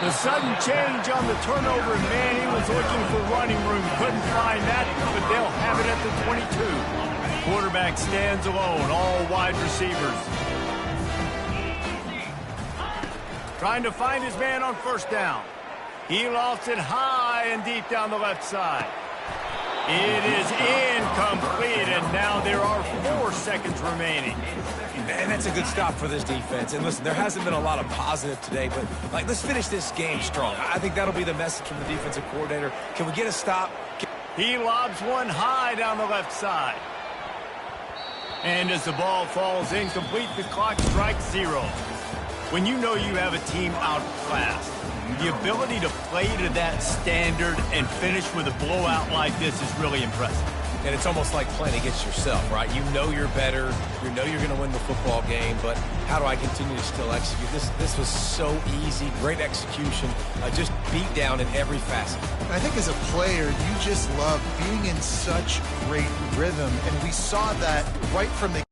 The sudden change on the turnover, and Manny was looking for running room. Couldn't find that, but they'll have it at the 22. Quarterback stands alone. All wide receivers. Trying to find his man on 1st down. He lofts it high and deep down the left side. It is incomplete, and now there are 4 seconds remaining. And that's a good stop for this defense. And listen, there hasn't been a lot of positive today, but like, let's finish this game strong. I think that'll be the message from the defensive coordinator. Can we get a stop? He lobs one high down the left side. And as the ball falls incomplete, the clock strikes 0. When you know you have a team outclassed, the ability to play to that standard and finish with a blowout like this is really impressive. And it's almost like playing against yourself, right? You know you're better. You know you're going to win the football game, but how do I continue to still execute? This was so easy, great execution, just beat down in every facet. I think as a player, you just love being in such great rhythm, and we saw that right from the